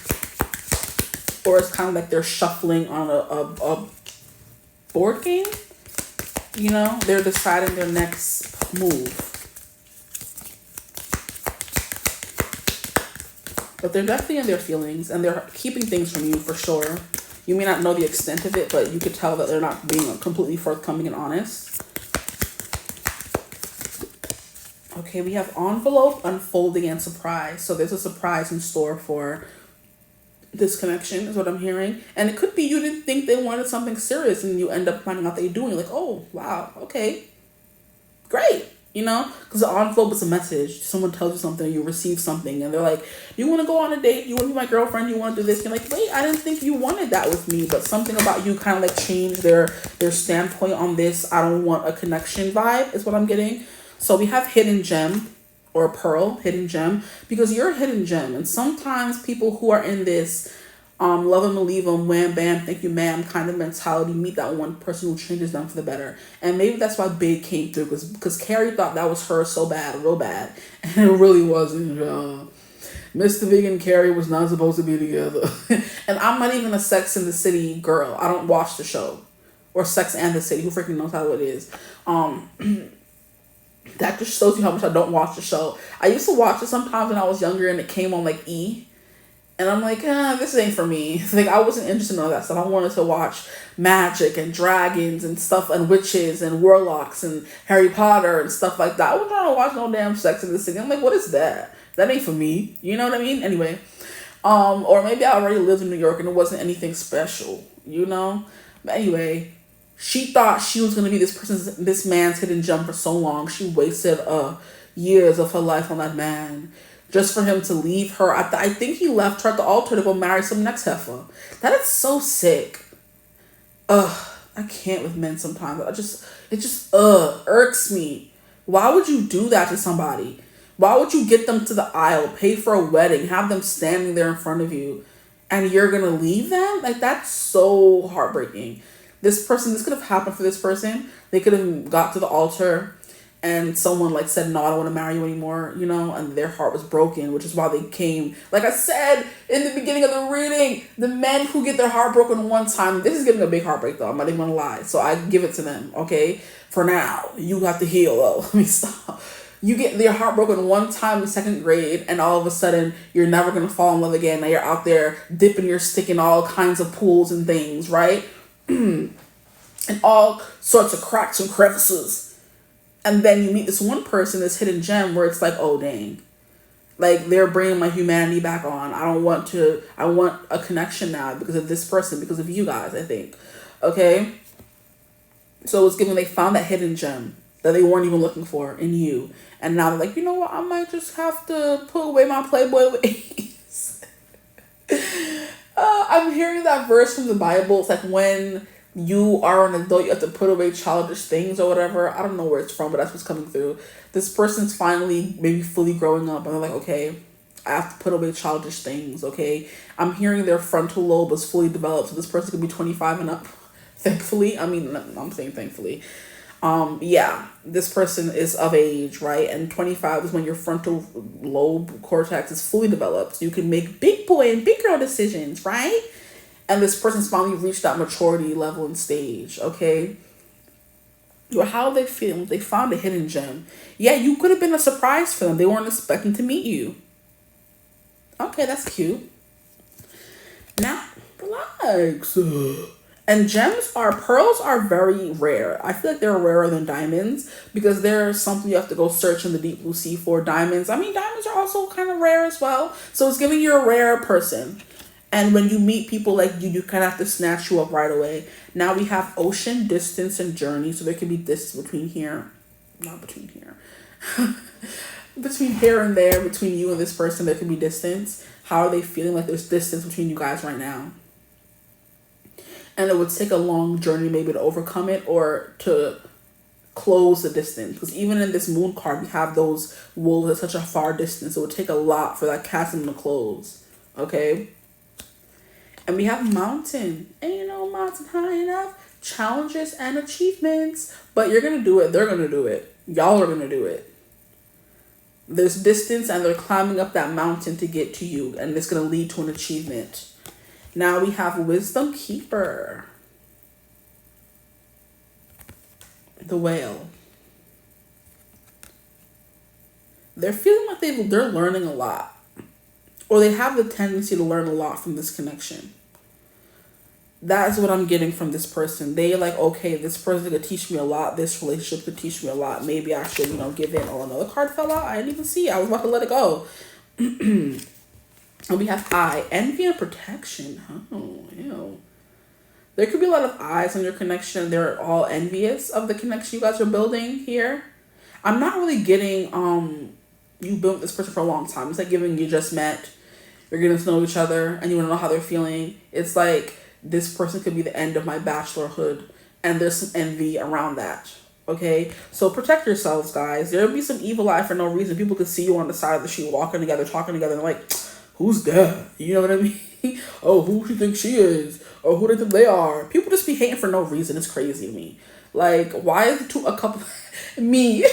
Or it's kind of like they're shuffling on a board game. You know, they're deciding their next move. But they're definitely in their feelings and they're keeping things from you for sure. You may not know the extent of it, but you could tell that they're not being completely forthcoming and honest. Okay, we have envelope, unfolding, and surprise. So there's a surprise in store for this connection is what I'm hearing. And it could be you didn't think they wanted something serious and you end up finding out they do. And you're like, oh, wow, okay, great. You know, because the envelope is a message. Someone tells you something, you receive something, and they're like, you want to go on a date? You want to be my girlfriend? You want to do this? You're like, wait, I didn't think you wanted that with me. But something about you kind of like changed their standpoint on this. I don't want a connection vibe is what I'm getting. So we have hidden gem. or a pearl, hidden gem, because you're a hidden gem. And sometimes people who are in this love them and leave them, wham bam, thank you ma'am kind of mentality meet that one person who changes them for the better. And maybe that's why Big came through, because Carrie thought that was her so bad, real bad, and it really wasn't. Mr. Big and Carrie was not supposed to be together. And I'm not even a Sex and the City girl. I don't watch the show. Or Sex and the City. Who freaking knows how it is? That just shows you how much I don't watch the show. I used to watch it sometimes when I was younger and it came on like E. And I'm like, this ain't for me. Like, I wasn't interested in all that stuff. I wanted to watch magic and dragons and stuff and witches and warlocks and Harry Potter and stuff like that. I wasn't trying to watch no damn Sex in the City. I'm like, what is that? That ain't for me. You know what I mean? Anyway. Or maybe I already lived in New York and it wasn't anything special, you know? But anyway, she thought she was going to be this man's hidden gem for so long. She wasted years of her life on that man just for him to leave her. I think he left her at the altar to go marry some next heifer. That is so sick. I can't with men sometimes. It just irks me. Why would you do that to somebody? Why would you get them to the aisle, pay for a wedding, have them standing there in front of you, and you're going to leave them? Like, that's so heartbreaking. This could have happened for this person. They could have got to the altar and someone like said, no, I don't want to marry you anymore, you know, and their heart was broken, which is why they came. Like I said in the beginning of the reading, the men who get their heart broken one time, this is giving a big heartbreak though, I'm not even going to lie. So I give it to them, okay? For now, you have to heal though. Let me stop. You get your heart broken one time in second grade and all of a sudden you're never going to fall in love again. Now you're out there dipping your stick in all kinds of pools and things, right? And all sorts of cracks and crevices. And then you meet this one person, this hidden gem, where it's like, oh, dang. Like, they're bringing my humanity back on. I want a connection now because of this person, because of you guys, I think. Okay? So it's given they found that hidden gem that they weren't even looking for in you. And now they're like, you know what? I might just have to put away my Playboy ways. I'm hearing that verse from the Bible. It's like when you are an adult, you have to put away childish things or whatever. I don't know where it's from, but that's what's coming through. This person's finally maybe fully growing up and they're like, okay, I have to put away childish things, okay? I'm hearing their frontal lobe is fully developed, so this person could be 25 and up. Thankfully. I mean, I'm saying thankfully. Yeah, this person is of age, right? And 25 is when your frontal lobe cortex is fully developed. So you can make big boy and big girl decisions, right? And this person's finally reached that maturity level and stage, okay? Or how they feel. They found a hidden gem. Yeah, you could have been a surprise for them. They weren't expecting to meet you. Okay, that's cute. Now, relax. And pearls are very rare. I feel like they're rarer than diamonds because they're something you have to go search in the deep blue sea for. Diamonds, I mean, diamonds are also kind of rare as well. So it's giving you a rare person. And when you meet people like you kind of have to snatch you up right away. Now we have ocean, distance, and journey. So there can be distance between here. Not between here. Between here and there, between you and this person, there can be distance. How are they feeling? Like there's distance between you guys right now. And it would take a long journey maybe to overcome it or to close the distance. Because even in this moon card, we have those wolves at such a far distance. It would take a lot for that chasm to close. Okay? And we have mountain. Ain't no mountain high enough. Challenges and achievements. But you're going to do it. They're going to do it. Y'all are going to do it. There's distance and they're climbing up that mountain to get to you. And it's going to lead to an achievement. Now we have Wisdom Keeper. The Whale. They're feeling like they're learning a lot. Or they have the tendency to learn a lot from this connection. That's what I'm getting from this person. They're like, okay, this person could teach me a lot. This relationship could teach me a lot. Maybe I should, give in. Oh, another card fell out. I didn't even see it. I was about to let it go. And we have envy and protection. Oh, ew. There could be a lot of eyes on your connection. They're all envious of the connection you guys are building here. I'm not really getting, you built this person for a long time. It's like giving you just met. You're getting to know each other and you want to know how they're feeling. It's like this person could be the end of my bachelorhood and there's some envy around that. Okay, so protect yourselves, guys. There'll be some evil eye for no reason. People could see you on the side of the street walking together, talking together, and like, who's that? You know what I mean? Oh, who she thinks she is? Or who they think they are? People just be hating for no reason. It's crazy to me. Like, why is it a couple me?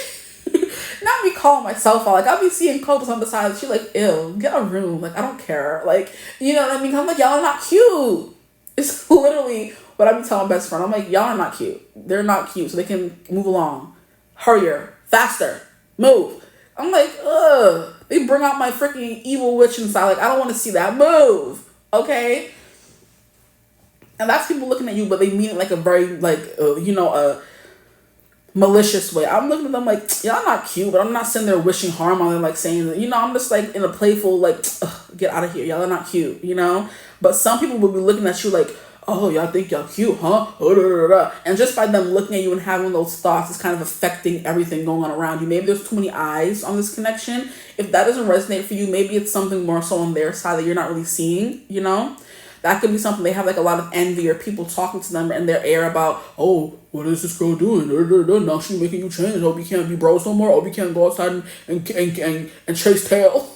Not me calling myself out. Like, I'll be seeing couples on the side. She like, ew, get a room. Like, I don't care. Like, you know what I mean? I'm like, y'all are not cute. It's literally what I be telling my best friend. I'm like, y'all are not cute. They're not cute, so they can move along. Hurrier, faster, move. I'm like, ugh. They bring out my freaking evil witch inside. Like, I don't want to see that. Move, okay? And that's people looking at you, but they mean it like a very a malicious way. I'm looking at them like, y'all not cute, but I'm not sitting there wishing harm on them, like saying, I'm just like in a playful, like, get out of here. Y'all are not cute, But some people will be looking at you like, oh, y'all think y'all cute, huh? Oh, da, da, da. And just by them looking at you and having those thoughts, it's kind of affecting everything going on around you. Maybe there's too many eyes on this connection. If that doesn't resonate for you, maybe it's something more so on their side that you're not really seeing, That could be something. They have like a lot of envy or people talking to them in their ear about, oh, what is this girl doing? Now she's making you change. Oh, we can't be bros no more. Oh, we can't go outside and chase tail.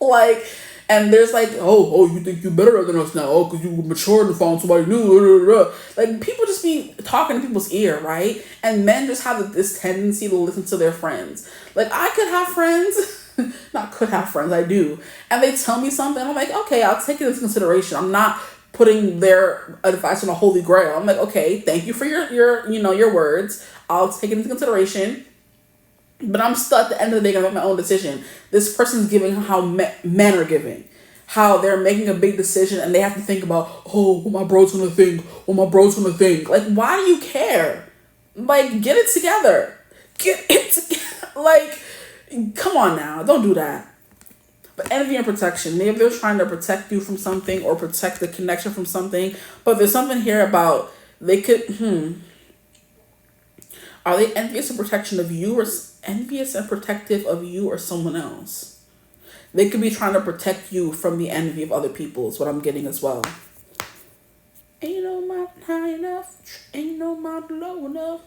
Like, and there's like, oh, you think you're better than us now? Oh, because you matured and found somebody new. Like, people just be talking in people's ear, right? And men just have this tendency to listen to their friends. Like, I could have friends. Not could have friends, I do. And they tell me something, I'm like, okay, I'll take it into consideration. I'm not putting their advice on a holy grail. I'm like, okay, thank you for your words. I'll take it into consideration. But I'm still at the end of the day gonna make my own decision. This person's giving how men are giving. How they're making a big decision and they have to think about, oh, what my bro's gonna think, what my bro's gonna think. Like, why do you care? Like, get it together. Get it together. Like, come on now, don't do that. But envy and protection, maybe they're trying to protect you from something or protect the connection from something. But there's something here about they could, are they envious and protection of you, or envious and protective of you or someone else? They could be trying to protect you from the envy of other people is what I'm getting as well. Ain't no mountain high enough, ain't no mountain low enough,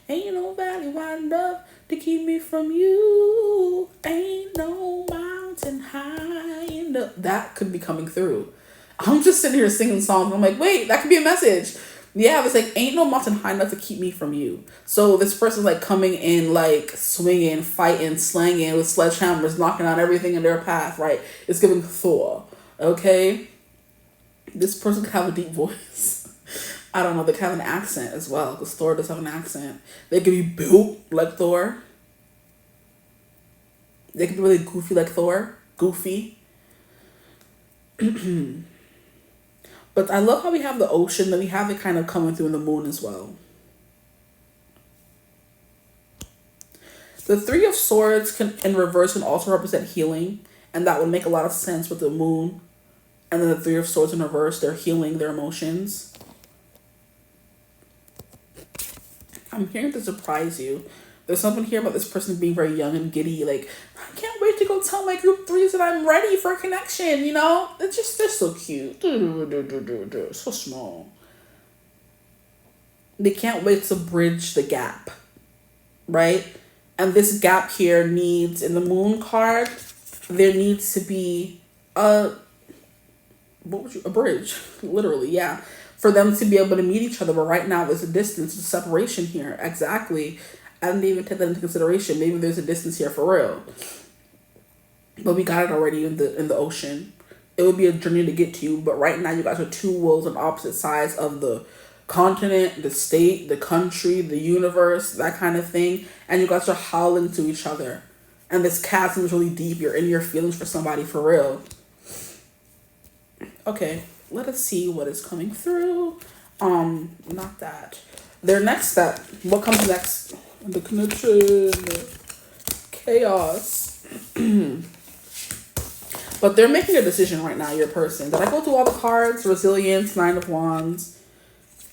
ain't no valley wide enough to keep me from you. Ain't no mountain high enough. That could be coming through. I'm just sitting here singing songs. I'm like, wait, that could be a message. Yeah, it's like, ain't no mountain high enough to keep me from you. So this person's like coming in, like swinging, fighting, slanging with sledgehammers, knocking out everything in their path, right? It's giving Thor, okay? This person could have a deep voice. I don't know, they could have an accent as well, because Thor does have an accent. They could be built like Thor. They could be really goofy like Thor. Goofy. But I love how we have the ocean, then we have it kind of coming through in the moon as well. The Three of Swords in reverse can also represent healing, and that would make a lot of sense with the moon. And then the Three of Swords in reverse, they're healing their emotions. I'm here to surprise you. There's something here about this person being very young and giddy. Like, I can't wait to go tell my group threes that I'm ready for a connection, They're so cute. So small. They can't wait to bridge the gap, right? And this gap here needs, in the moon card, there needs to be a bridge, literally, yeah. For them to be able to meet each other. But right now there's a distance, a separation here. Exactly. I didn't even take that into consideration. Maybe there's a distance here for real. But we got it already in the ocean. It would be a journey to get to you. But right now you guys are two worlds on opposite sides of the continent, the state, the country, the universe, that kind of thing. And you guys are howling to each other. And this chasm is really deep. You're in your feelings for somebody for real. Okay. Let us see what is coming through. Not that. Their next step. What comes next? The connection. Chaos. But they're making a decision right now, your person. Did I go through all the cards? Resilience, Nine of Wands.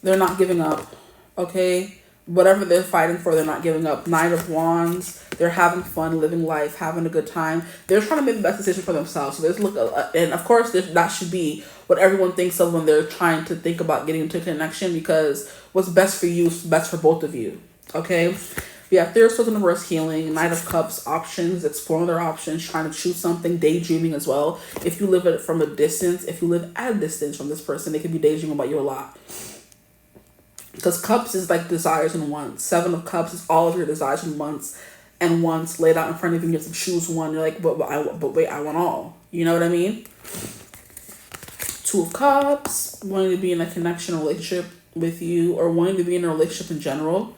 They're not giving up. Okay? Whatever they're fighting for, they're not giving up. Nine of Wands. They're having fun, living life, having a good time. They're trying to make the best decision for themselves. So and of course, that should be what everyone thinks of when they're trying to think about getting into a connection, because what's best for you is best for both of you. Okay? We have Three of Swords in reverse, healing. Knight of Cups, options, exploring their options, trying to choose something, daydreaming as well. If you live it from a distance, if you live at a distance from this person, they could be daydreaming about you a lot. Because Cups is like desires and wants. Seven of Cups is all of your desires and wants laid out in front of you. You have to choose one. You're like, but wait, I want all. You know what I mean? Two of Cups, wanting to be in a connection relationship with you, or wanting to be in a relationship in general.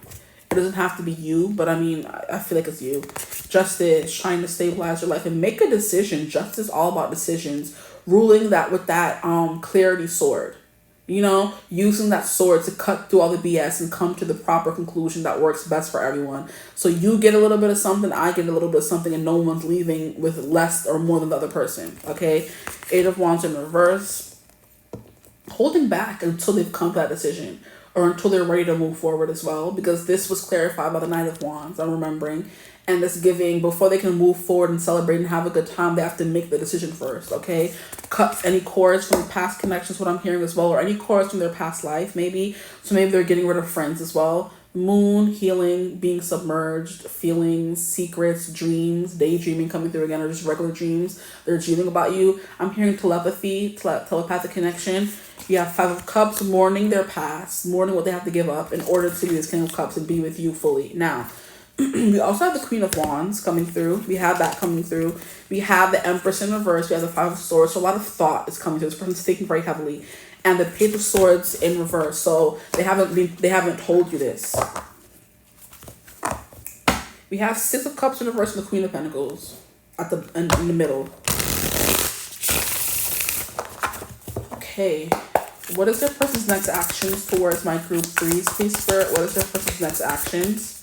It doesn't have to be you, but I mean, I feel like it's you. Justice, trying to stabilize your life and make a decision. Justice, all about decisions. Ruling that with that clarity sword. You know, using that sword to cut through all the BS and come to the proper conclusion that works best for everyone. So you get a little bit of something, I get a little bit of something, and no one's leaving with less or more than the other person. Okay? Eight of Wands in reverse. Holding back until they've come to that decision, or until they're ready to move forward as well, because this was clarified by the Knight of Wands, I'm remembering. And this giving, before they can move forward and celebrate and have a good time, they have to make the decision first, okay? Cut any cords from past connections, what I'm hearing as well, or any cords from their past life, maybe. So maybe they're getting rid of friends as well. Moon, healing, being submerged, feelings, secrets, dreams, daydreaming coming through again, or just regular dreams. They're dreaming about you. I'm hearing telepathy, telepathic connection. You have Five of Cups, mourning their past, mourning what they have to give up in order to be this King of Cups and be with you fully. Now, we also have the Queen of Wands coming through. We have that coming through. We have the Empress in reverse. We have the Five of Swords. So a lot of thought is coming through. This person's thinking very heavily. And the Page of Swords in reverse. So they haven't told you this. We have Six of Cups in reverse and the Queen of Pentacles in the middle. Okay. What is their person's next actions towards my group threes, please, Spirit? What is their person's next actions?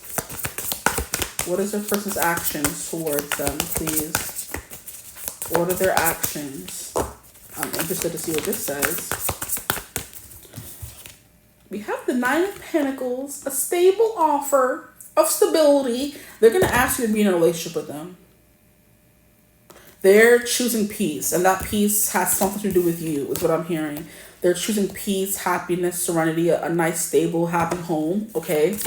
What is their person's actions towards them, please? What are their actions? I'm interested to see what this says. We have the Nine of Pentacles, a stable offer of stability. They're going to ask you to be in a relationship with them. They're choosing peace, and that peace has something to do with you, is what I'm hearing. They're choosing peace, happiness, serenity, a nice, stable, happy home, okay?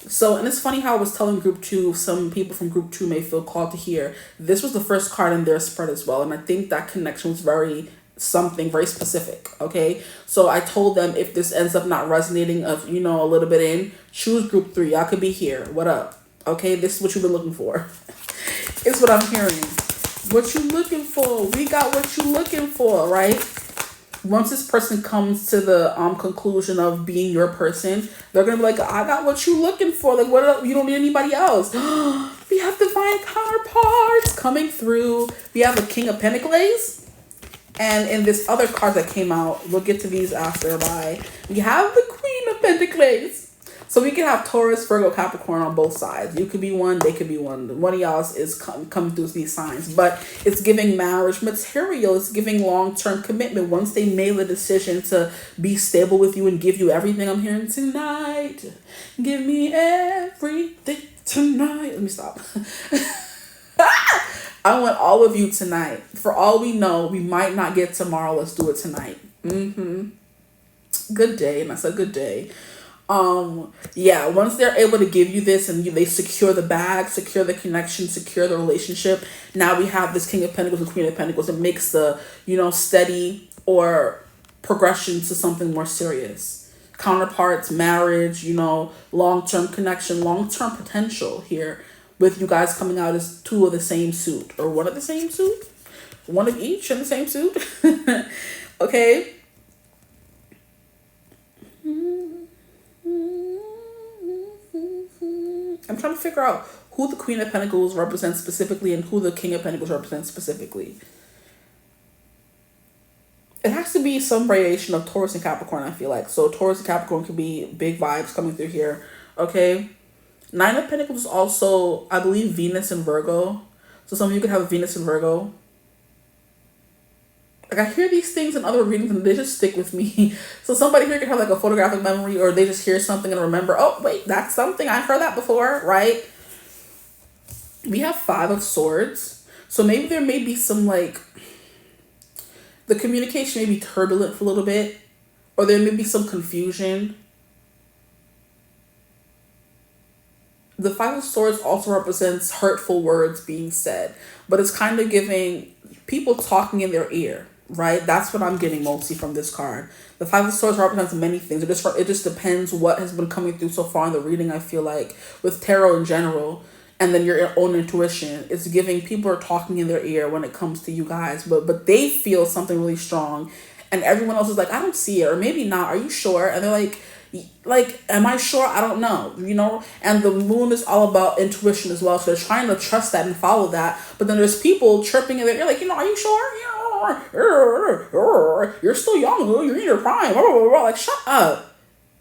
So, and it's funny how I was telling group two, some people from group two may feel called to hear. This was the first card in their spread as well. And I think that connection was very specific. Okay. So I told them, if this ends up not resonating a little bit in, choose group three. Y'all could be here. What up? Okay. This is what you've been looking for. It's what I'm hearing. What you looking for? We got what you looking for, right? Once this person comes to the conclusion of being your person, they're gonna be like, I got what you looking for. Like, what else? You don't need anybody else. We have divine counterparts coming through. We have the King of Pentacles. And in this other card that came out, we'll get to these after, we have the Queen of Pentacles. So we can have Taurus, Virgo, Capricorn on both sides. You could be one, they could be one. One of y'all is coming through these signs. But it's giving marriage material. It's giving long-term commitment. Once they made the decision to be stable with you and give you everything, I'm hearing tonight. Give me everything tonight. Let me stop. I want all of you tonight. For all we know, we might not get tomorrow. Let's do it tonight. Good day. And that's a good day. Yeah, once they're able to give you this and they secure the bag, secure the connection, secure the relationship, now we have this King of Pentacles and Queen of Pentacles. It makes the, steady or progression to something more serious. Counterparts, marriage, long-term connection, long-term potential here with you guys coming out as two of the same suit or one of the same suit. One of each in the same suit. Okay. I'm trying to figure out who the Queen of Pentacles represents specifically and who the King of Pentacles represents specifically. It has to be some variation of Taurus and Capricorn, I feel like. So Taurus and Capricorn could be big vibes coming through here. Okay. Nine of Pentacles is also, I believe, Venus and Virgo. So some of you could have a Venus and Virgo. Like, I hear these things in other readings and they just stick with me. So somebody here could have like a photographic memory, or they just hear something and remember, oh, wait, that's something. I've heard that before, right? We have Five of Swords. So maybe there may be some the communication may be turbulent for a little bit, or there may be some confusion. The Five of Swords also represents hurtful words being said, but it's kind of giving people talking in their ear, right? That's what I'm getting mostly from this card. The Five of Swords represents many things. It just depends what has been coming through so far in the reading, I feel like, with tarot in general, and then your own intuition. It's giving people are talking in their ear when it comes to you guys, but they feel something really strong, and everyone else is like, I don't see it, or maybe not. Are you sure? And they're like, am I sure? I don't know, you know? And the moon is all about intuition as well. So they're trying to trust that and follow that. But then there's people chirping in there. You're like, are you sure? You're still young. You're in your prime. Like, shut up.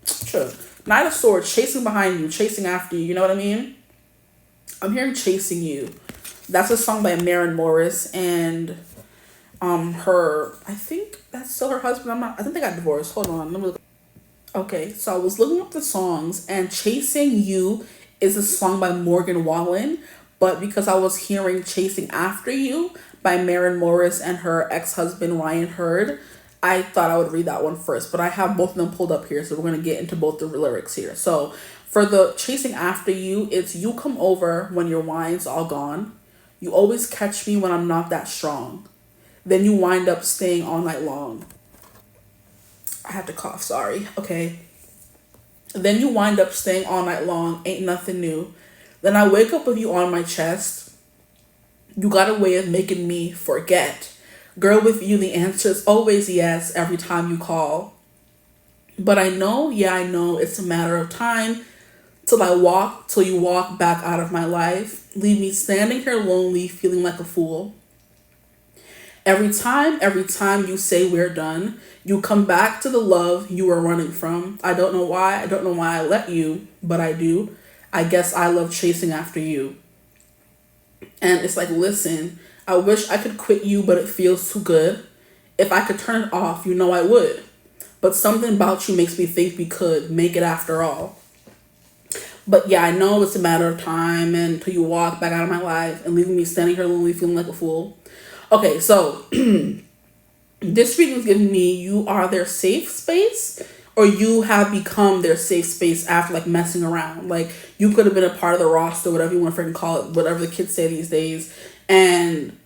Sure. Knight of Swords, chasing behind you, chasing after you. You know what I mean? I'm hearing Chasing You. That's a song by Maren Morris. And her, I think that's still her husband. I think they got divorced. Hold on. Let me look. Okay, so I was looking up the songs, and Chasing You is a song by Morgan Wallen, but because I was hearing Chasing After You by Maren Morris and her ex-husband Ryan Hurd, I thought I would read that one first, but I have both of them pulled up here, so we're going to get into both the lyrics here. So for the Chasing After You, it's you come over when your wine's all gone. You always catch me when I'm not that strong. Then you wind up staying all night long. I have to cough, sorry. Okay. Then you wind up staying all night long, ain't nothing new. Then I wake up with you on my chest. You got a way of making me forget. Girl, with you the answer's always yes every time you call. But I know, yeah, I know it's a matter of time till you walk back out of my life. Leave me standing here lonely, feeling like a fool. Every time you say we're done, you come back to the love you were running from. I don't know why I let you, but I do. I guess I love chasing after you. And it's like, listen, I wish I could quit you, but it feels too good. If I could turn it off, you know I would. But something about you makes me think we could make it after all. But yeah, I know it's a matter of time until you walk back out of my life and leaving me standing here lonely, feeling like a fool. Okay, so this reading is giving me you are their safe space, or you have become their safe space after like messing around. Like you could have been a part of the roster, whatever you want to freaking call it, whatever the kids say these days, and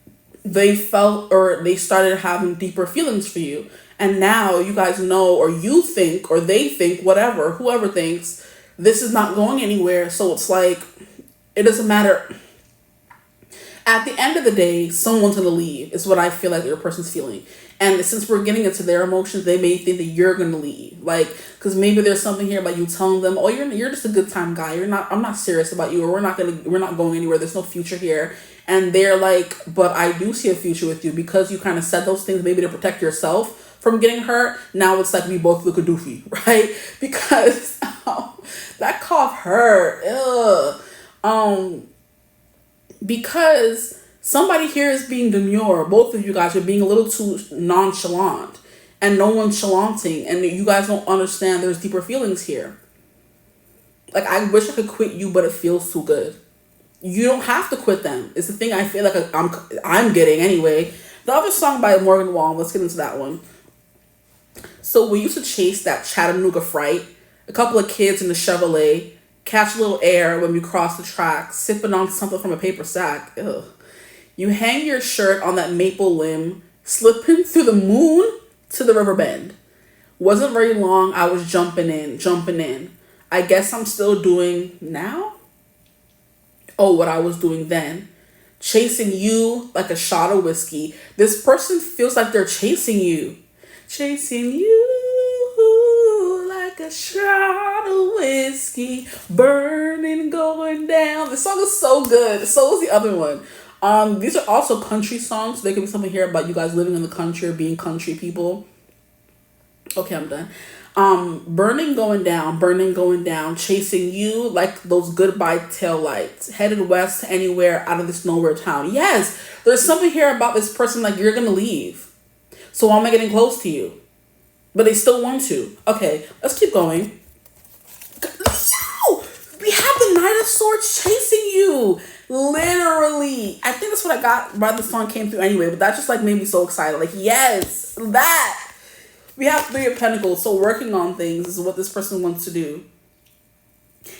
they felt or they started having deeper feelings for you. And now you guys know, or you think, or they think, whatever, whoever thinks this is not going anywhere. So it's like, it doesn't matter. At the end of the day, someone's going to leave, is what I feel like your person's feeling. And since we're getting into their emotions, they may think that you're going to leave. Like, because maybe there's something here about you telling them, oh, you're just a good time guy. I'm not serious about you, or we're not going anywhere. There's no future here. And they're like, but I do see a future with you, because you kind of said those things maybe to protect yourself from getting hurt. Now it's like we both look a doofy, right? Because that cough hurt. Ugh. Because somebody here is being demure. Both of you guys are being a little too nonchalant and no nonchalanting, and you guys don't understand there's deeper feelings here. Like, I wish I could quit you, but it feels too good. You don't have to quit them. It's the thing I feel like I'm getting anyway. The other song by Morgan Wallen, let's get into that one. So we used to chase that Chattanooga fright. A couple of kids in the Chevrolet. Catch a little air when we cross the track, sipping on something from a paper sack. Ugh. You hang your shirt on that maple limb, slipping through the moon to the river bend. Wasn't very long, I was jumping in. I guess I'm still doing now? Oh, what I was doing then. Chasing you like a shot of whiskey. This person feels like they're chasing you. Chasing you like a shot of whiskey, burning, going down. The song is so good. So is the other one. These are also country songs. So there could be something here about you guys living in the country or being country people. Okay, I'm done. Burning, going down, chasing you like those goodbye taillights, headed west to anywhere out of this nowhere town. Yes, there's something here about this person like you're gonna leave. So why am I getting close to you? But they still want to. Okay, let's keep going. No! We have the Knight of Swords chasing you. Literally. I think that's what I got why the song came through anyway, but that just like made me so excited. Like, yes, that. We have Three of Pentacles, so working on things is what this person wants to do.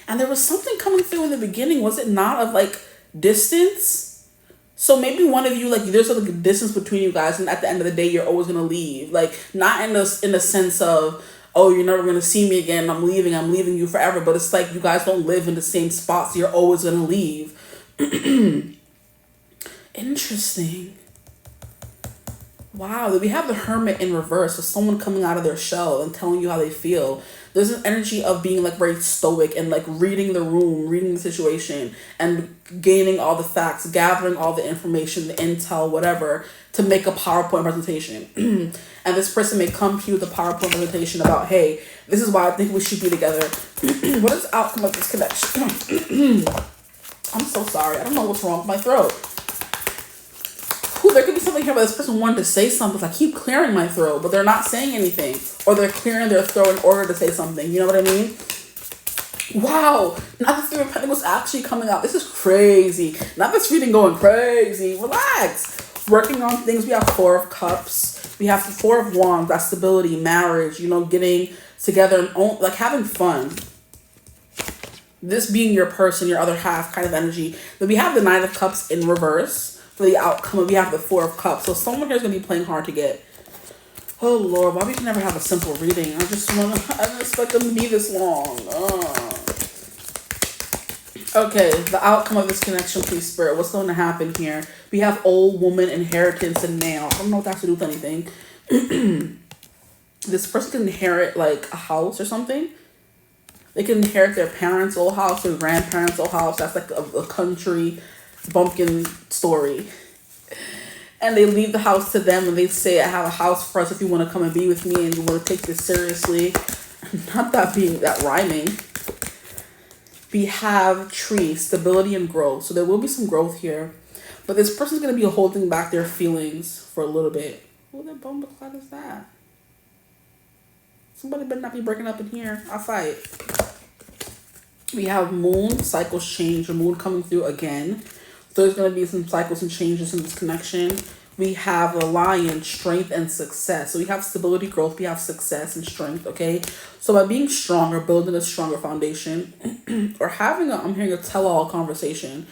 And there was something coming through in the beginning, was it not, of like distance? So maybe one of you, like, there's like a distance between you guys, and at the end of the day, you're always gonna leave. Like, not in the sense of, oh, you're never gonna see me again, I'm leaving you forever. But it's like you guys don't live in the same spot, so you're always gonna leave. Interesting. Wow, we have the Hermit in reverse, so someone coming out of their shell and telling you how they feel. There's an energy of being like very stoic and like reading the room, reading the situation, and gaining all the facts, gathering all the information, the intel, whatever, to make a PowerPoint presentation. And this person may come to you with a PowerPoint presentation about, hey, this is why I think we should be together. What is the outcome of this connection? I'm so sorry. I don't know what's wrong with my throat. Ooh, there could be something here where this person wanted to say something. I keep clearing my throat, but they're not saying anything. Or they're clearing their throat in order to say something. You know what I mean? Wow. Now the Three of Pentacles actually coming out. This is crazy. Not this reading going crazy. Relax. Working on things. We have Four of Cups. We have the Four of Wands. That's stability, marriage. You know, getting together and like having fun. This being your person, your other half kind of energy. Then we have the Nine of Cups in reverse. For the outcome, we have the Four of Cups. So someone here is going to be playing hard to get. Oh, Lord. Why we can never have a simple reading? I didn't expect them to be this long. Okay, the outcome of this connection, please, Spirit. What's going to happen here? We have old woman, inheritance, and nail. I don't know what that has to do with anything. This person can inherit, like, a house or something. They can inherit their parents' old house, their grandparents' old house. That's like a country bumpkin story. And they leave the house to them and they say, I have a house for us if you want to come and be with me and you want to take this seriously. Not that rhyming. We have tree, stability and growth. So there will be some growth here. But this person's going to be holding back their feelings for a little bit. Who the bumbleclad is that? Somebody better not be breaking up in here. I'll fight. We have moon, cycles change, the moon coming through again. There's going to be some cycles and changes in this connection. We have a lion, strength and success. So we have stability, growth. We have success and strength, okay? So by being stronger, building a stronger foundation, or having I'm hearing a tell-all conversation,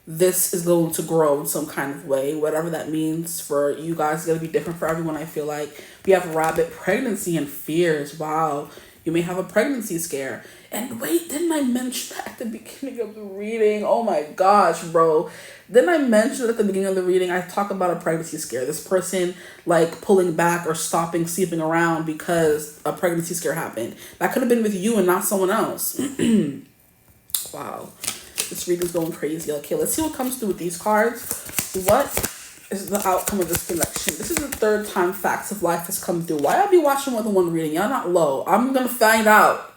this is going to grow in some kind of way. Whatever that means for you guys is going to be different for everyone, I feel like. We have rabbit, pregnancy and fears. Wow. You may have a pregnancy scare. And wait, didn't I mention that at the beginning of the reading? Oh my gosh, bro. Didn't I mention at the beginning of the reading, I talk about a pregnancy scare. This person like pulling back or stopping sleeping around because a pregnancy scare happened. That could have been with you and not someone else. Wow. This reading's going crazy. Okay, let's see what comes through with these cards. What is the outcome of this connection? This is the third time Facts of Life has come through. Why y'all be watching more than one reading? Y'all not low. I'm going to find out.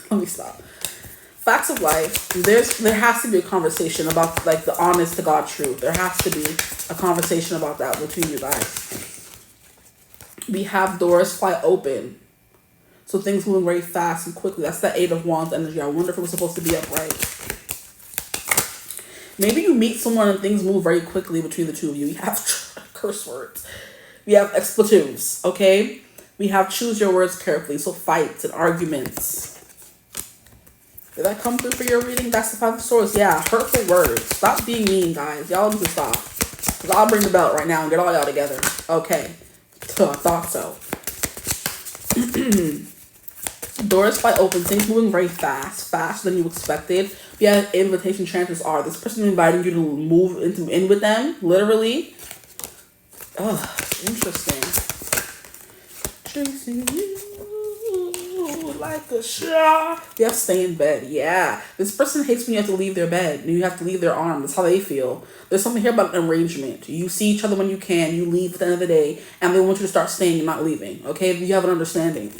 Let me stop. Facts of Life. There has to be a conversation about like the honest to God truth. There has to be a conversation about that between you guys. We have doors fly open. So things moving very fast and quickly. That's the Eight of Wands energy. I wonder if it was supposed to be upright. Maybe you meet someone and things move very quickly between the two of you. We have curse words. We have expletives, okay? We have choose your words carefully. So fights and arguments. Did that come through for your reading? That's the Five of Swords. Yeah, hurtful words. Stop being mean, guys. Y'all need to stop. Because I'll bring the belt right now and get all y'all together. Okay. I thought so. Doors fly open. Things moving very fast. Faster than you expected. Yeah, invitation chances are this person inviting you to move in with them. Literally. Oh, interesting. Chasing you like a shot. You have to stay in bed. Yeah. This person hates when you have to leave their bed. And you have to leave their arm. That's how they feel. There's something here about an arrangement. You see each other when you can. You leave at the end of the day. And they want you to start staying and not leaving. Okay? You have an understanding.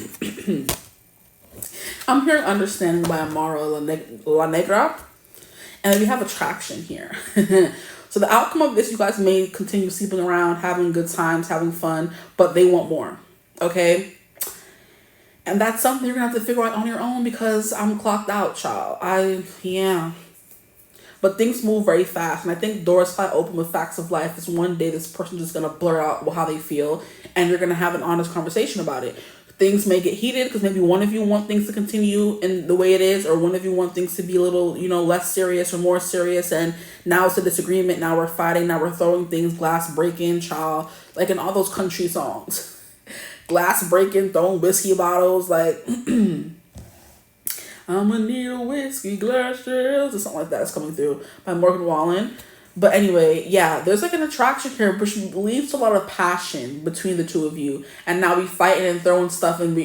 I'm hearing understanding by Amara La Negra. And then we have attraction here. So the outcome of this, you guys may continue sleeping around, having good times, having fun, but they want more. Okay? And that's something you're going to have to figure out on your own because I'm clocked out, child. Yeah. But things move very fast. And I think doors fly open with Facts of Life. Is one day this person's just going to blur out how they feel. And you're going to have an honest conversation about it. things may get heated because maybe one of you want things to continue in the way it is, or one of you want things to be a little, less serious or more serious. And now it's a disagreement. Now we're fighting. Now we're throwing things, glass breaking, child, like in all those country songs, glass breaking, throwing whiskey bottles, like I'm gonna need a whiskey glass or something like that. It's coming through by Morgan Wallen. But anyway, yeah, there's like an attraction here, which leads to a lot of passion between the two of you. And now we fighting and throwing stuff and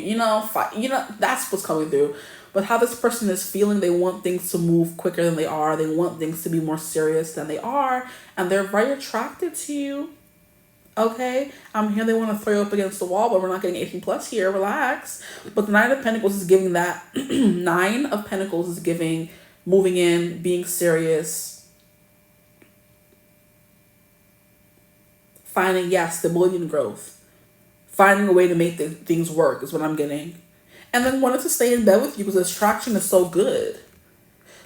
fight. That's what's coming through. But how this person is feeling, they want things to move quicker than they are. They want things to be more serious than they are. And they're very attracted to you. Okay, I'm here. They want to throw you up against the wall, but we're not getting 18 plus here. Relax. But the Nine of Pentacles is giving that. Nine of Pentacles is giving moving in, being serious, finding, stability and growth, finding a way to make things work is what I'm getting. And then wanted to stay in bed with you because the attraction is so good.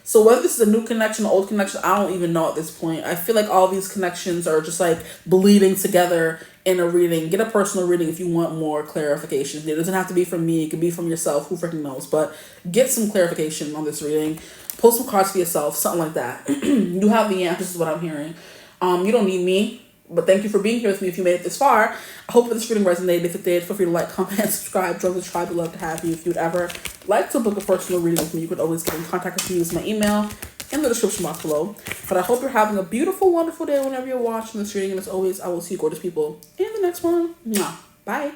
So whether this is a new connection, old connection, I don't even know at this point. I feel like all these connections are just like bleeding together in a reading. Get a personal reading if you want more clarification. It doesn't have to be from me. It could be from yourself. Who freaking knows? But get some clarification on this reading. Pull some cards for yourself. Something like that. You have the answers is what I'm hearing. You don't need me. But thank you for being here with me if you made it this far. I hope this reading resonated. If it did, feel free to like, comment, and subscribe. Join the tribe. We'd love to have you. If you'd ever like to book a personal reading with me, you could always get in contact with me. Use my email in the description box below. But I hope you're having a beautiful, wonderful day whenever you're watching this reading. And as always, I will see you gorgeous people in the next one. Mwah. Bye.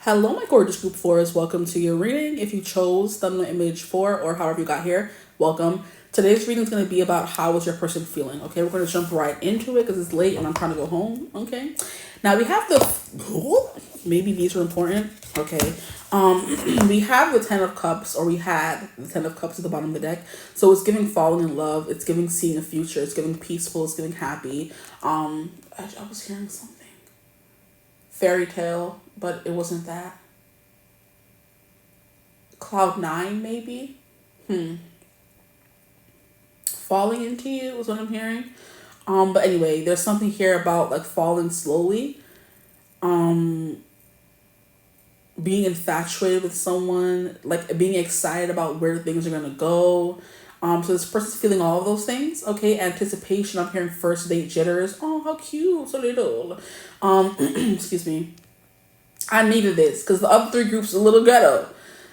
Hello, my gorgeous group 4s. Welcome to your reading. If you chose thumbnail image 4 or however you got here, welcome. Today's reading is going to be about how is your person feeling. Okay, we're going to jump right into it because it's late and I'm trying to go home. Okay, now we have maybe these are important. Okay, we have the 10 of Cups, or we had the 10 of Cups at the bottom of the deck. So it's giving falling in love. It's giving seeing a future. It's giving peaceful. It's giving happy. I was hearing something. Fairy tale, but it wasn't that. Cloud 9, maybe. Falling into you is what I'm hearing. But anyway, there's something here about like falling slowly. Being infatuated with someone, like being excited about where things are gonna go. So this person's feeling all of those things. Okay, anticipation. I'm hearing first date jitters. Oh, how cute, so little. Excuse me. I needed this because the other 3 groups are a little ghetto.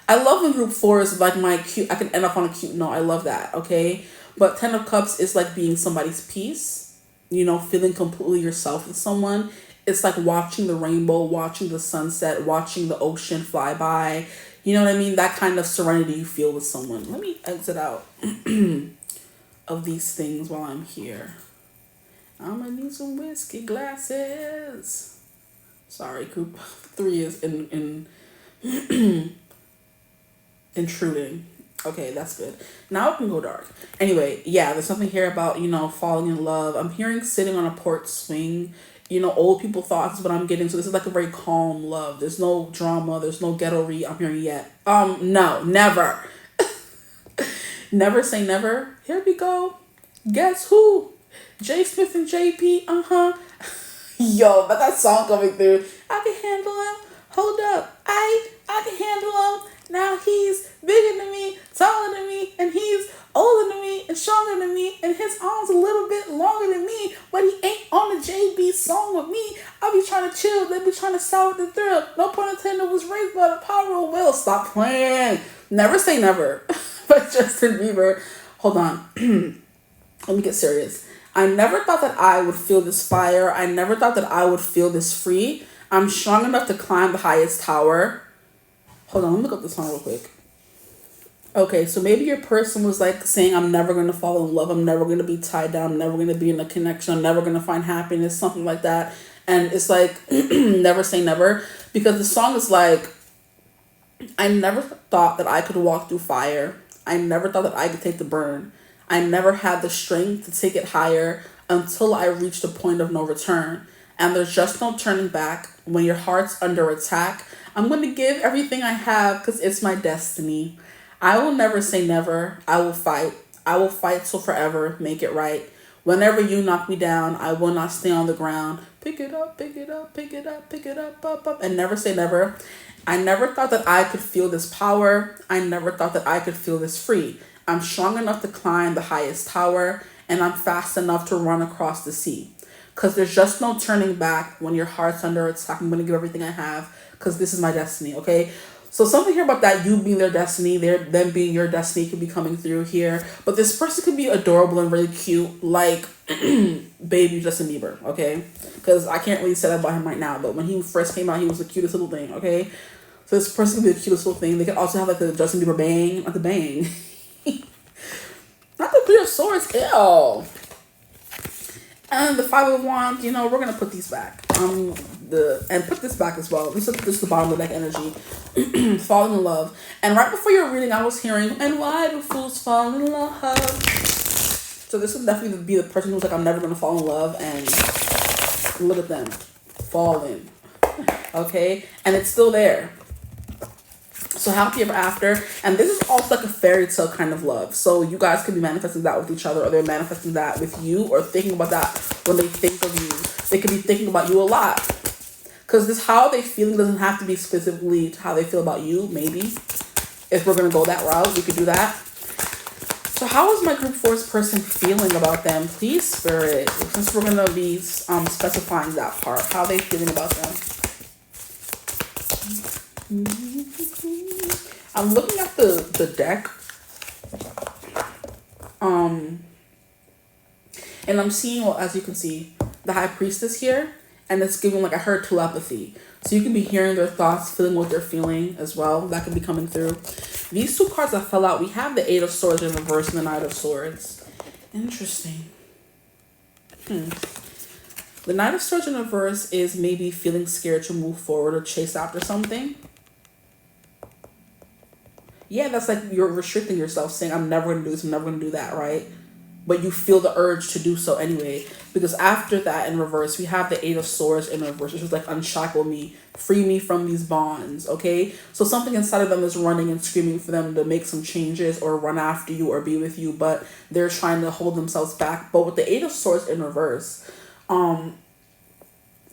I love when group 4 is like my cute. I can end up on a cute note. I love that. Okay. But 10 of Cups is like being somebody's peace, feeling completely yourself with someone. It's like watching the rainbow, watching the sunset, watching the ocean fly by. You know what I mean? That kind of serenity you feel with someone. Let me exit out of these things while I'm here. I'm going to need some whiskey glasses. Sorry, group 3 is intruding. Okay, that's good. Now it can go dark. Anyway, there's something here about, falling in love. I'm hearing sitting on a porch swing. Old people thoughts is what I'm getting. So this is like a very calm love. There's no drama. There's no ghetto-y I'm hearing yet. No, never. Never say never. Here we go. Guess who? J. Smith and JP. Yo, but that song coming through. I can handle him. Hold up. I can handle him. Now he's bigger than me, taller than me, and he's older than me and stronger than me, and his arms a little bit longer than me, but he ain't on the JB song with me. I be trying to chill, they be trying to sour the thrill. No pun intended, was raised by the power of will. Stop playing. Never say never. But Justin Bieber. Hold on. Let me get serious. I never thought that I would feel this fire. I never thought that I would feel this free. I'm strong enough to climb the highest tower. Hold on, let me look up this song real quick. Okay, so maybe your person was like saying, I'm never going to fall in love. I'm never going to be tied down. I'm never going to be in a connection. I'm never going to find happiness, something like that. And it's like, never say never. Because the song is like, I never thought that I could walk through fire. I never thought that I could take the burn. I never had the strength to take it higher until I reached a point of no return. And there's just no turning back. When your heart's under attack, I'm going to give everything I have because it's my destiny. I will never say never. I will fight. I will fight till forever. Make it right. Whenever you knock me down, I will not stay on the ground. Pick it up, pick it up, pick it up, pick it up, up, up. And never say never. I never thought that I could feel this power. I never thought that I could feel this free. I'm strong enough to climb the highest tower, and I'm fast enough to run across the sea. Because there's just no turning back when your heart's under attack. I'm going to give everything I have because this is my destiny, okay? So something here about that, you being their destiny, them being your destiny could be coming through here. But this person could be adorable and really cute, like baby Justin Bieber, okay? Because I can't really say that about him right now, but when he first came out, he was the cutest little thing, okay? So this person could be the cutest little thing. They could also have like the Justin Bieber bang, not the bang. Not the Three of Swords, ew. And the Five of Wands, you know, we're gonna put these back. And put this back as well. This is the bottom of the deck energy. Falling in love. And right before your reading, I was hearing, and why do fools fall in love? So this would definitely be the person who's like, I'm never gonna fall in love, and look at them falling. Okay, and it's still there. So happy ever after. And this is also like a fairy tale kind of love. So you guys could be manifesting that with each other, or they're manifesting that with you, or thinking about that when they think of you. They could be thinking about you a lot. Because this how they feeling doesn't have to be specifically how they feel about you, maybe. If we're going to go that route, we could do that. So how is my group 4's person feeling about them? Please, Spirit. Since we're going to be specifying that part. How are they feeling about them? I'm looking at the deck, and I'm seeing, well, as you can see, the High Priestess here, and it's giving, like, I heard telepathy. So you can be hearing their thoughts, feeling what they're feeling as well. That could be coming through. These two cards that fell out, we have the Eight of Swords in reverse and the Knight of Swords. Interesting. The Knight of Swords in reverse is maybe feeling scared to move forward or chase after something. Yeah, that's like you're restricting yourself, saying, I'm never going to do this, I'm never going to do that, right? But you feel the urge to do so anyway. Because after that, in reverse, we have the Eight of Swords in reverse, which is like, unshackle me, free me from these bonds, okay? So something inside of them is running and screaming for them to make some changes or run after you or be with you, but they're trying to hold themselves back. But with the Eight of Swords in reverse,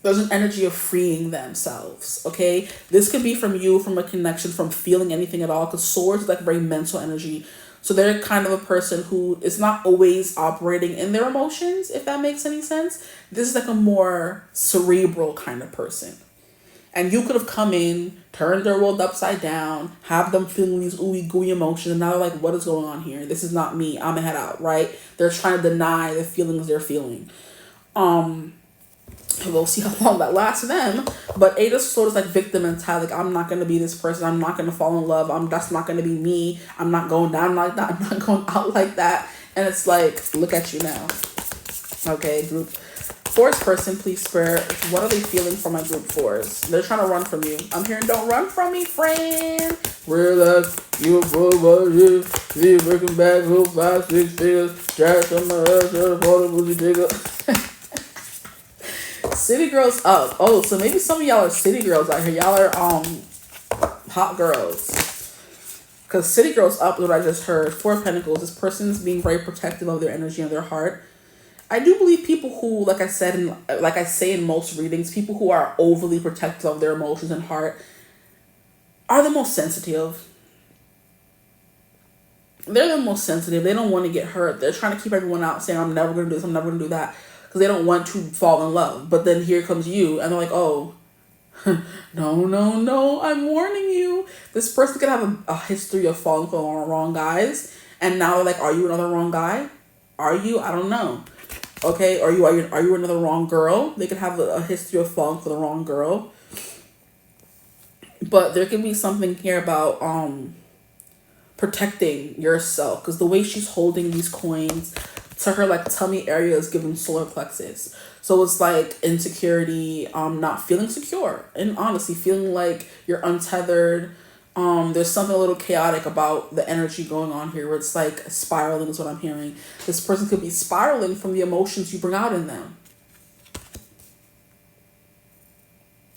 there's an energy of freeing themselves, okay? This could be from you, from a connection, from feeling anything at all, because swords is like very mental energy. So they're kind of a person who is not always operating in their emotions, if that makes any sense. This is like a more cerebral kind of person. And you could have come in, turned their world upside down, have them feeling these ooey gooey emotions, and now they're like, what is going on here? This is not me. I'm gonna head out, right? They're trying to deny the feelings they're feeling. We'll see how long that lasts for them. But Eight of Swords is like victim mentality. Like, I'm not going to be this person. I'm not going to fall in love. That's not going to be me. I'm not going down like that. I'm not going out like that. And it's like, look at you now. Okay, group 4's person, please, Spirit. What are they feeling from my group 4s? They're trying to run from you. I'm hearing, don't run from me, friend. Relax, you a see working back, 5, 6 figures. Jack on my ass, booty digger. City girls up. Oh, so maybe some of y'all are city girls out here. Y'all are hot girls. Because city girls up is what I just heard. 4 of Pentacles. This person's being very protective of their energy and their heart. I do believe people who, like I said, like I say in most readings, people who are overly protective of their emotions and heart are the most sensitive. They're the most sensitive. They don't want to get hurt. They're trying to keep everyone out, saying, I'm never going to do this, I'm never going to do that. Because they don't want to fall in love. But then here comes you, and they're like, oh, no, I'm warning you. This person could have a history of falling for the wrong guys. And now they're like, are you another wrong guy? Are you? I don't know. Okay, are you another wrong girl? They could have a history of falling for the wrong girl. But there can be something here about protecting yourself. Because the way she's holding these coins, to her, like, tummy area is giving solar plexus. So it's like insecurity, not feeling secure, and honestly feeling like you're untethered. There's something a little chaotic about the energy going on here, where it's like spiraling is what I'm hearing. This person could be spiraling from the emotions you bring out in them.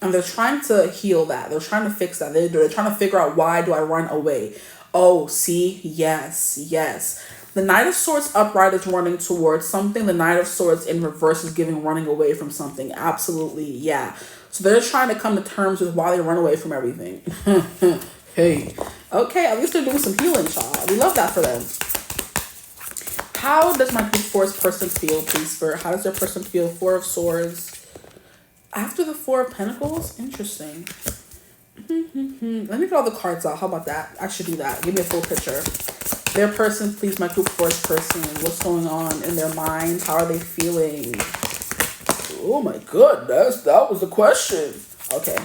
And they're trying to heal that. They're trying to fix that. They're trying to figure out, why do I run away? Oh, see? Yes. The Knight of Swords upright is running towards something. The Knight of Swords in reverse is giving running away from something. Absolutely, yeah. So they're trying to come to terms with why they run away from everything. Hey. Okay, at least they're doing some healing, child. We love that for them. How does my group force person feel, please, Spirit? How does their person feel? Four of Swords. After the Four of Pentacles? Interesting. Let me draw the cards out. How about that? I should do that. Give me a full picture. Their person, please, my group force person. What's going on in their mind? How are they feeling? Oh my goodness, that was the question. Okay.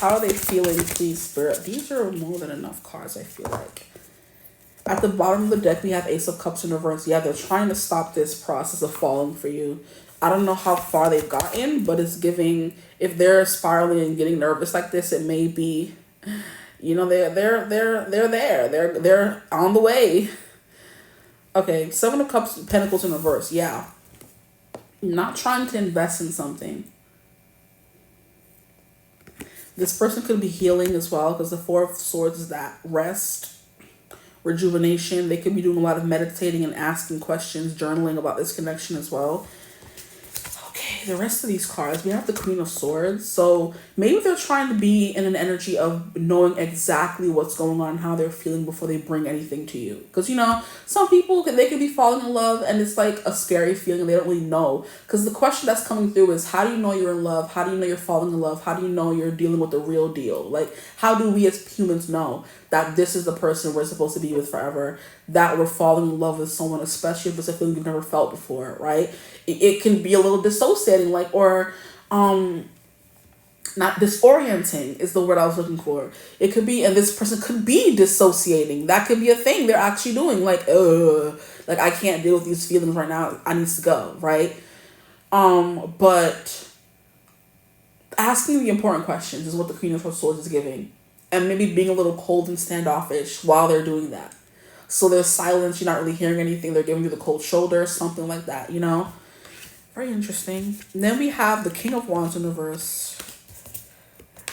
How are they feeling, please, Spirit? These are more than enough cards, I feel like. At the bottom of the deck, we have Ace of Cups in reverse. Yeah, they're trying to stop this process of falling for you. I don't know how far they've gotten, but it's giving, if they're spiraling and getting nervous like this, it may be, you know, they're there. They're on the way. Okay, Seven of Cups, Pentacles in reverse. Yeah. Not trying to invest in something. This person could be healing as well, because the Four of Swords is that rest, rejuvenation. They could be doing a lot of meditating and asking questions, journaling about this connection as well. Okay, the rest of these cards, we have the Queen of Swords. So maybe they're trying to be in an energy of knowing exactly what's going on, how they're feeling before they bring anything to you. Because, you know, some people, they could be falling in love and it's like a scary feeling. They don't really know. Because the question that's coming through is, how do you know you're in love? How do you know you're falling in love? How do you know you're dealing with the real deal? Like, how do we as humans know that this is the person we're supposed to be with forever, that we're falling in love with someone, especially if it's a feeling you've never felt before, right? It can be a little dissociating, like, or not disorienting is the word I was looking for. It could be, and this person could be dissociating. That could be a thing they're actually doing, like I can't deal with these feelings right now. I need to go, right? But asking the important questions is what the Queen of Swords is giving. And maybe being a little cold and standoffish while they're doing that. So there's silence, you're not really hearing anything, they're giving you the cold shoulder, something like that, you know? Very interesting. And then we have the King of Wands in reverse.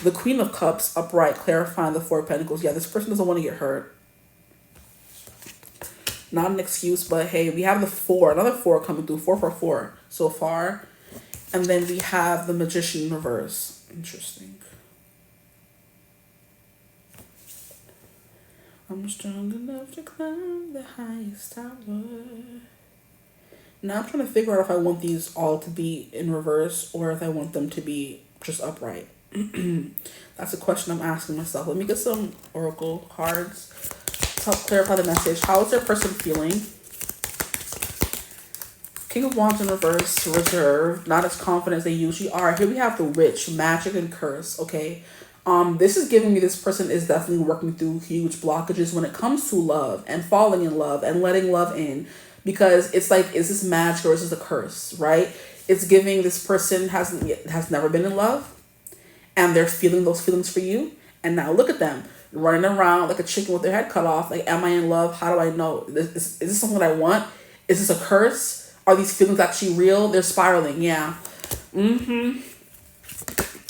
The Queen of Cups upright, clarifying the Four of Pentacles. Yeah, this person doesn't want to get hurt. Not an excuse, but hey, we have the four, another four coming through, 4 so far. And then we have the Magician in reverse. Interesting. I'm strong enough to climb the highest tower. Now I'm trying to figure out if I want these all to be in reverse or if I want them to be just upright. That's a question I'm asking myself. Let me get some oracle cards to help clarify the message. How is their person feeling? King of Wands in reverse, reserved, not as confident as they usually are. Here we have the Witch, magic and curse, okay? This is giving me this person is definitely working through huge blockages when it comes to love and falling in love and letting love in, because it's like, is this magic or is this a curse, right? It's giving this person has never been in love and they're feeling those feelings for you. And now look at them running around like a chicken with their head cut off. Like, am I in love? How do I know? Is this something I want? Is this a curse? Are these feelings actually real? They're spiraling. Yeah.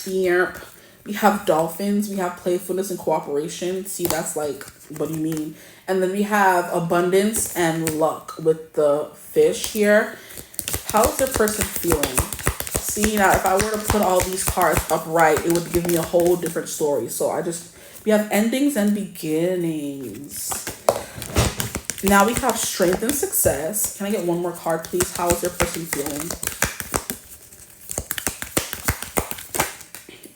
Yep. We have dolphins. We have playfulness and cooperation. See, that's like, what do you mean? And then we have abundance and luck with the fish here. How is their person feeling? See, now if I were to put all these cards upright, it would give me a whole different story. So we have endings and beginnings. Now we have strength and success. Can I get one more card, please? How is their person feeling?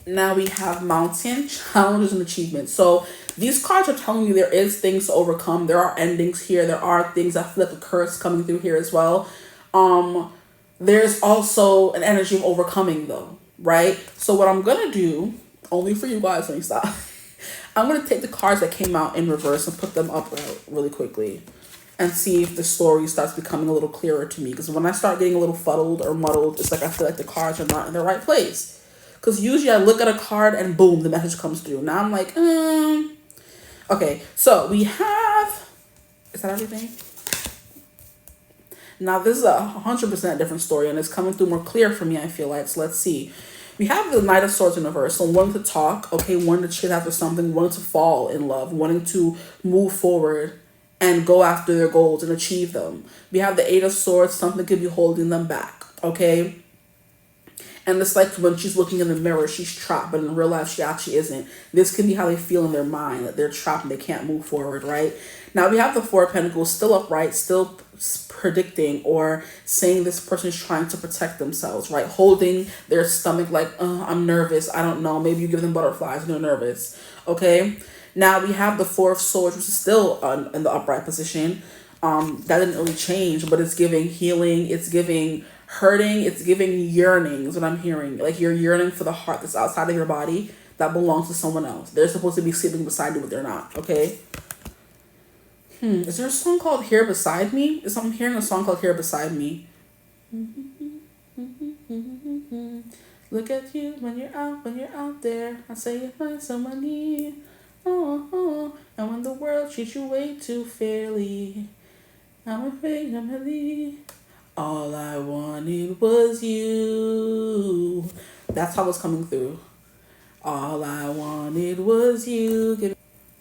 Now we have mountain, challenges, and achievements. So these cards are telling you there is things to overcome. There are endings here. There are things that feel like a curse coming through here as well. There's also an energy of overcoming though, right? So what I'm going to do, only for you guys, let me stop. I'm going to take the cards that came out in reverse and put them up really quickly and see if the story starts becoming a little clearer to me. Because when I start getting a little fuddled or muddled, it's like I feel like the cards are not in the right place. Because usually I look at a card and boom, the message comes through. Now I'm like, Okay, so we have, is that everything? Now this is 100% different story and it's coming through more clear for me, I feel like. So let's see. We have the Knight of Swords in reverse. So wanting to talk, okay, wanting to chase after something, wanting to fall in love, wanting to move forward and go after their goals and achieve them. We have the Eight of Swords, something could be holding them back, okay? And it's like when she's looking in the mirror, she's trapped, but in real life, she actually isn't. This can be how they feel in their mind, that they're trapped and they can't move forward, right? Now we have the Four of Pentacles still upright, still predicting or saying this person is trying to protect themselves, right? Holding their stomach like, I'm nervous. I don't know. Maybe you give them butterflies and they're nervous, okay? Now we have the Four of Swords, which is still in the upright position. That didn't really change, but it's giving healing. It's giving hurting. It's giving yearning is what I'm hearing. Like you're yearning for the heart that's outside of your body that belongs to someone else. They're supposed to be sleeping beside you, but they're not, okay? Is there a song called Here Beside Me? I'm hearing a song called Here Beside Me. Look at you when you're out there. I say you find someone new. And when the world treats you way too fairly, I'm afraid I'm gonna leave. All I wanted was you. That's how it's coming through. All I wanted was you.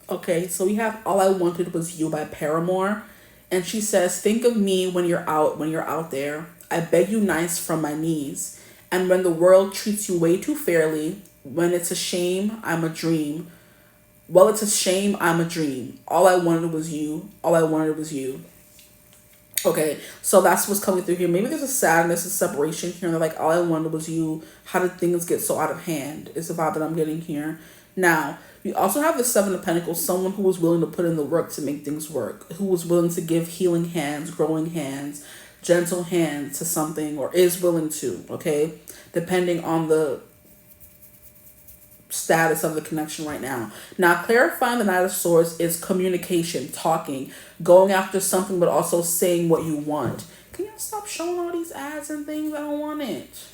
Okay, so we have All I Wanted Was You by Paramore. And she says, think of me when you're out there. I beg you nice from my knees. And when the world treats you way too fairly, when it's a shame, I'm a dream. Well, it's a shame, I'm a dream. All I wanted was you. All I wanted was you. Okay, so that's what's coming through here. Maybe there's a sadness, a separation here. And they're like, all I wanted was you. How did things get so out of hand? Is the vibe that I'm getting here. Now, we also have the Seven of Pentacles, someone who was willing to put in the work to make things work, who was willing to give healing hands, growing hands, gentle hands to something, or is willing to, okay? Depending on the status of the connection right now. Now, clarifying the Knight of Swords is communication, talking, going after something, but also saying what you want. Can you stop showing all these ads and things? I don't want it.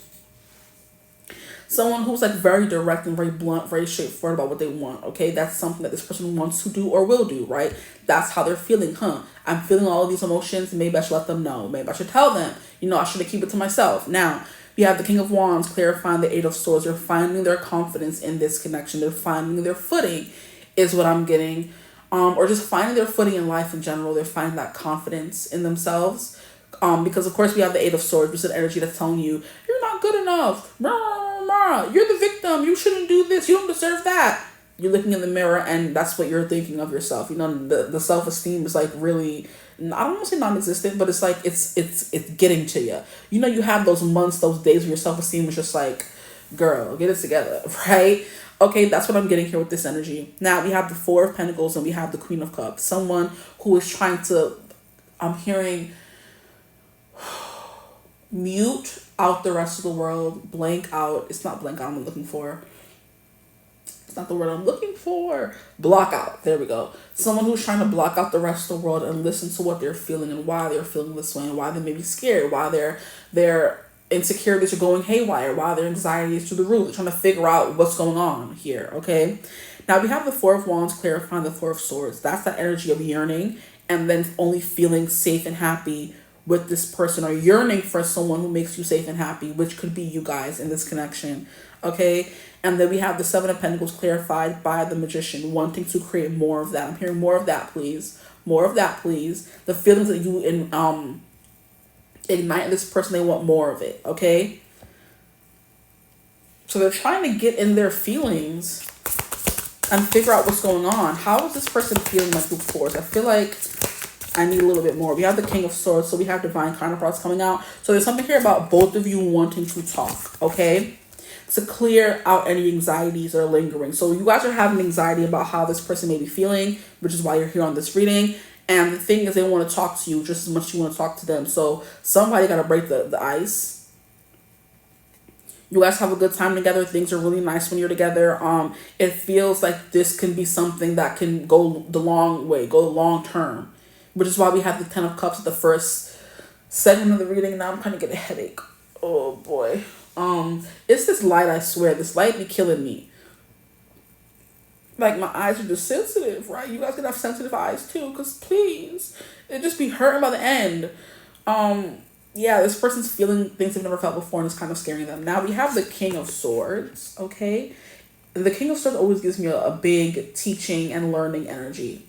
Someone who's like very direct and very blunt, very straightforward about what they want, okay? That's something that this person wants to do or will do, right? That's how they're feeling, I'm feeling all of these emotions. Maybe I should let them know. Maybe I should tell them. I should keep it to myself. Now, we have the King of Wands clarifying the Eight of Swords. They're finding their confidence in this connection. They're finding their footing is what I'm getting. Or just finding their footing in life in general. They're finding that confidence in themselves. Because, of course, we have the Eight of Swords, which is an energy that's telling you, you're not good enough. You're the victim. You shouldn't do this. You don't deserve that. You're looking in the mirror, and that's what you're thinking of yourself. The self-esteem is like really, I don't want to say non-existent, but it's like it's getting to you. You have those months, those days where your self-esteem is just like, girl, get it together, right? Okay, that's what I'm getting here with this energy. Now, we have the Four of Pentacles, and we have the Queen of Cups. Someone who is trying to, I'm hearing, mute out the rest of the world, blank out. It's not blank out I'm looking for. It's not the word I'm looking for. Block out. There we go. Someone who's trying to block out the rest of the world and listen to what they're feeling and why they're feeling this way and why they may be scared, why their insecurities are going haywire, why their anxiety is through the roof. They're trying to figure out what's going on here, okay? Now, we have the Four of Wands clarifying the Four of Swords. That's that energy of yearning and then only feeling safe and happy with this person, or yearning for someone who makes you safe and happy, which could be you guys in this connection, okay? And then we have the Seven of Pentacles clarified by the Magician, wanting to create more of that. I'm hearing more of that, please. More of that, please. The feelings that you ignite in this person, they want more of it, okay? So they're trying to get in their feelings and figure out what's going on. How is this person feeling like through force? I feel like I need a little bit more. We have the King of Swords, so we have divine counterparts coming out. So there's something here about both of you wanting to talk, okay? To clear out any anxieties that are lingering. So you guys are having anxiety about how this person may be feeling, which is why you're here on this reading. And the thing is, they want to talk to you just as much as you want to talk to them. So somebody got to break the ice. You guys have a good time together. Things are really nice when you're together. It feels like this can be something that can go the long way, go the long term. Which is why we have the Ten of Cups at the first segment of the reading. Now I'm kind of getting a headache. Oh boy. It's this light, I swear. This light be killing me. Like, my eyes are just sensitive, right? You guys can have sensitive eyes too, because please. It just be hurting by the end. Yeah, this person's feeling things they've never felt before, and it's kind of scaring them. Now we have the King of Swords, okay? And the King of Swords always gives me a big teaching and learning energy.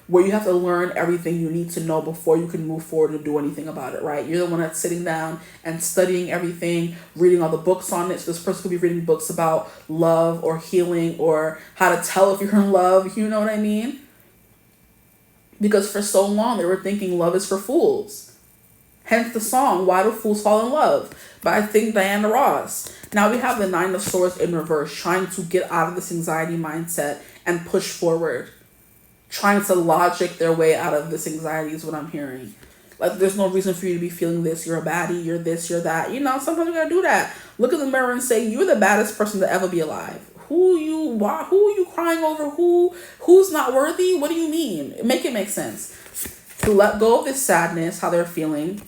where you have to learn everything you need to know before you can move forward and do anything about it, right? You're the one that's sitting down and studying everything, reading all the books on it. So this person could be reading books about love or healing or how to tell if you're in love, you know what I mean? Because for so long they were thinking love is for fools. Hence the song, Why Do Fools Fall in Love? By, I think, Diana Ross. Now we have the Nine of Swords in reverse, trying to get out of this anxiety mindset and push forward. Trying to logic their way out of this anxiety is what I'm hearing. Like, there's no reason for you to be feeling this. You're a baddie. You're this. You're that. You know, sometimes you gotta do that. Look in the mirror and say, you're the baddest person to ever be alive. Who are you crying over? Who's not worthy? What do you mean? Make it make sense. To let go of this sadness, how they're feeling.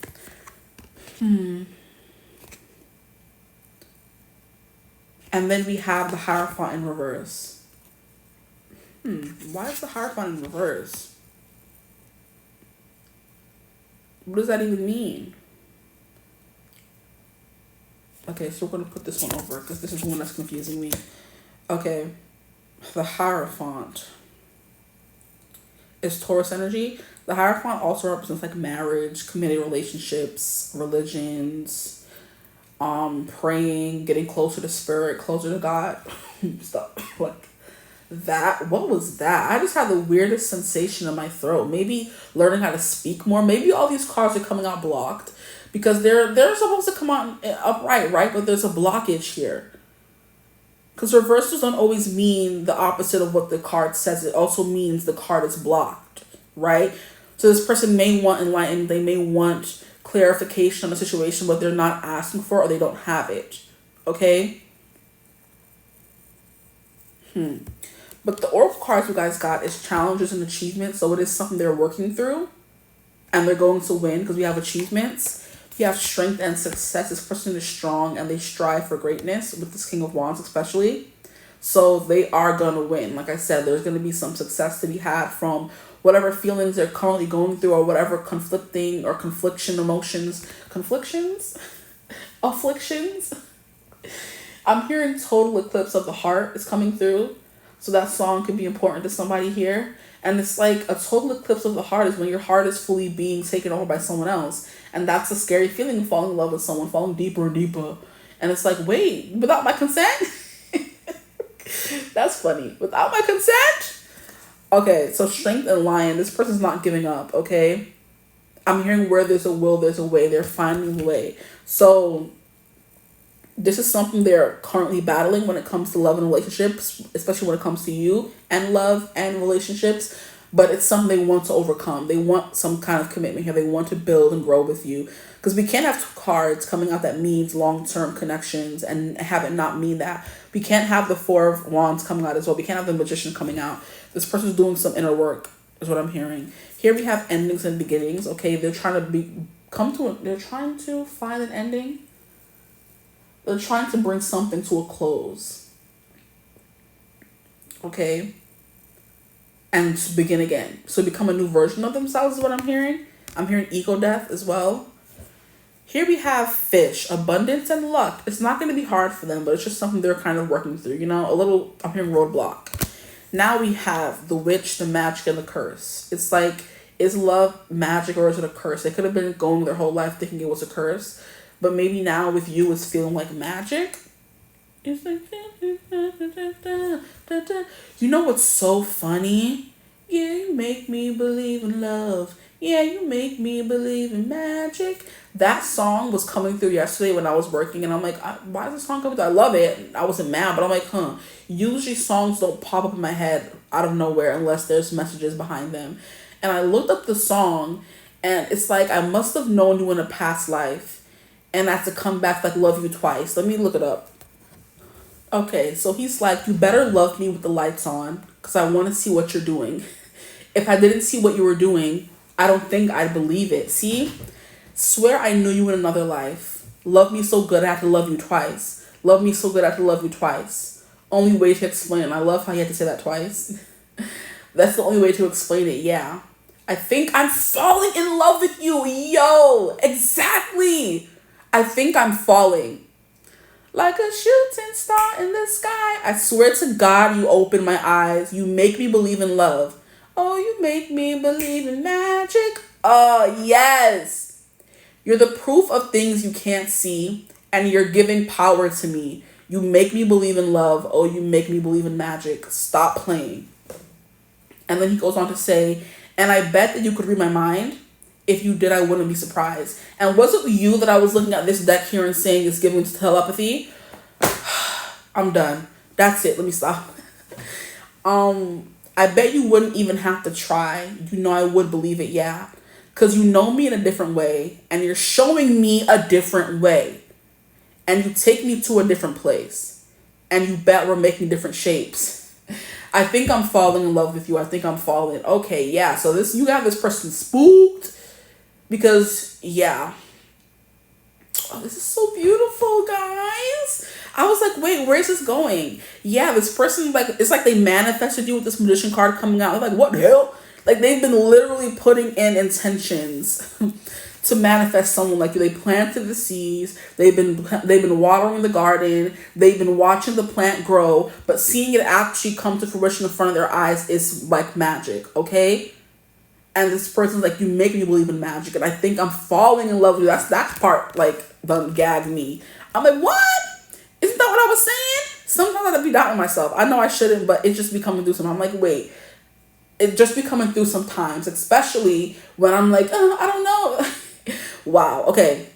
And then we have the Hierophant in reverse. Why is the Hierophant in reverse? What does that even mean? Okay, so we're going to put this one over because this is one that's confusing me. Okay, the Hierophant is Taurus energy. The Hierophant also represents like marriage, committed relationships, religions, praying, getting closer to spirit, closer to God. Stop. Like that. What was that? I just had the weirdest sensation in my throat. Maybe learning how to speak more. Maybe all these cards are coming out blocked because they're supposed to come out upright, right? But there's a blockage here. Because reversals don't always mean the opposite of what the card says. It also means the card is blocked, right? So this person may want enlightenment. They may want clarification on the situation, but they're not asking for it or they don't have it. Okay? But the oracle cards you guys got is challenges and achievements. So it is something they're working through and they're going to win because we have achievements. We have strength and success. This person is strong and they strive for greatness with this King of Wands especially. So they are going to win. Like I said, there's going to be some success to be had from whatever feelings they're currently going through or whatever conflicting or afflictions. I'm hearing total eclipse of the heart is coming through. So that song could be important to somebody here. And it's like a total eclipse of the heart is when your heart is fully being taken over by someone else. And that's a scary feeling, falling in love with someone, falling deeper and deeper. And it's like, wait, without my consent? That's funny. Without my consent? Okay, so strength and lion. This person's not giving up, okay? I'm hearing where there's a will, there's a way. They're finding the way. So this is something they're currently battling when it comes to love and relationships, especially when it comes to you and love and relationships. But it's something they want to overcome. They want some kind of commitment here. They want to build and grow with you. Because we can't have two cards coming out that means long-term connections and have it not mean that. We can't have the Four of Wands coming out as well. We can't have the Magician coming out. This person's doing some inner work is what I'm hearing. Here we have endings and beginnings. Okay, they're trying to they're trying to find an ending. They're trying to bring something to a close. Okay? And begin again. So become a new version of themselves is what I'm hearing. I'm hearing ego death as well. Here we have fish, abundance and luck. It's not going to be hard for them, but it's just something they're kind of working through. You know, a little, I'm hearing roadblock. Now we have the witch, the magic, and the curse. It's like, is love magic or is it a curse? They could have been going their whole life thinking it was a curse. But maybe now with you, it's feeling like magic. It's like, you know what's so funny? Yeah, you make me believe in love. Yeah, you make me believe in magic. That song was coming through yesterday when I was working. And I'm like, why is this song coming through? I love it. I wasn't mad, but I'm like, usually songs don't pop up in my head out of nowhere unless there's messages behind them. And I looked up the song and it's like, I must have known you in a past life. And I have to come back like love you twice. Let me look it up. Okay, so he's like, you better love me with the lights on because I want to see what you're doing. If I didn't see what you were doing, I don't think I'd believe it. See? Swear I knew you in another life. Love me so good I have to love you twice. Love me so good I have to love you twice. Only way to explain it. I love how you had to say that twice. That's the only way to explain it, yeah. I think I'm falling in love with you. Yo, exactly. I think I'm falling. Like a shooting star in the sky. I swear to God, you open my eyes. You make me believe in love. Oh, you make me believe in magic. Yes. You're the proof of things you can't see, and you're giving power to me. You make me believe in love. Oh, you make me believe in magic. Stop playing. And then he goes on to say, and I bet that you could read my mind. If you did, I wouldn't be surprised. And was it you that I was looking at this deck here and saying is giving telepathy? I'm done. That's it. Let me stop. I bet you wouldn't even have to try. You know I would believe it, yeah. Because you know me in a different way, and you're showing me a different way. And you take me to a different place. And you bet we're making different shapes. I think I'm falling in love with you. I think I'm falling. Okay, yeah. So you got this person spooked. Because, yeah. Oh, this is so beautiful, guys. I was like, wait, where's this going? Yeah, this person, like, it's like they manifested you with this magician card coming out. They're like, what the hell? Like, they've been literally putting in intentions to manifest someone like you. They planted the seeds. They've been watering the garden. They've been watching the plant grow. But seeing it actually come to fruition in front of their eyes is like magic, okay? And this person's like, you make me believe in magic. And I think I'm falling in love with you. That part, like, gagged me. I'm like, what? Isn't that what I was saying? Sometimes I'd be doubting myself. I know I shouldn't, but it just be coming through sometimes. I'm like, wait. It just be coming through sometimes. Especially when I'm like, oh, I don't know. Wow. Okay.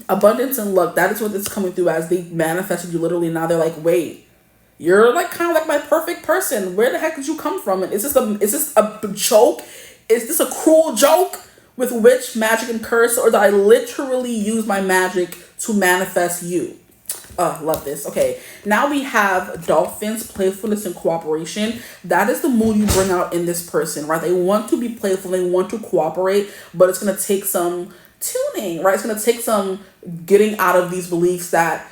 Abundance and luck. That is what it's coming through as. They manifested you literally. Now they're like, wait. You're like kind of like my perfect person. Where the heck did you come from? And is this a joke? Is this a cruel joke with which magic and curse, or did I literally use my magic to manifest you? Love this. Okay, now we have dolphins, playfulness and cooperation. That is the mood you bring out in this person, right? They want to be playful, they want to cooperate, but it's gonna take some tuning, right? It's gonna take some getting out of these beliefs that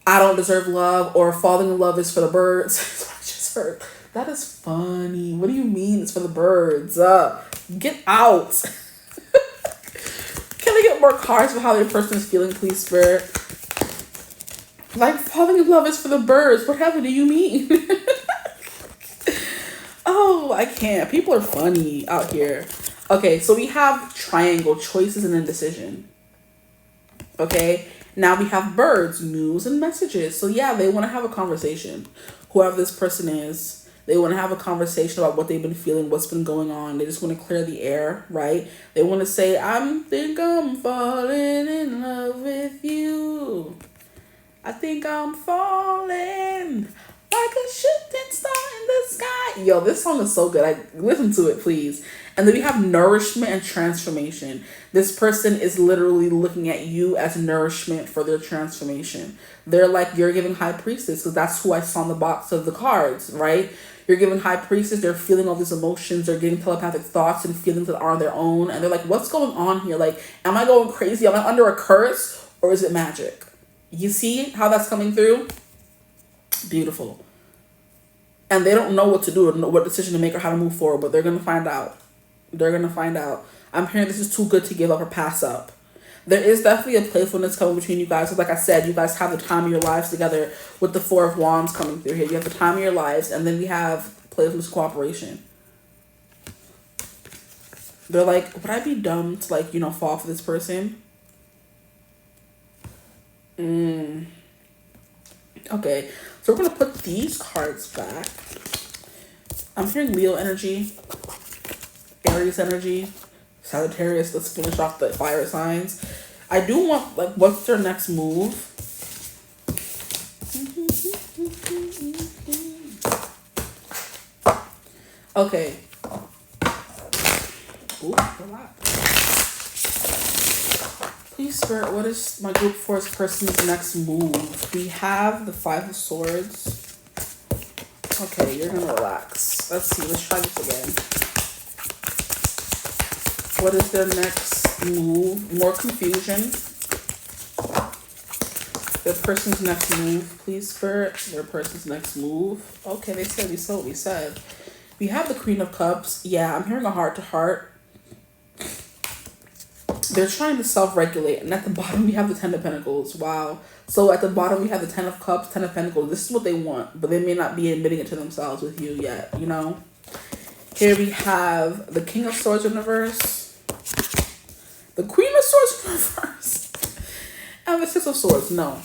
I don't deserve love, or falling in love is for the birds. That's what I just heard. That is funny. What do you mean it's for the birds? Get out. Can I get more cards for how your person is feeling, please, Spirit? Like, falling in love is for the birds. Whatever do you mean? Oh, I can't. People are funny out here. Okay, so we have triangle, choices and indecision. Okay, now we have birds, news and messages. So yeah, they want to have a conversation. Whoever this person is, they want to have a conversation about what they've been feeling, what's been going on. They just want to clear the air, right? They want to say, think I'm falling in love with you. I think I'm falling like a shooting star in the sky. Yo, this song is so good. Listen to it, please. And then we have nourishment and transformation. This person is literally looking at you as nourishment for their transformation. They're like, you're giving high priestess, because that's who I saw on the box of the cards, right? You're giving high priestess. They're feeling all these emotions. They're getting telepathic thoughts and feelings that are on their own. And they're like, what's going on here? Like, am I going crazy? Am I under a curse? Or is it magic? You see how that's coming through? Beautiful. And they don't know what to do or know what decision to make or how to move forward, but they're going to find out. They're going to find out. I'm hearing this is too good to give up or pass up. There is definitely a playfulness coming between you guys. Like I said, you guys have the time of your lives together with the Four of Wands coming through here. You have the time of your lives, and then we have playfulness, cooperation. They're like, would I be dumb to, like, fall for this person? Okay, so we're going to put these cards back. I'm hearing Leo energy, Aries energy, Sagittarius. Let's finish off the fire signs. I do want, like, what's their next move? Okay. Ooh, relax. Please, Spirit, what is my group 4's person's next move? We have the 5 of Swords. Okay, you're gonna relax. Let's see, let's try this again. What is their next move? More confusion. Their person's next move, please, Spirit. Their person's next move. Okay, they said we saw what we said. We have the Queen of Cups. Yeah, I'm hearing a heart-to-heart. They're trying to self-regulate. And at the bottom, we have the 10 of Pentacles. Wow. So at the bottom, we have the 10 of Cups, 10 of Pentacles. This is what they want. But they may not be admitting it to themselves with you yet, Here we have the King of Swords in reverse, the Queen of Swords in reverse, and the Six of Swords. No.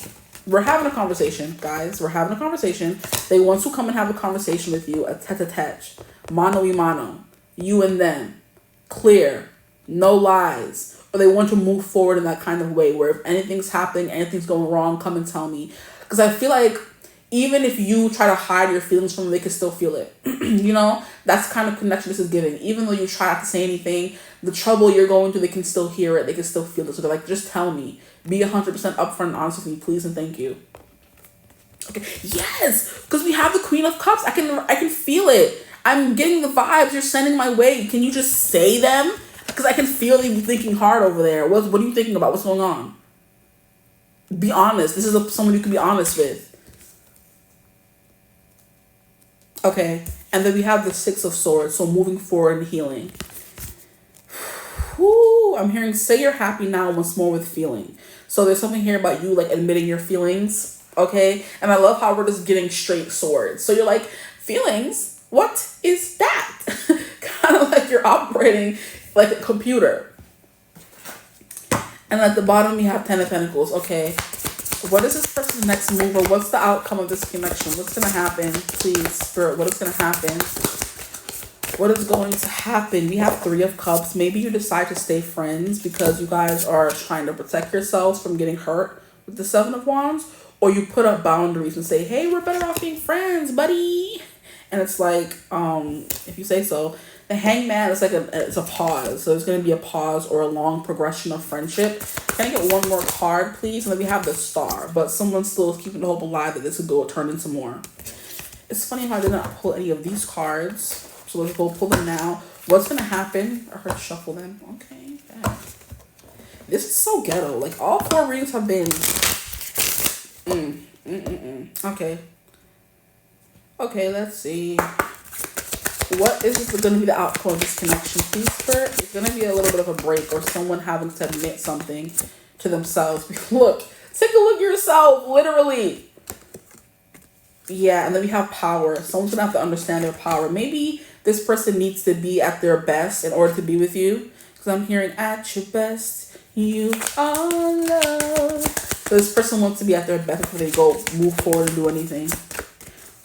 We're having a conversation, guys. We're having a conversation. They want to come and have a conversation with you, a tete-a-tete, mano-y-mano, you and them, clear, no lies. Or they want to move forward in that kind of way where if anything's happening, anything's going wrong, come and tell me. Because I feel like even if you try to hide your feelings from them, they can still feel it. You know, that's the kind of connection this is giving. Even though you try not to say anything, the trouble you're going through, they can still hear it. They can still feel it. So they're like, just tell me. Be 100% upfront and honest with me, please and thank you. Okay, yes, because we have the Queen of Cups. I can feel it. I'm getting the vibes you're sending my way. Can you just say them? Because I can feel you thinking hard over there. What are you thinking about? What's going on? Be honest. This is someone you can be honest with. Okay, and then we have the Six of Swords. So moving forward and healing. Whoo, I'm hearing say you're happy now once more with feeling. So there's something here about you like admitting your feelings, okay? And I love how we're just getting straight swords. So you're like, feelings? What is that? Kind of like you're operating like a computer. And at the bottom, we have Ten of Pentacles. Okay, what is this person's next move, or what's the outcome of this connection? What's going to happen? Please, Spirit, what is going to happen? What is going to happen? We have Three of Cups. Maybe you decide to stay friends because you guys are trying to protect yourselves from getting hurt with the Seven of Wands. Or you put up boundaries and say, hey, we're better off being friends, buddy. And it's like, if you say so. The Hangman is like it's a pause. So there's going to be a pause or a long progression of friendship. Can I get one more card, please? And then we have the Star. But someone's still keeping the hope alive that this could turn into more. It's funny how I didn't pull any of these cards. So let's go pull them now. What's going to happen? I heard shuffle them. Okay. Yeah. This is so ghetto. Like, all four readings have been... Okay. Okay, let's see. What is going to be the outcome of this connection, please, Spirit? It's going to be a little bit of a break or someone having to admit something to themselves. Look. Take a look at yourself, literally. Yeah, and then we have power. Someone's going to have to understand their power. Maybe this person needs to be at their best in order to be with you. Because I'm hearing, at your best, you are love. So this person wants to be at their best before they go move forward and do anything.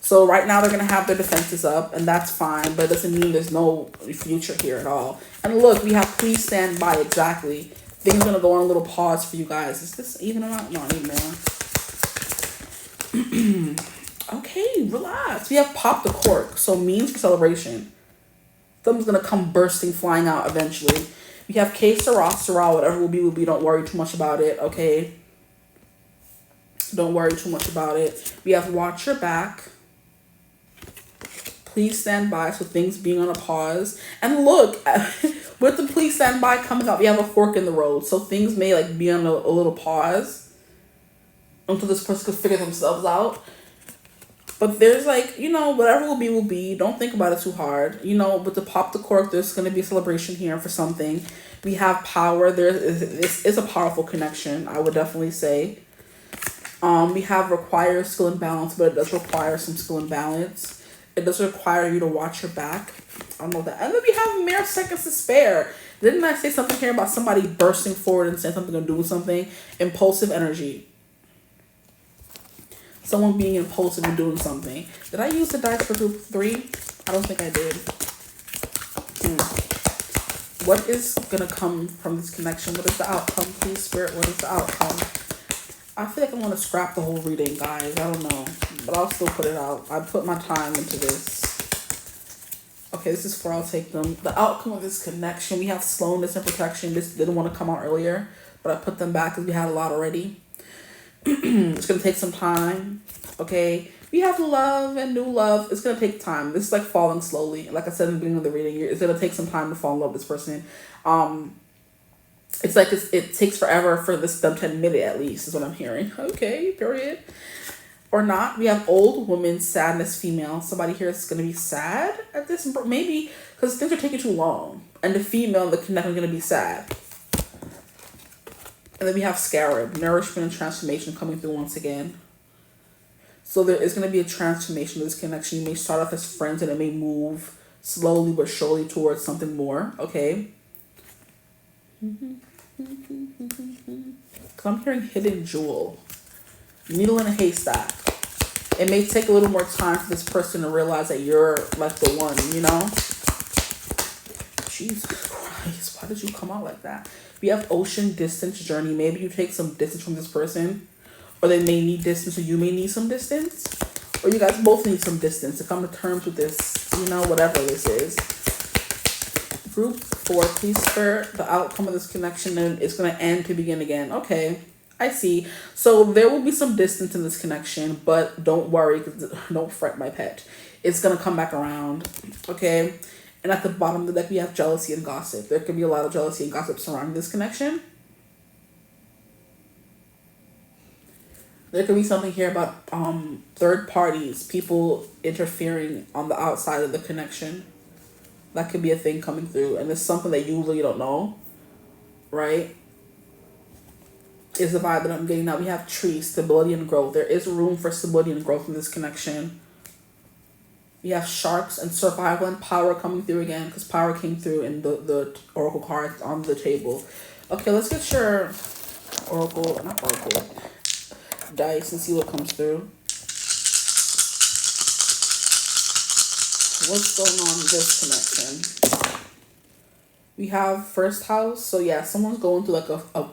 So right now they're going to have their defenses up, and that's fine. But it doesn't mean there's no future here at all. And look, we have please stand by. Exactly. Things are going to go on a little pause for you guys. Is this even or not? No, even more. Okay, relax. We have pop the cork. So means for celebration. Something's going to come bursting, flying out eventually. We have 𝐓𝐶, whatever will be. Don't worry too much about it, okay? Don't worry too much about it. We have watch your back. Please stand by. So things being on a pause. And look, with the please stand by coming up, we have a fork in the road. So things may like be on a little pause until this person can figure themselves out. But there's like, you know, whatever will be, will be. Don't think about it too hard. You know, but to pop the cork, there's going to be a celebration here for something. We have power. This is a powerful connection, I would definitely say. We have require skill and balance, but it does require some skill and balance. It does require you to watch your back. I don't know that. And then we have mere seconds to spare. Didn't I say something here about somebody bursting forward and saying something or doing something? Impulsive energy. Someone being impulsive and doing something. Did I use the dice for group 3? I don't think I did. What is going to come from this connection? What is the outcome, please, Spirit? What is the outcome? I feel like I want to scrap the whole reading, guys. I don't know. But I'll still put it out. I put my time into this. Okay, this is for I'll take them. The outcome of this connection. We have slowness and protection. This didn't want to come out earlier. But I put them back because we had a lot already. It's going to take some time. Okay. We have love and new love. It's going to take time. This is like falling slowly. Like I said in the beginning of the reading, it's going to take some time to fall in love with this person. It's like it takes forever for them to admit it, at least, is what I'm hearing. Okay, period. Or not. We have old woman, sadness, female. Somebody here is going to be sad at this. Maybe because things are taking too long. And the female, the connection, is going to be sad. And then we have scarab, nourishment and transformation coming through once again. So there is going to be a transformation of this connection. You may start off as friends and it may move slowly but surely towards something more, okay? Because I'm hearing hidden jewel. Needle in a haystack. It may take a little more time for this person to realize that you're like the one, you know? Jesus Christ, why did you come out like that? We have ocean, distance, journey. Maybe you take some distance from this person, or they may need distance, or you may need some distance, or you guys both need some distance to come to terms with this, you know, whatever this is. Group 4, please spare the outcome of this connection, and it's going to end to begin again. Okay, I see. So there will be some distance in this connection, but don't worry, don't fret, my pet. It's going to come back around, okay? And at the bottom of the deck, we have jealousy and gossip. There could be a lot of jealousy and gossip surrounding this connection. There could be something here about third parties, people interfering on the outside of the connection. That could be a thing coming through. And it's something that you really don't know, right? Is the vibe that I'm getting now. We have tree, stability and growth. There is room for stability and growth in this connection. We have sharks and survival and power coming through again, because power came through in the oracle cards on the table. Okay, let's get your not oracle, dice and see what comes through. What's going on in this connection? We have first house. So yeah, someone's going through like a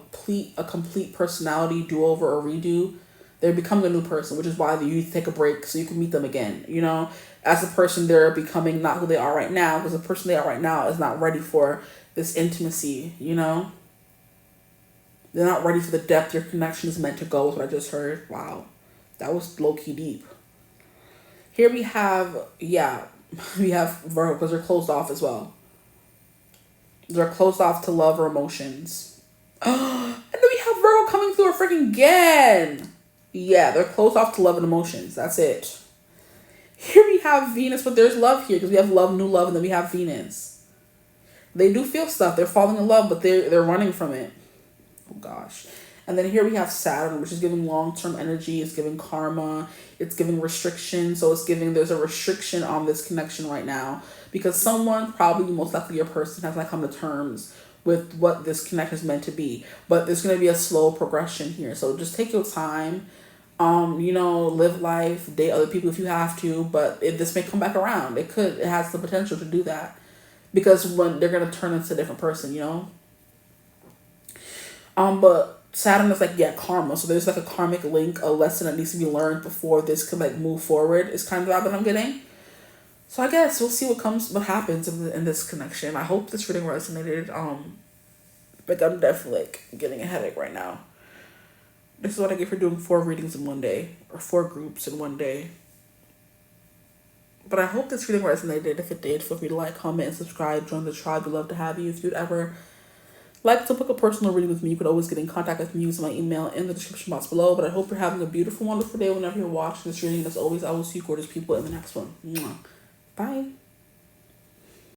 complete personality do-over or redo. They're becoming a new person, which is why you take a break so you can meet them again, you know? As a person, they're becoming not who they are right now, because the person they are right now is not ready for this intimacy, you know? They're not ready for the depth your connection is meant to go, is what I just heard. Wow. That was low-key deep. Here we have, we have Virgo, because they're closed off as well. They're closed off to love or emotions. And then we have Virgo coming through freaking again. Yeah, they're closed off to love and emotions. That's it. Here we have Venus, but there's love here, because we have love, new love, and then we have Venus. They do feel stuff. They're falling in love, but they're running from it. Oh, gosh. And then here we have Saturn, which is giving long-term energy. It's giving karma. It's giving restriction. So it's giving, there's a restriction on this connection right now, because someone, probably most likely your person, has not come to terms with what this connection is meant to be. But there's going to be a slow progression here. So just take your time. You know, live life, date other people if you have to, but this may come back around. It has the potential to do that, because when they're going to turn into a different person, you know? But Saturn is like, yeah, karma. So there's like a karmic link, a lesson that needs to be learned before this could like move forward. Is kind of that I'm getting. So I guess we'll see what happens in this connection. I hope this reading resonated. But I'm definitely like getting a headache right now. This is what I get for doing 4 readings in one day, or 4 groups in one day. But I hope this reading resonated. If it did, feel free to like, comment, and subscribe. Join the tribe. We'd love to have you. If you'd ever like to book a personal reading with me, you could always get in contact with me using my email in the description box below. But I hope you're having a beautiful, wonderful day whenever you're watching this reading. As always, I will see you gorgeous people in the next one. Mwah. Bye.